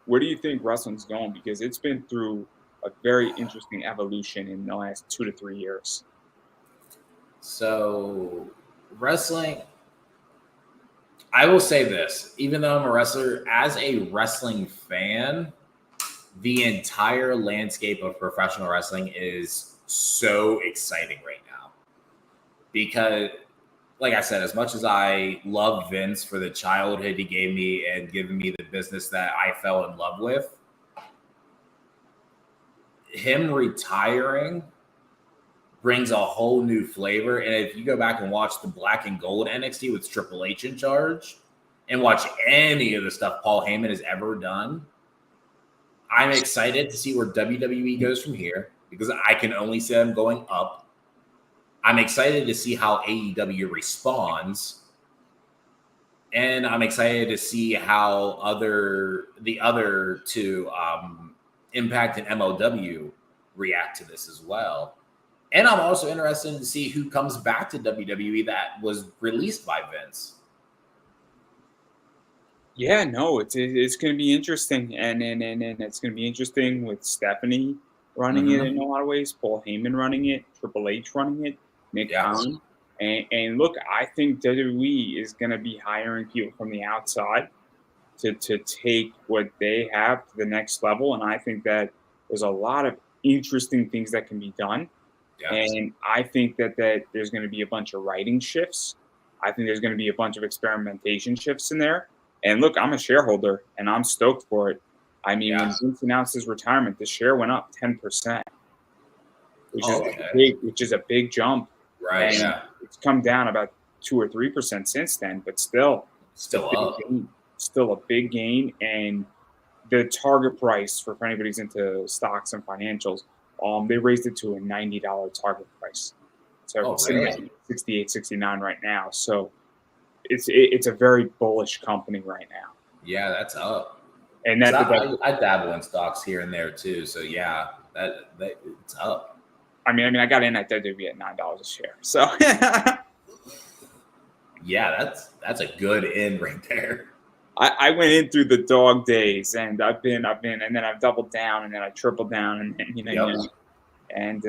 where do you think wrestling's going? Because it's been through a very interesting evolution in the last 2 to 3 years. So, wrestling, I will say this, even though I'm a wrestler, as a wrestling fan, the entire landscape of professional wrestling is so exciting right now. Because, like I said, as much as I love Vince for the childhood he gave me and giving me the business that I fell in love with, him retiring brings a whole new flavor. And if you go back and watch the Black and Gold NXT with Triple H in charge and watch any of the stuff Paul Heyman has ever done, I'm excited to see where WWE goes from here because I can only see them going up. I'm excited to see how AEW responds. And I'm excited to see how the other two, Impact and MLW, react to this as well. And I'm also interested to see who comes back to WWE that was released by Vince. Yeah, no, it's going to be interesting, and it's going to be interesting with Stephanie running it in a lot of ways, Paul Heyman running it, Triple H running it, Mcmahon, and look, I think WWE is going to be hiring people from the outside to take what they have to the next level, and I think that there's a lot of interesting things that can be done. Yeah. And I think that there's going to be a bunch of writing shifts. I think there's going to be a bunch of experimentation shifts in there. And look, I'm a shareholder and I'm stoked for it. I mean, when Yeah. Vince announced his retirement, the share went up 10%, Okay. which is a big jump. Right. And Yeah. it's come down about 2 or 3% since then, but still, it's a Still big up. gain. Still a big gain. And the target price for if anybody's into stocks and financials, they raised it to a $90 target price. So Oh, it's sitting at really? 68, 69 right now. So it's a very bullish company right now. Yeah, that's up. And 'Cause that I dabble in stocks here and there too. So yeah, that it's up. I mean I got in at WWE at $9 a share. So Yeah, that's a good in right there. I went in through the dog days, and I've been, and then I've doubled down, and then I tripled down, and Yep. and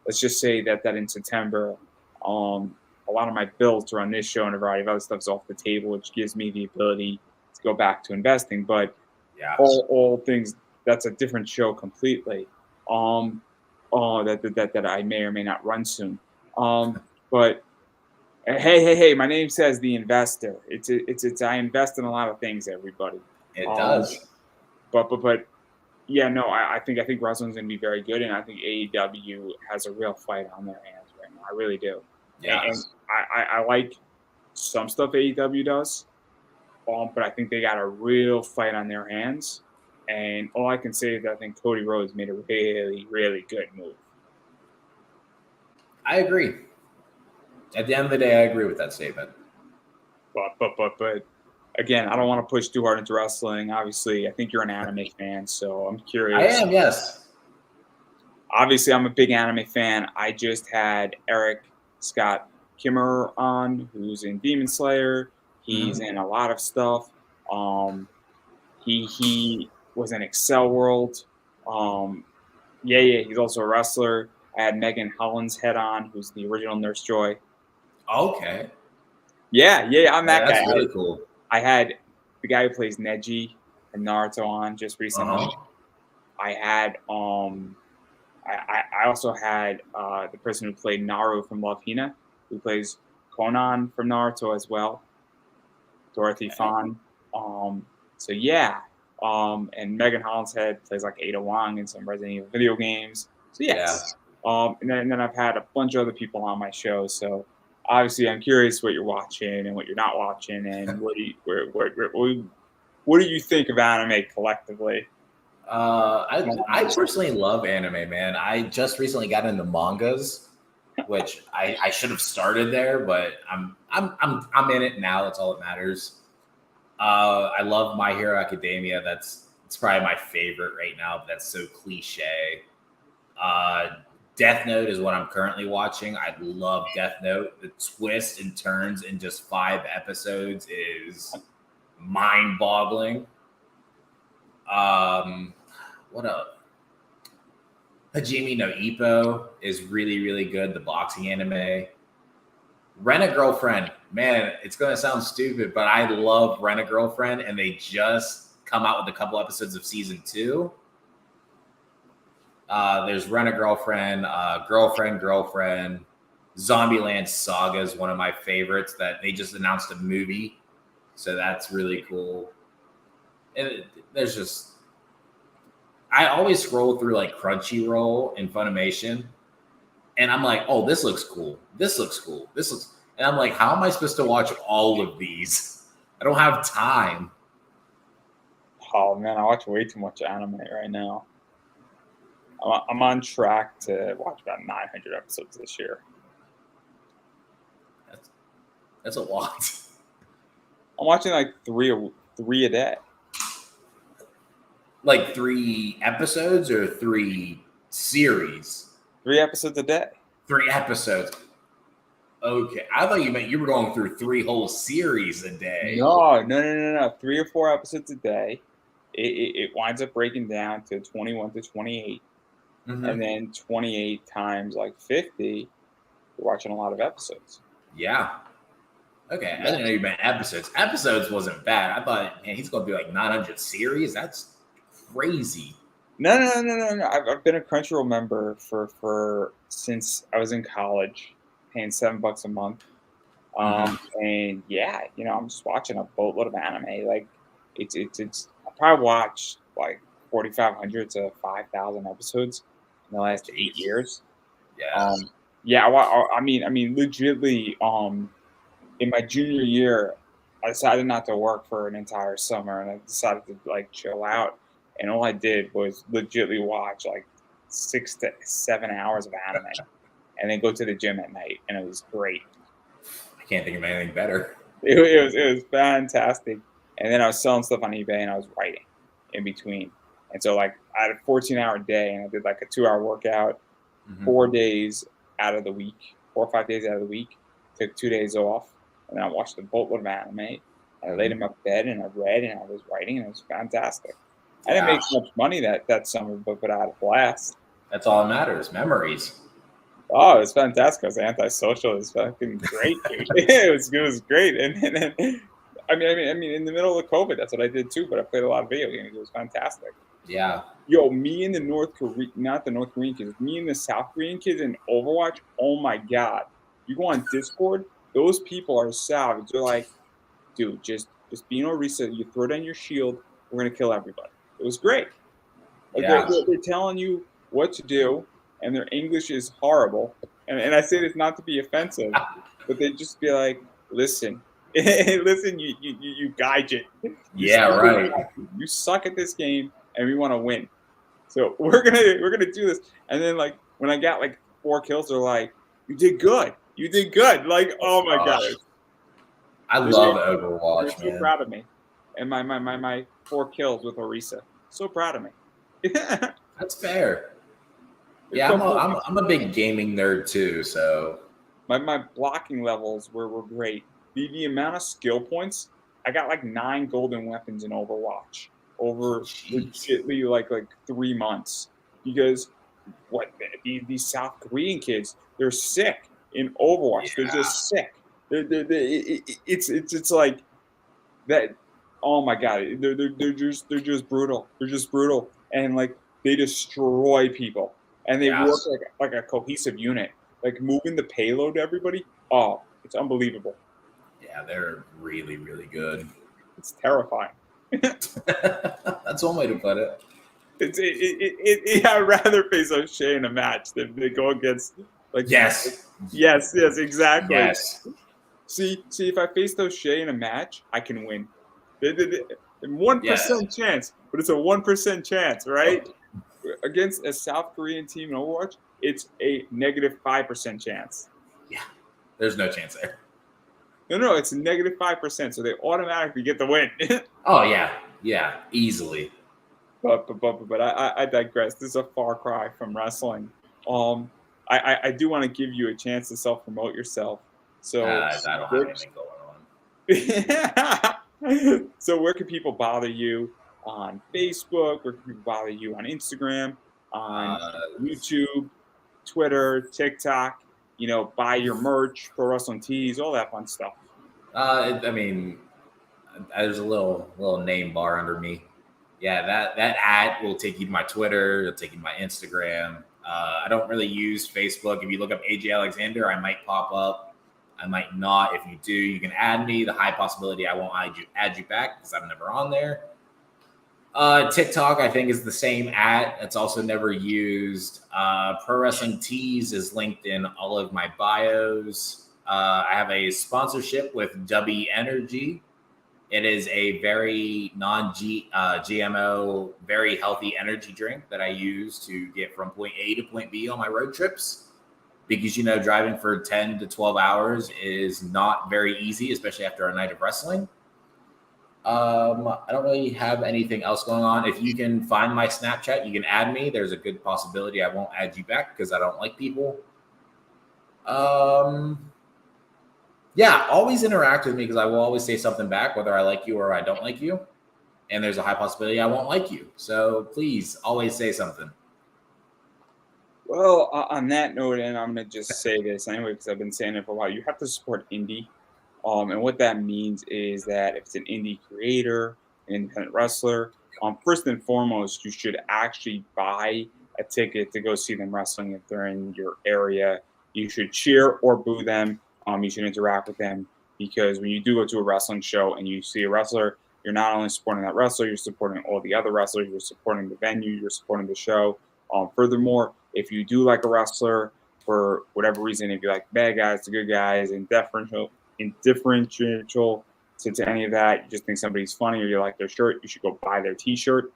let's just say that in September, a lot of my bills are on this show, and a variety of other stuff's off the table, which gives me the ability to go back to investing. But Yeah. all things, that's a different show completely. That I may or may not run soon. But hey, my name says the investor. It's I invest in a lot of things, everybody. It Um, does. but yeah, no, I think wrestling's gonna be very good, and I think AEW has a real fight on their hands right now. I really do. Yeah. And I like some stuff AEW does, but I think they got a real fight on their hands. And all I can say is that I think Cody Rhodes made a really, really good move. I agree. At the end of the day, I agree with that statement. But again, I don't want to push too hard into wrestling. Obviously, I think you're an anime fan, so I'm I curious. am, yes. Obviously, I'm a big anime fan. I just had Eric Scott Kimmer on, who's in Demon Slayer. He's in a lot of stuff. He was in Excel World. Yeah, he's also a wrestler. I had Megan Hollinshead on, who's the original Nurse Joy. Okay. Yeah, I'm that That's guy. really cool. I had the guy who plays Neji and Naruto on just recently. Uh-huh. I had I also had the person who played Naru from Love Hina, who plays Conan from Naruto as well, Dorothy Fawn. So yeah, and Megan Hollinshead plays like Ada Wong in some Resident Evil video games. So yes, and then I've had a bunch of other people on my show. So obviously, I'm curious what you're watching and what you're not watching, and what do you think of anime collectively? I personally love anime, man. I just recently got into mangas, which I should have started there, but I'm in it now. That's all that matters. I love My Hero Academia. It's probably my favorite right now. But that's so cliche. Death Note is what I'm currently watching. I love Death Note. The twists and turns in just 5 episodes is mind-boggling. What else? Hajime no Ippo is really, really good. The boxing anime. Rent a Girlfriend. Man, it's going to sound stupid, but I love Rent a Girlfriend, and they just come out with a couple episodes of season 2. There's Rent a Girlfriend, Girlfriend. Zombieland Saga is one of my favorites that they just announced a movie. So that's really cool. And there's just, I always scroll through like Crunchyroll and Funimation, and I'm like, oh, this looks cool. And I'm like, how am I supposed to watch all of these? I don't have time. Oh man, I watch way too much anime right now. I'm on track to watch about 900 episodes this year. That's a lot. I'm watching like three a day. Like 3 episodes or 3 series? 3 episodes a day. 3 episodes. Okay, I thought you meant you were going through 3 whole series a day. No. 3 or 4 episodes a day. It winds up breaking down to 21 to 28. Mm-hmm. And then 28 times like 50, you're watching a lot of episodes. Yeah. Okay, I didn't know you meant episodes. Episodes wasn't bad. I thought, man, he's going to be like 900 series. That's crazy. No. I've been a Crunchyroll member for since I was in college, paying $7 a month. Hmm. And yeah, I'm just watching a boatload of anime. Like, it's. I probably watched like 4,500 to 5,000 episodes in the last 8 years. Yeah. Um, yeah, I mean, legitimately. In my junior year, I decided not to work for an entire summer, and I decided to like chill out. And all I did was legitimately watch like 6 to 7 hours of anime, and then go to the gym at night, and it was great. I can't think of anything better. It was fantastic. And then I was selling stuff on eBay, and I was writing in between. And so like I had a 14-hour day, and I did like a 2-hour workout Hmm. 4 days out of the week, 4 or 5 days out of the week. Took 2 days off, and then I watched a boatload of anime. And I laid Hmm. in my bed, and I read, and I was writing, and it was fantastic. I didn't Yeah, make much money that summer, but I had a blast. that's all that matters. Memories. Oh, it was fantastic. I was antisocial. It was fucking great, dude. It was great. And I mean, in the middle of COVID, that's what I did too. But I played a lot of video games. It was fantastic. Yeah. Yo, me and the North Korean, not the North Korean kids, me and the South Korean kids in Overwatch. Oh my god! You go on Discord, those people are savage. They're like, dude, just be no reset. You throw down your shield. We're gonna kill everybody. It was great. Like Yeah. they're telling you what to do, and their English is horrible. And I say this not to be offensive, but they just be like, listen, listen, you gaijin, you Yeah. Right. you suck at this game, and we want to win. So we're gonna do this. And then like when I got like 4 kills, they're like, you did good, you did good. Like, Oh oh my god, gosh, I they're, love they're Overwatch, so man. proud of me, and my 4 kills with Orisa, so proud of me. That's fair. It's Yeah, so cool. I'm a big gaming nerd too. So My blocking levels were great. The amount of skill points, I got like 9 golden weapons in Overwatch over jeez. legitly like 3 months, because what these South Korean kids, they're sick in Overwatch. They're Yeah. just sick. It's like that. Oh my god, they're just brutal. They're just brutal, and like they destroy people, and they work Yes. like a cohesive unit. Like moving the payload to everybody. Oh, it's unbelievable. Yeah, they're really, really good. It's terrifying. That's one way to put it. I'd rather face O'Shea in a match than they go against like Yes. yes, exactly. Yes. See, if I face O'Shea in a match, I can win. Yes. 1% chance, but it's a 1% chance, right? Against a South Korean team in Overwatch, it's a -5% chance. Yeah. There's no chance there. No, it's a -5%, so they automatically get the win. Oh yeah. Yeah. Easily. But I digress. This is a far cry from wrestling. Um, I do want to give you a chance to self promote yourself. So I don't have where, anything going on. so where can people bother you on Facebook? Where can people bother you on Instagram, on Uh, YouTube, Twitter, TikTok? Buy your merch, pro wrestling tees, all that fun stuff. I mean, there's a little name bar under me. Yeah, that ad will take you to my Twitter. It'll take you to my Instagram. I don't really use Facebook. If you look up AJ Alexander, I might pop up. I might not. If you do, you can add me. The high possibility I won't add you back because I'm never on there. TikTok, I think, is the same at. It's also never used. Pro Wrestling Tees is linked in all of my bios. I have a sponsorship with W Energy. It is a very GMO, very healthy energy drink that I use to get from point A to point B on my road trips. Because, driving for 10 to 12 hours is not very easy, especially after a night of wrestling. I don't really have anything else going on. If you can find my Snapchat, you can add me. There's a good possibility I won't add you back because I don't like people. Yeah, always interact with me because I will always say something back, whether I like you or I don't like you. And there's a high possibility I won't like you. So please always say something. Well, on that note, and I'm gonna just say this anyway because I've been saying it for a while. You have to support indie, and what that means is that if it's an indie creator, an independent wrestler, first and foremost, you should actually buy a ticket to go see them wrestling if they're in your area. You should cheer or boo them. You should interact with them because when you do go to a wrestling show and you see a wrestler, you're not only supporting that wrestler, you're supporting all the other wrestlers, you're supporting the venue, you're supporting the show. Furthermore, if you do like a wrestler for whatever reason, if you like bad guys, the good guys, indifferential to any of that, you just think somebody's funny or you like their shirt, you should go buy their T-shirt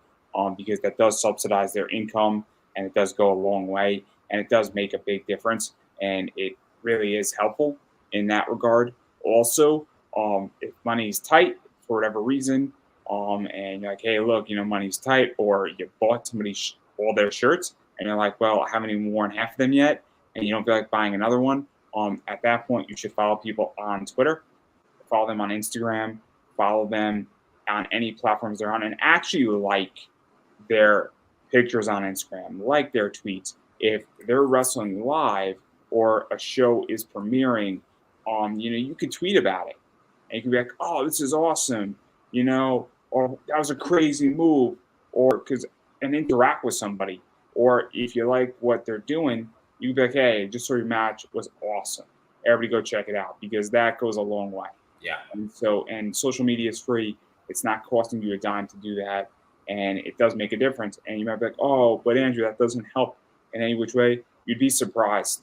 because that does subsidize their income and it does go a long way and it does make a big difference and it really is helpful in that regard. Also, if money's tight for whatever reason, and you're like, hey, look, money's tight, or you bought somebody all their shirts, and you're like, well, I haven't even worn half of them yet, and you don't feel like buying another one. At that point, you should follow people on Twitter, follow them on Instagram, follow them on any platforms they're on, and actually like their pictures on Instagram, like their tweets. If they're wrestling live or a show is premiering, you could tweet about it. And you can be like, oh, this is awesome, or that was a crazy move, and interact with somebody. Or if you like what they're doing, you can be like, hey, just saw your match was awesome. Everybody go check it out because that goes a long way. Yeah. And social media is free. It's not costing you a dime to do that. And it does make a difference. And you might be like, oh, but Andrew, that doesn't help in any which way. You'd be surprised.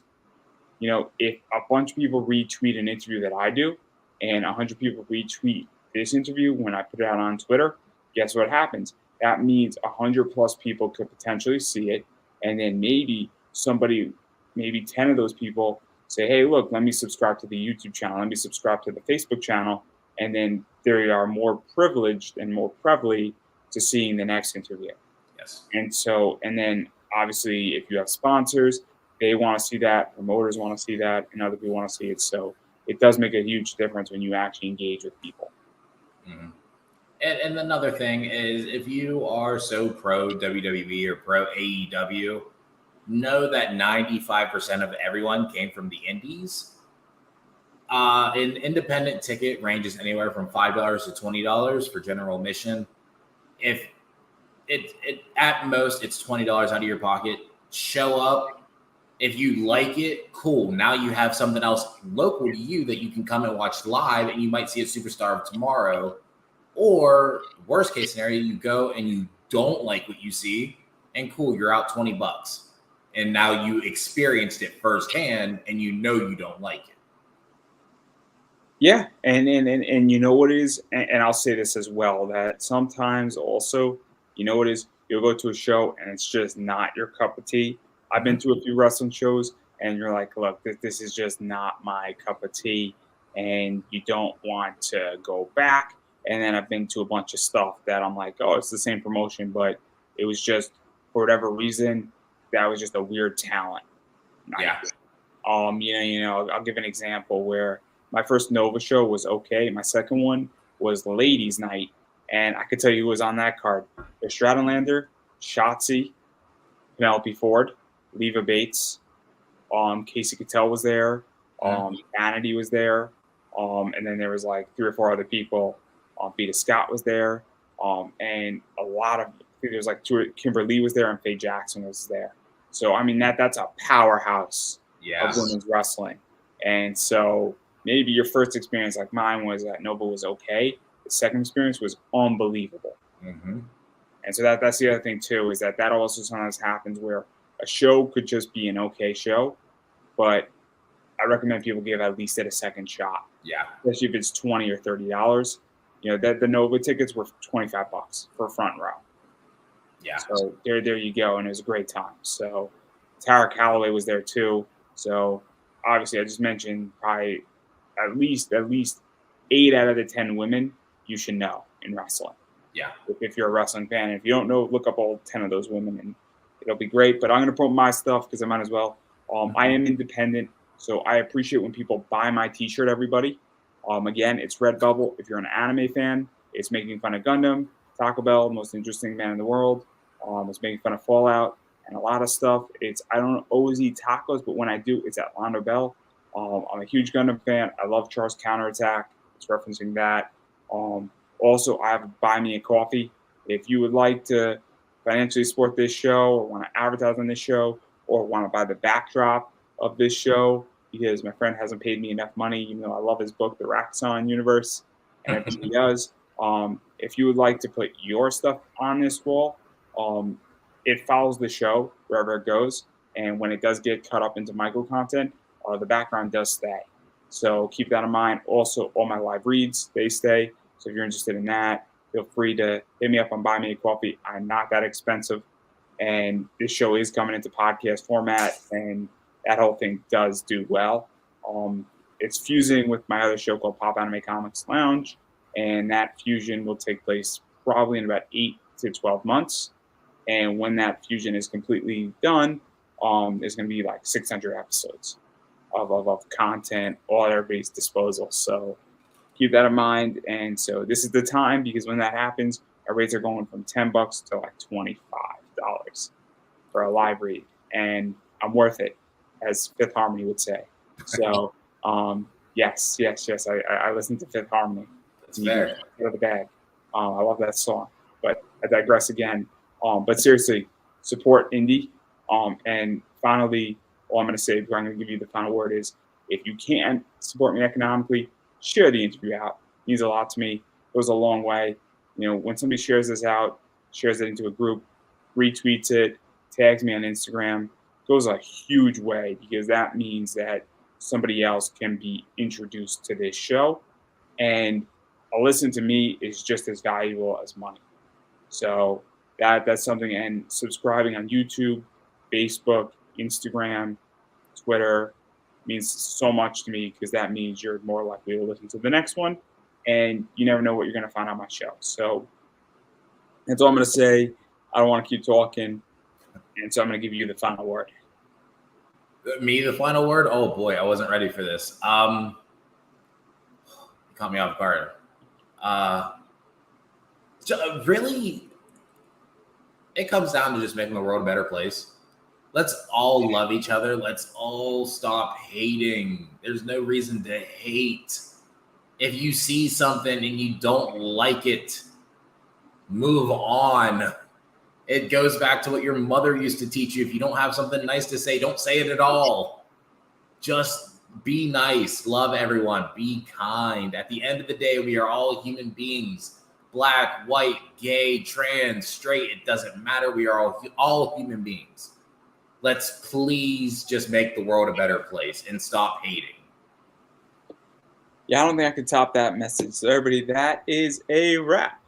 If a bunch of people retweet an interview that I do and 100 people retweet this interview when I put it out on Twitter, guess what happens? That means 100 plus people could potentially see it. And then maybe 10 of those people say, hey, look, let me subscribe to the YouTube channel. Let me subscribe to the Facebook channel. And then they are more privileged and more privy to seeing the next interview. Yes. And then obviously if you have sponsors, they want to see that, promoters want to see that, and other people want to see it. So it does make a huge difference when you actually engage with people. Mm-hmm. And another thing is if you are so pro WWE or pro AEW, know that 95% of everyone came from the indies. An independent ticket ranges anywhere from $5 to $20 for general admission. If it at most it's $20 out of your pocket, show up. If you like it, cool. Now you have something else local to you that you can come and watch live, and you might see a superstar tomorrow. Or worst case scenario, you go and you don't like what you see, and cool, you're out $20. And now you experienced it firsthand, and you don't like it. Yeah, and you know what it is, and I'll say this as well, that sometimes also, you know what it is, you'll go to a show and it's just not your cup of tea. I've been to a few wrestling shows and you're like, look, this is just not my cup of tea, and you don't want to go back. And then I've been to a bunch of stuff that I'm like, oh, it's the same promotion, but it was just, for whatever reason, that was just a weird talent. Yeah. I'll give an example where my first Nova show was okay. My second one was Ladies Night, and I could tell you who was on that card. There's Strattonlander, Shotzi, Penelope Ford, Leva Bates, Casey Cattell was there, Vanity was there, and then there was like 3 or 4 other people. Vita Scott was there, and a lot of, I think there was like 2, Kimberly was there, and Faye Jackson was there. So I mean that's a powerhouse of women's wrestling. And so maybe your first experience, like mine, was that Nova was okay. The second experience was unbelievable. Mm-hmm. And so that's the other thing too, is that also sometimes happens where a show could just be an okay show, but I recommend people give at least a second shot. Yeah. Especially if it's $20 or $30. That the Nova tickets were $25 for a front row. Yeah. So there you go, and it was a great time. So Tara Calloway was there too. So obviously, I just mentioned probably at least 8 out of the 10 women you should know in wrestling. Yeah. If you're a wrestling fan, if you don't know, look up all 10 of those women, and it'll be great. But I'm going to promote my stuff because I might as well. I am independent, so I appreciate when people buy my T-shirt. Everybody. Again, it's Redbubble. If you're an anime fan, it's making fun of Gundam, Taco Bell, the most interesting man in the world. It's making fun of Fallout and a lot of stuff. I don't always eat tacos, but when I do, it's at Lando Bell. I'm a huge Gundam fan. I love Charles Counterattack. It's referencing that. Also, I have Buy Me a Coffee. If you would like to financially support this show or want to advertise on this show or want to buy the backdrop of this show, because my friend hasn't paid me enough money, even though I love his book, The Raxon Universe, and everything he does. If you would like to put your stuff on this wall, it follows the show wherever it goes. And when it does get cut up into micro content, the background does stay. So keep that in mind. Also, all my live reads, they stay. So if you're interested in that, feel free to hit me up on Buy Me a Coffee. I'm not that expensive. And this show is coming into podcast format, and that whole thing does do well. It's fusing with my other show called Pop Anime Comics Lounge, and that fusion will take place probably in about 8 to 12 months. And when that fusion is completely done, there's going to be like 600 episodes of content all at everybody's disposal. So keep that in mind. And so this is the time, because when that happens, our rates are going from $10 to like $25 for a live read. And I'm worth it, as Fifth Harmony would say. So yes, I listen to Fifth Harmony. That's fair. Out of the bag. I love that song, but I digress again. But seriously, support indie. And finally, all I'm going to say before I'm going to give you the final word is, if you can't support me economically, share the interview out. It means a lot to me. It goes a long way. You know, when somebody shares this out, shares it into a group, retweets it, tags me on Instagram, goes a huge way, because that means that somebody else can be introduced to this show. And a listen to me is just as valuable as money. So that's something. And subscribing on YouTube, Facebook, Instagram, Twitter means so much to me, because that means you're more likely to listen to the next one, and you never know what you're going to find on my show. So that's all I'm going to say. I don't want to keep talking, and so I'm going to give you the final word. Me, the final word? Oh boy, I wasn't ready for this. You caught me off guard. Really, it comes down to just making the world a better place. Let's all love each other. Let's all stop hating. There's no reason to hate. If you see something and you don't like it, move on. It goes back to what your mother used to teach you. If you don't have something nice to say, don't say it at all. Just be nice. Love everyone. Be kind. At the end of the day, we are all human beings. Black, white, gay, trans, straight. It doesn't matter. We are all human beings. Let's please just make the world a better place and stop hating. Yeah, I don't think I can top that message. So everybody, that is a wrap.